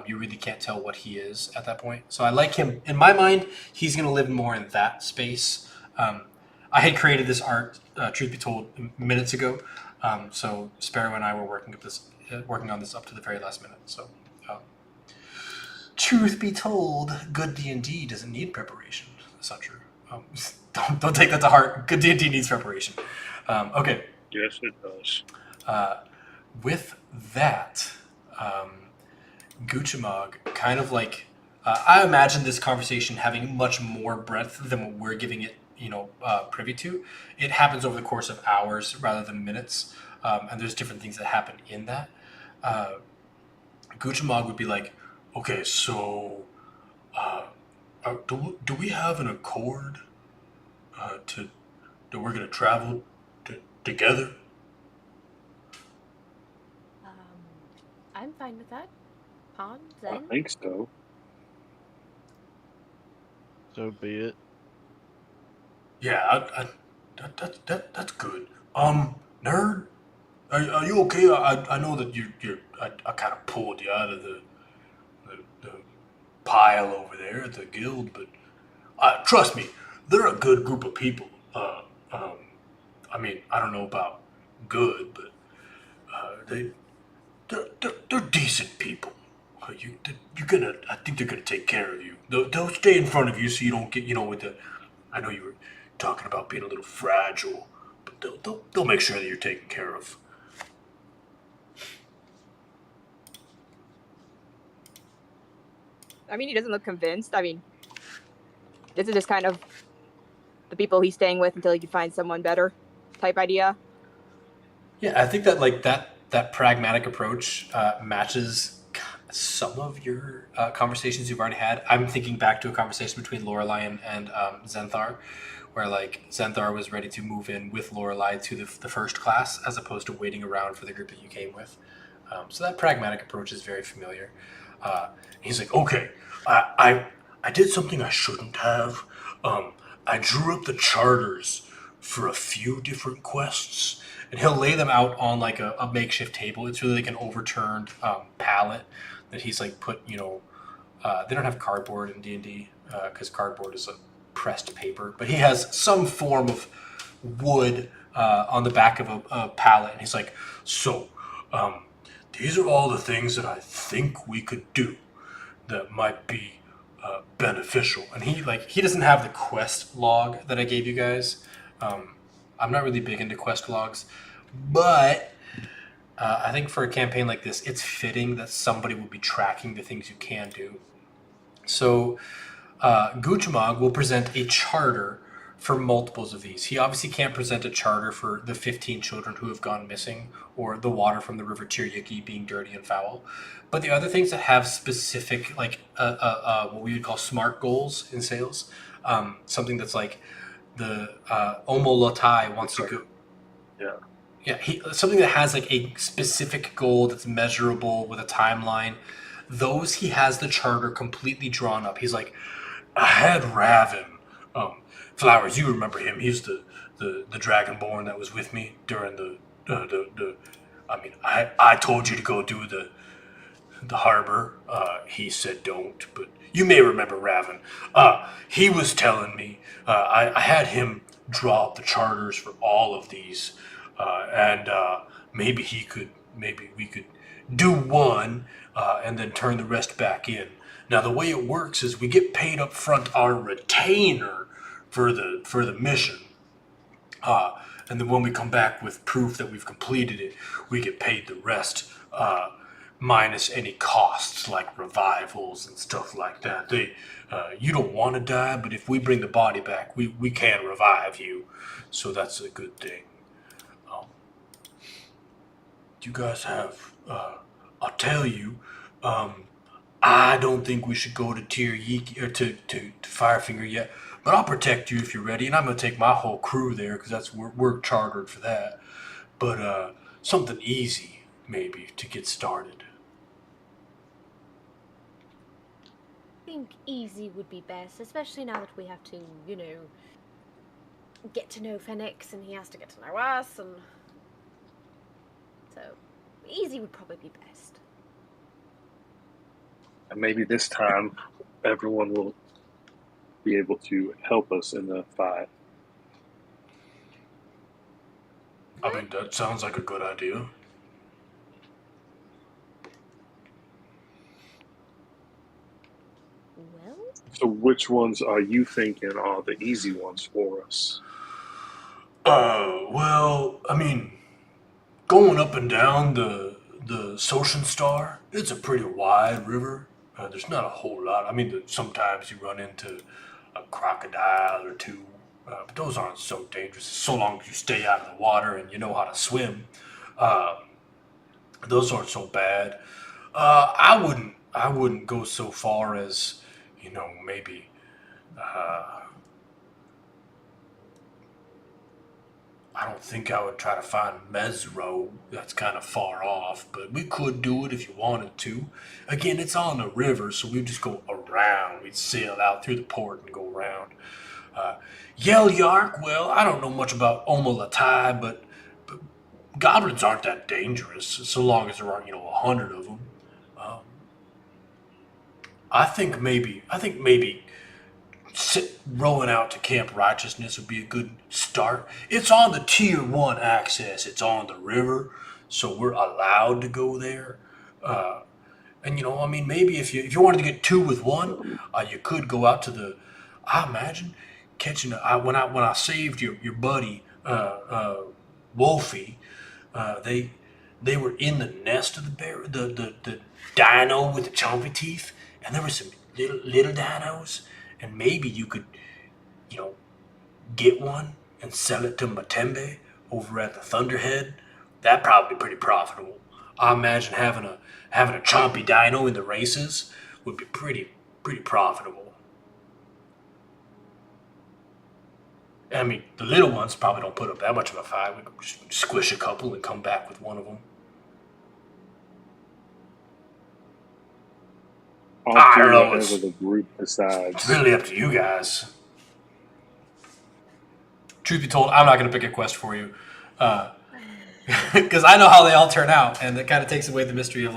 You really can't tell what he is at that point. So I like him. In my mind, he's going to live more in that space. I had created this art, truth be told, minutes ago. So Sparrow and I were working on this up to the very last minute. So, truth be told, good D&D doesn't need preparation. That's not true. Don't take that to heart. Good D&D needs preparation. Okay. Yes, it does. With that, Guchamog, kind of like, I imagine this conversation having much more breadth than what we're giving it, privy to. It happens over the course of hours rather than minutes, and there's different things that happen in that. Guchamog would be like, okay, so do we have an accord that we're going to travel together? I'm fine with that. Pawn, I Zen? think so. So be it. Yeah, that's good. Nerd, are you okay? I know that I kind of pulled you out of the pile over there at the guild, but trust me, they're a good group of people. I mean, I don't know about good, but they're decent people. I think they're gonna take care of you. They'll stay in front of you so you don't get, with the. I know you were talking about being a little fragile, but they'll make sure that you're taken care of. I mean, he doesn't look convinced. I mean, this is just kind of the people he's staying with until he can find someone better type idea. Yeah, I think that that pragmatic approach matches some of your conversations you've already had. I'm thinking back to a conversation between Lorelei and Zenthar, where like Zenthar was ready to move in with Lorelei to the first class as opposed to waiting around for the group that you came with. So that pragmatic approach is very familiar. He's like, okay, I did something I shouldn't have. I drew up the charters for a few different quests, and he'll lay them out on like a makeshift table. It's really like an overturned pallet that he's like put. They don't have cardboard in D&D because cardboard is a pressed paper, but he has some form of wood on the back of a pallet, and he's like, so. These are all the things that I think we could do that might be beneficial. And he doesn't have the quest log that I gave you guys. I'm not really big into quest logs, but I think for a campaign like this, it's fitting that somebody will be tracking the things you can do. So Guchamog will present a charter for multiples of these. He obviously can't present a charter for the 15 children who have gone missing or the water from the River Tiryiki being dirty and foul. But the other things that have specific, like what we would call SMART goals in sales, something that's like the Omo Latai wants to go. Yeah. Yeah, something that has like a specific goal that's measurable with a timeline. Those he has the charter completely drawn up. He's like, I had Raven. Flowers, you remember him? He's the dragonborn that was with me during the. I mean, I told you to go do the harbor. He said don't, but you may remember Raven. He was telling me. I had him draw up the charters for all of these, and maybe we could do one, and then turn the rest back in. Now the way it works is we get paid up front our retainer for the mission, and then when we come back with proof that we've completed it, we get paid the rest, minus any costs like revivals and stuff like that. You don't want to die, but if we bring the body back, we can revive you, so that's a good thing. You guys have, I'll tell you, I don't think we should go to Tiryiki or to Firefinger yet, but I'll protect you if you're ready, and I'm gonna take my whole crew there because we're chartered for that. But something easy maybe to get started. I think easy would be best, especially now that we have to, get to know Phoenix and he has to get to know us, and so easy would probably be best. And maybe this time everyone will be able to help us in the fight. I mean, that sounds like a good idea. Well, So which ones are you thinking are the easy ones for us? Well, I mean, going up and down the Ocean Star, it's a pretty wide river. There's not a whole lot. I mean, sometimes you run into a crocodile or two, but those aren't so dangerous. So long as you stay out of the water and you know how to swim, uh, those aren't so bad. I wouldn't go so far as, maybe. Uh, I don't think I would try to find Mesro. That's kind of far off, but we could do it if you wanted to. Again, it's on the river, so we'd just go around. We'd sail out through the port and go around. Yell Yark, well, I don't know much about Omalatai, but goblins aren't that dangerous, so long as there aren't, 100 of them. Um, I think maybe rowing out to Camp Righteousness would be a good start. It's on the Tier 1 access. It's on the river, so we're allowed to go there. And I mean, maybe if you wanted to get two with one, you could go out to the. I imagine catching. When I saved your buddy Wolfie, they were in the nest of the bear, the dino with the chompy teeth, and there were some little dinos, and maybe you could, you know, get one and sell it to Matembe over at the Thunderhead. That'd probably be pretty profitable. I imagine having a chompy dino in the races would be pretty profitable. I mean, the little ones probably don't put up that much of a fight. We could just squish a couple and come back with one of them. I'll I do don't know. whatever the group It's decides. really up to you guys. Truth be told, I'm not going to pick a quest for you. Because I know how they all turn out, and it kind of takes away the mystery of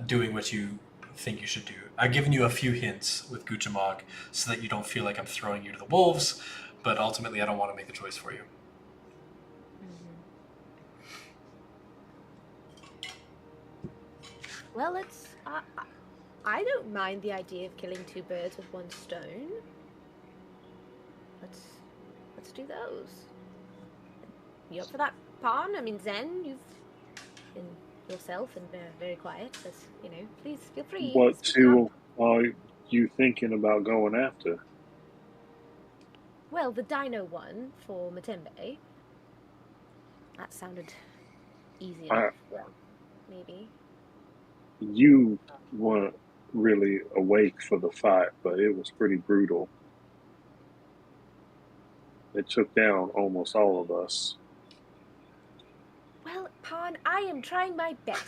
doing what you think you should do. I've given you a few hints with Guchamog so that you don't feel like I'm throwing you to the wolves, but ultimately I don't want to make the choice for you. well, it's. I don't mind the idea of killing two birds with one stone. Let's do those. You up for that, Pawn? I mean, Zen, you've been yourself and very quiet. As please feel free. What speak two up. are you thinking about going after? Well, the dino one for Matembe. That sounded easy enough. Maybe. You weren't really awake for the fight, but it was pretty brutal. It took down almost all of us. Well, Pawn, I am trying my best.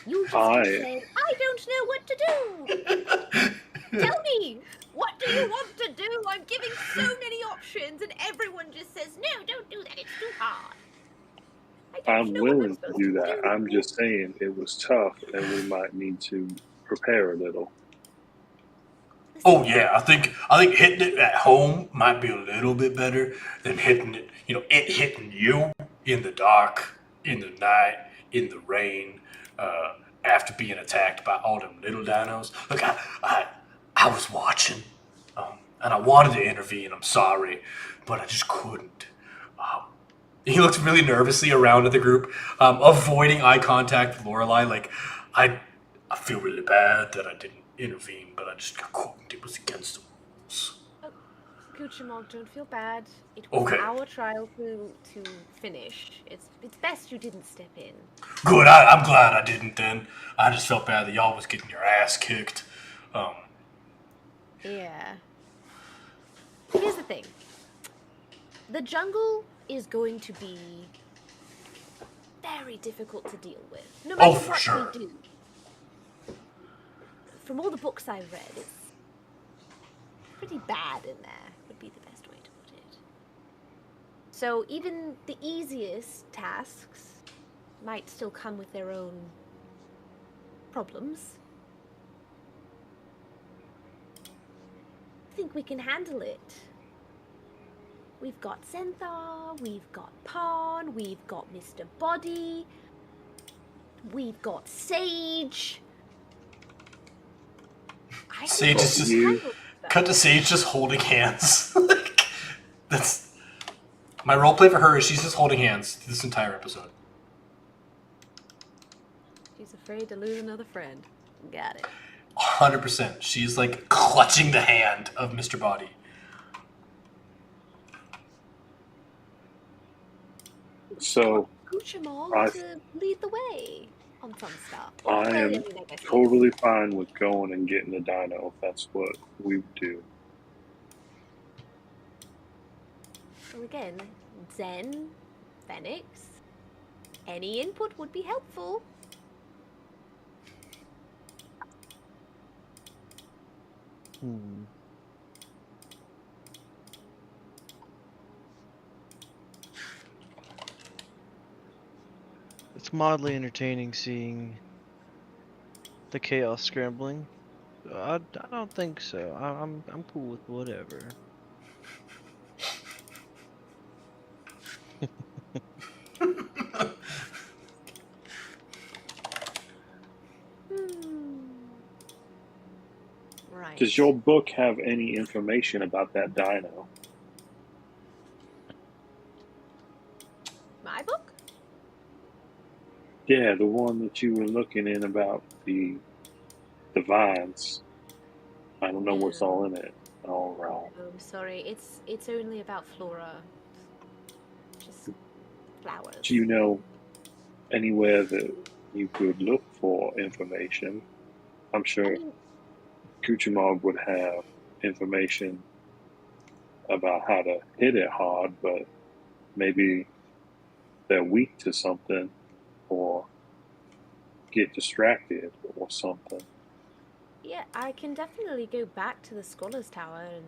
You just I- said, I don't know what to do. Tell me, what do you want to do? I'm giving so many options, and everyone just says, no, don't do that. It's too hard. I don't I'm know what I'm willing to supposed do to that. do. I'm just saying it was tough, and we might need to prepare a little. Oh yeah, I think hitting it at home might be a little bit better than hitting it, it hitting you in the dark, in the night, in the rain, after being attacked by all them little dinos. Look, I was watching, and I wanted to intervene. I'm sorry, but I just couldn't. He looks really nervously around at the group, avoiding eye contact with Lorelai. Like, I feel really bad that I didn't intervene, but I just couldn't. It was against the rules. Guchamog, don't feel bad. It was Okay. our trial to finish. It's best you didn't step in. Good. I'm glad I didn't then. I just felt bad that y'all was getting your ass kicked. Yeah. Here's the thing. The jungle is going to be very difficult to deal with. No matter for what sure. we do. From all the books I've read, it's pretty bad in there, would be the best way to put it. So even the easiest tasks might still come with their own problems. I think we can handle it. We've got Zenthar, we've got Pawn, we've got Mr. Body, we've got Sage. I don't Sage know is just You- handle that. cut to Sage just holding hands. Like, that's my roleplay for her is she's just holding hands this entire episode. She's afraid to lose another friend. Got it. 100%. She's like clutching the hand of Mr. Body. So Gucciamon I- to lead the way on some stuff. I Well, am mean, I guess totally fine with going and getting a dino if that's what we do. So again, Zen, Phoenix, any input would be helpful. Hmm. It's mildly entertaining seeing the chaos scrambling. I don't think so. I'm cool with whatever. Right. Does your book have any information about that dino? My book? Yeah, the one that you were looking in about the vines. I don't know what's all in it. All around. Oh, I'm sorry. It's only about flora. Just flowers. Do you know anywhere that you could look for information? I'm I sure mean, Kuchamog would have information about how to hit it hard, but maybe they're weak to something or get distracted or something. yeah, I can definitely go back to the Scholar's Tower and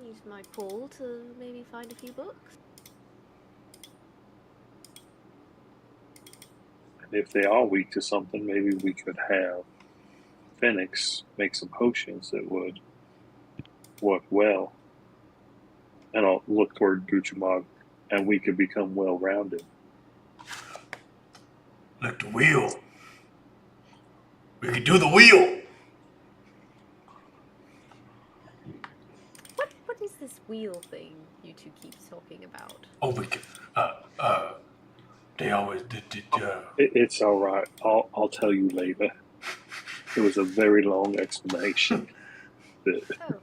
use my pull to maybe find a few books. And if they are weak to something, maybe we could have Phoenix make some potions that would work well. And I'll look toward Guchamog, and we could become well-rounded. Like the wheel. We could do the wheel. What is this wheel thing you two keep talking about? Oh, we could. They always did. It's all right. I'll tell you later. It was a very long explanation. That Oh,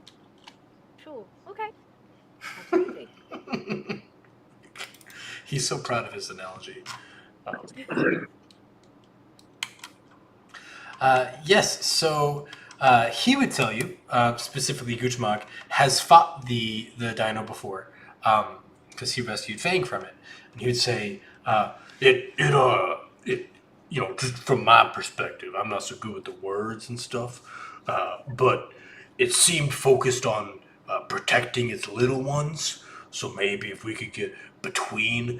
sure, okay, absolutely. He's so proud of his analogy. Yes, so he would tell you, specifically Guchamog, has fought the dino before, because he rescued Fang from it. And he would say, just from my perspective, I'm not so good with the words and stuff, but it seemed focused on protecting its little ones. So maybe if we could get between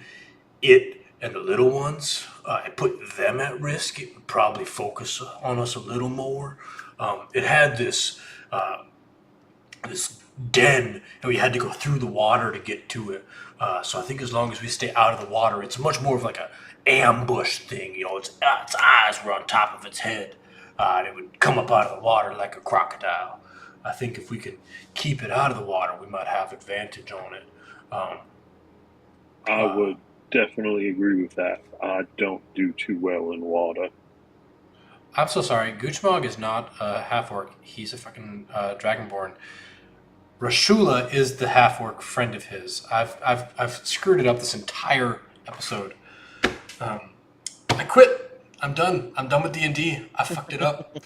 it and the little ones and put them at risk, it would probably focus on us a little more. It had this den, and we had to go through the water to get to it. So I think as long as we stay out of the water, it's much more of like a ambush thing. Its eyes were on top of its head, and it would come up out of the water like a crocodile. I think if we can keep it out of the water, we might have advantage on it. I would definitely agree with that. I don't do too well in water. I'm so sorry. Guchmog is not a half-orc. He's a fucking dragonborn. Rashula is the half-orc friend of his. I've screwed it up this entire episode. I quit. I'm done. I'm done with D&D. I fucked it up.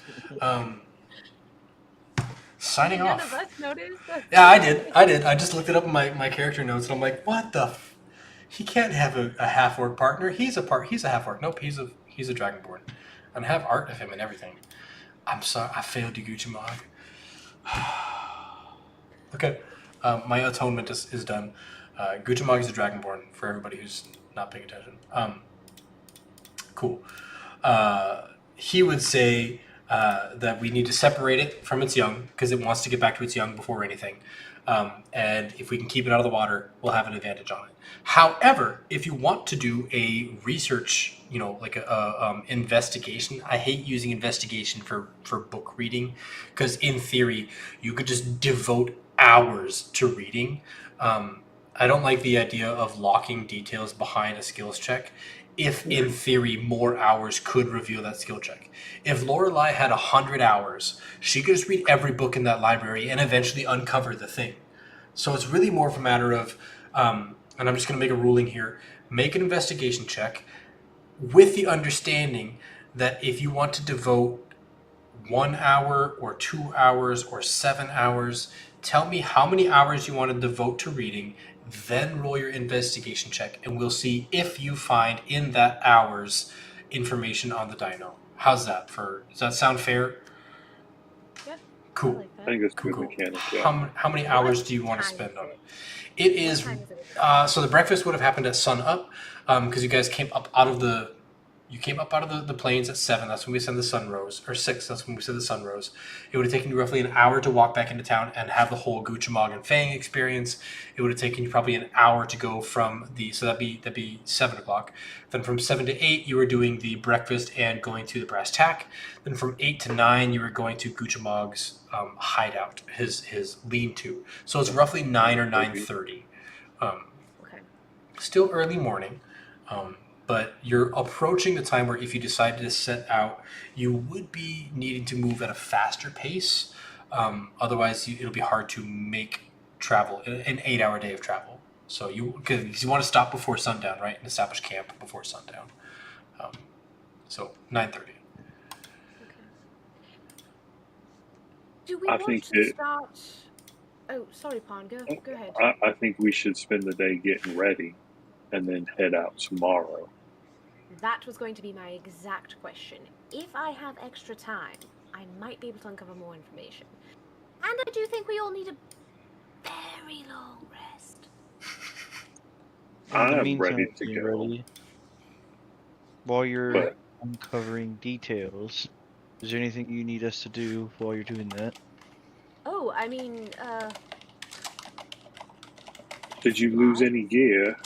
Signing None off. of us noticed. Yeah, I did. I just looked it up in my character notes, and I'm like, what the? He can't have a half-orc partner. He's a half-orc. Nope, he's a dragonborn. And I have art of him and everything. I'm sorry. I failed you, Guchamog. Okay, my atonement is done. Guchamog is a dragonborn for everybody who's not paying attention. Cool. He would say that we need to separate it from its young because it wants to get back to its young before anything. And if we can keep it out of the water, we'll have an advantage on it. However, if you want to do a research, like a investigation, I hate using investigation for book reading because in theory you could just devote hours to reading. I don't like the idea of locking details behind a skills check. If in theory more hours could reveal that skill check. If Lorelai had 100 hours, she could just read every book in that library and eventually uncover the thing. So it's really more of a matter of, and I'm just going to make a ruling here, make an investigation check with the understanding that if you want to devote 1 hour or 2 hours or 7 hours, tell me how many hours you want to devote to reading, then roll your investigation check, and we'll see if you find in that hours information on the dino. How's that? Does that sound fair? Yeah. Cool. like I think that's Cool, good cool. mechanic. Yeah. How many hours do you want to spend on it? It is. time is it? So the breakfast would have happened at sun up, because you guys came up out of the. You came up out of the plains at 7. That's when we said the sun rose, or 6. That's when we said the sun rose. It would have taken you roughly an hour to walk back into town and have the whole Guchamog and Fang experience. It would have taken you probably an hour to go from the. So that'd be 7 o'clock. Then from 7 to 8, you were doing the breakfast and going to the brass tack. Then from 8 to 9, you were going to Guchamog's hideout, his lean-to. So it's roughly 9 or 9:30. Okay. Still early morning, but you're approaching the time where if you decided to set out, you would be needing to move at a faster pace. Otherwise, it'll be hard to make travel an 8-hour day of travel. So because you want to stop before sundown, right, and establish camp before sundown. So 9:30. Do we I want think to it- start? Oh, sorry, Pon. Go ahead. I think we should spend the day getting ready and then head out tomorrow. That was going to be my exact question. If I have extra time, I might be able to uncover more information. And I do think we all need a very long rest. In the I'm meantime, ready to getting go. ready, while you're But uncovering details, is there anything you need us to do while you're doing that? Oh, I mean, did you lose any gear?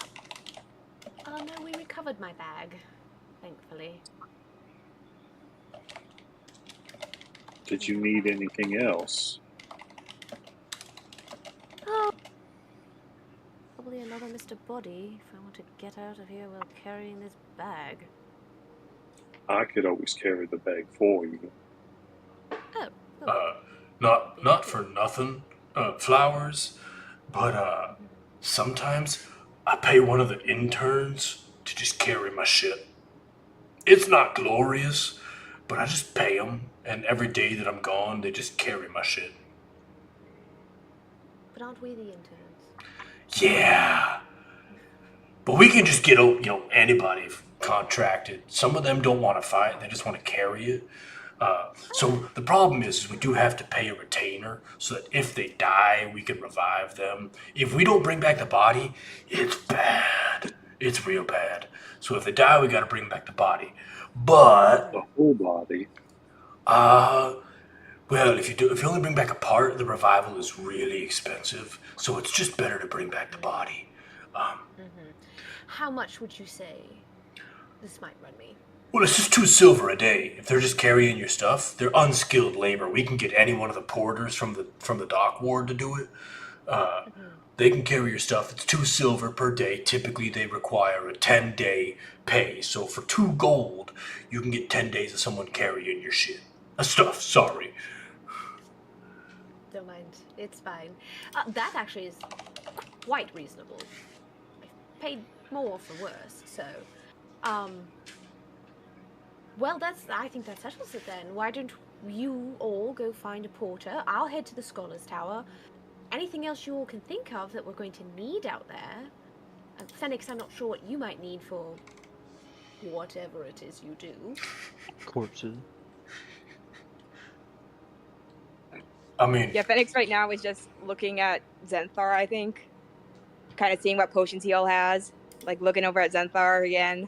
oh no, we recovered my bag, thankfully. Did you need anything else? Oh, probably another Mr. Body if I want to get out of here while carrying this bag. I could always carry the bag for you. Oh, Not for nothing, Flowers, but sometimes I pay one of the interns to just carry my shit. It's not glorious, but I just pay them, and every day that I'm gone, they just carry my shit. but aren't we the interns? Yeah, but we can just get anybody contracted. Some of them don't want to fight; they just want to carry it. So the problem is we do have to pay a retainer so that if they die, we can revive them. If we don't bring back the body, it's bad. It's real bad. So if they die, we got to bring back the body. But The whole body. well, if you only bring back a part, the revival is really expensive. So it's just better to bring back the body. How much would you say this might run me? Well, it's just 2 silver a day. If they're just carrying your stuff, they're unskilled labor. We can get any one of the porters from the dock ward to do it. They can carry your stuff. It's 2 silver per day. Typically, they require a 10-day pay. So for 2 gold, you can get 10 days of someone carrying your shit. Stuff. Sorry. Don't mind. It's fine. That actually is quite reasonable. I've paid more for worse, so... Well, I think that settles it then. Why don't you all go find a porter? I'll head to the Scholar's Tower. Anything else you all can think of that we're going to need out there? Phoenix, I'm not sure what you might need for whatever it is you do. Corpses. I mean, Yeah, Phoenix right now is just looking at Zenthar, I think. Kind of seeing what potions he all has. Like looking over at Zenthar again.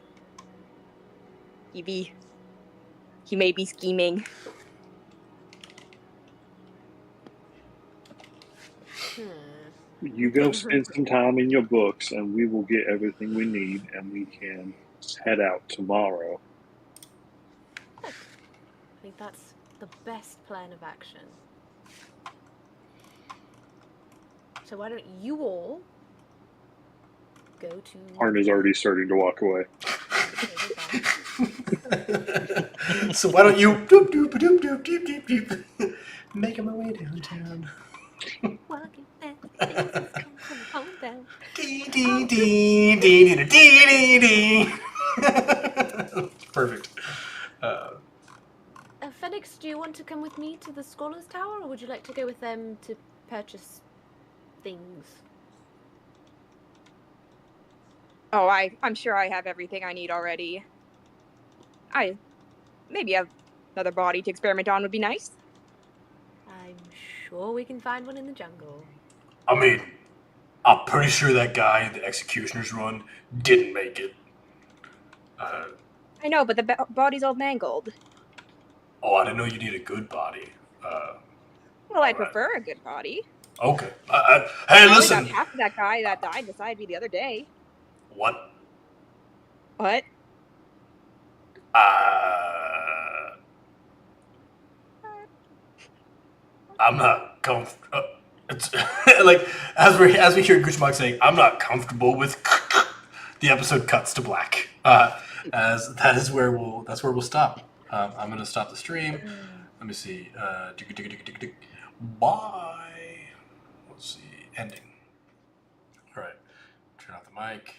He may be scheming. You go spend some time in your books, and we will get everything we need, and we can head out tomorrow. I think that's the best plan of action. So why don't you all go to... Arn is already starting to walk away. So why don't you doop doop doop doop doop doop doop making my way downtown. Walking fast, faces come from the hometown. Dee dee dee dee dee dee dee. Perfect. Phoenix, do you want to come with me to the Scholar's Tower, or would you like to go with them to purchase things? Oh, I'm sure I have everything I need already. Maybe another body to experiment on would be nice. I'm sure we can find one in the jungle. I mean, I'm pretty sure that guy in the Executioner's Run didn't make it. I know, but the body's all mangled. Oh, I didn't know you need a good body. Well, I'd Alright. prefer a good body. Okay. Hey, I only listen. got half of that guy that died beside me the other day. What? What? I'm not comfortable. It's like as we hear Gushmak saying, "I'm not comfortable with." The episode cuts to black. As that's where we'll stop. I'm gonna stop the stream. Let me see. Bye. Let's see. Ending. All right. Turn off the mic.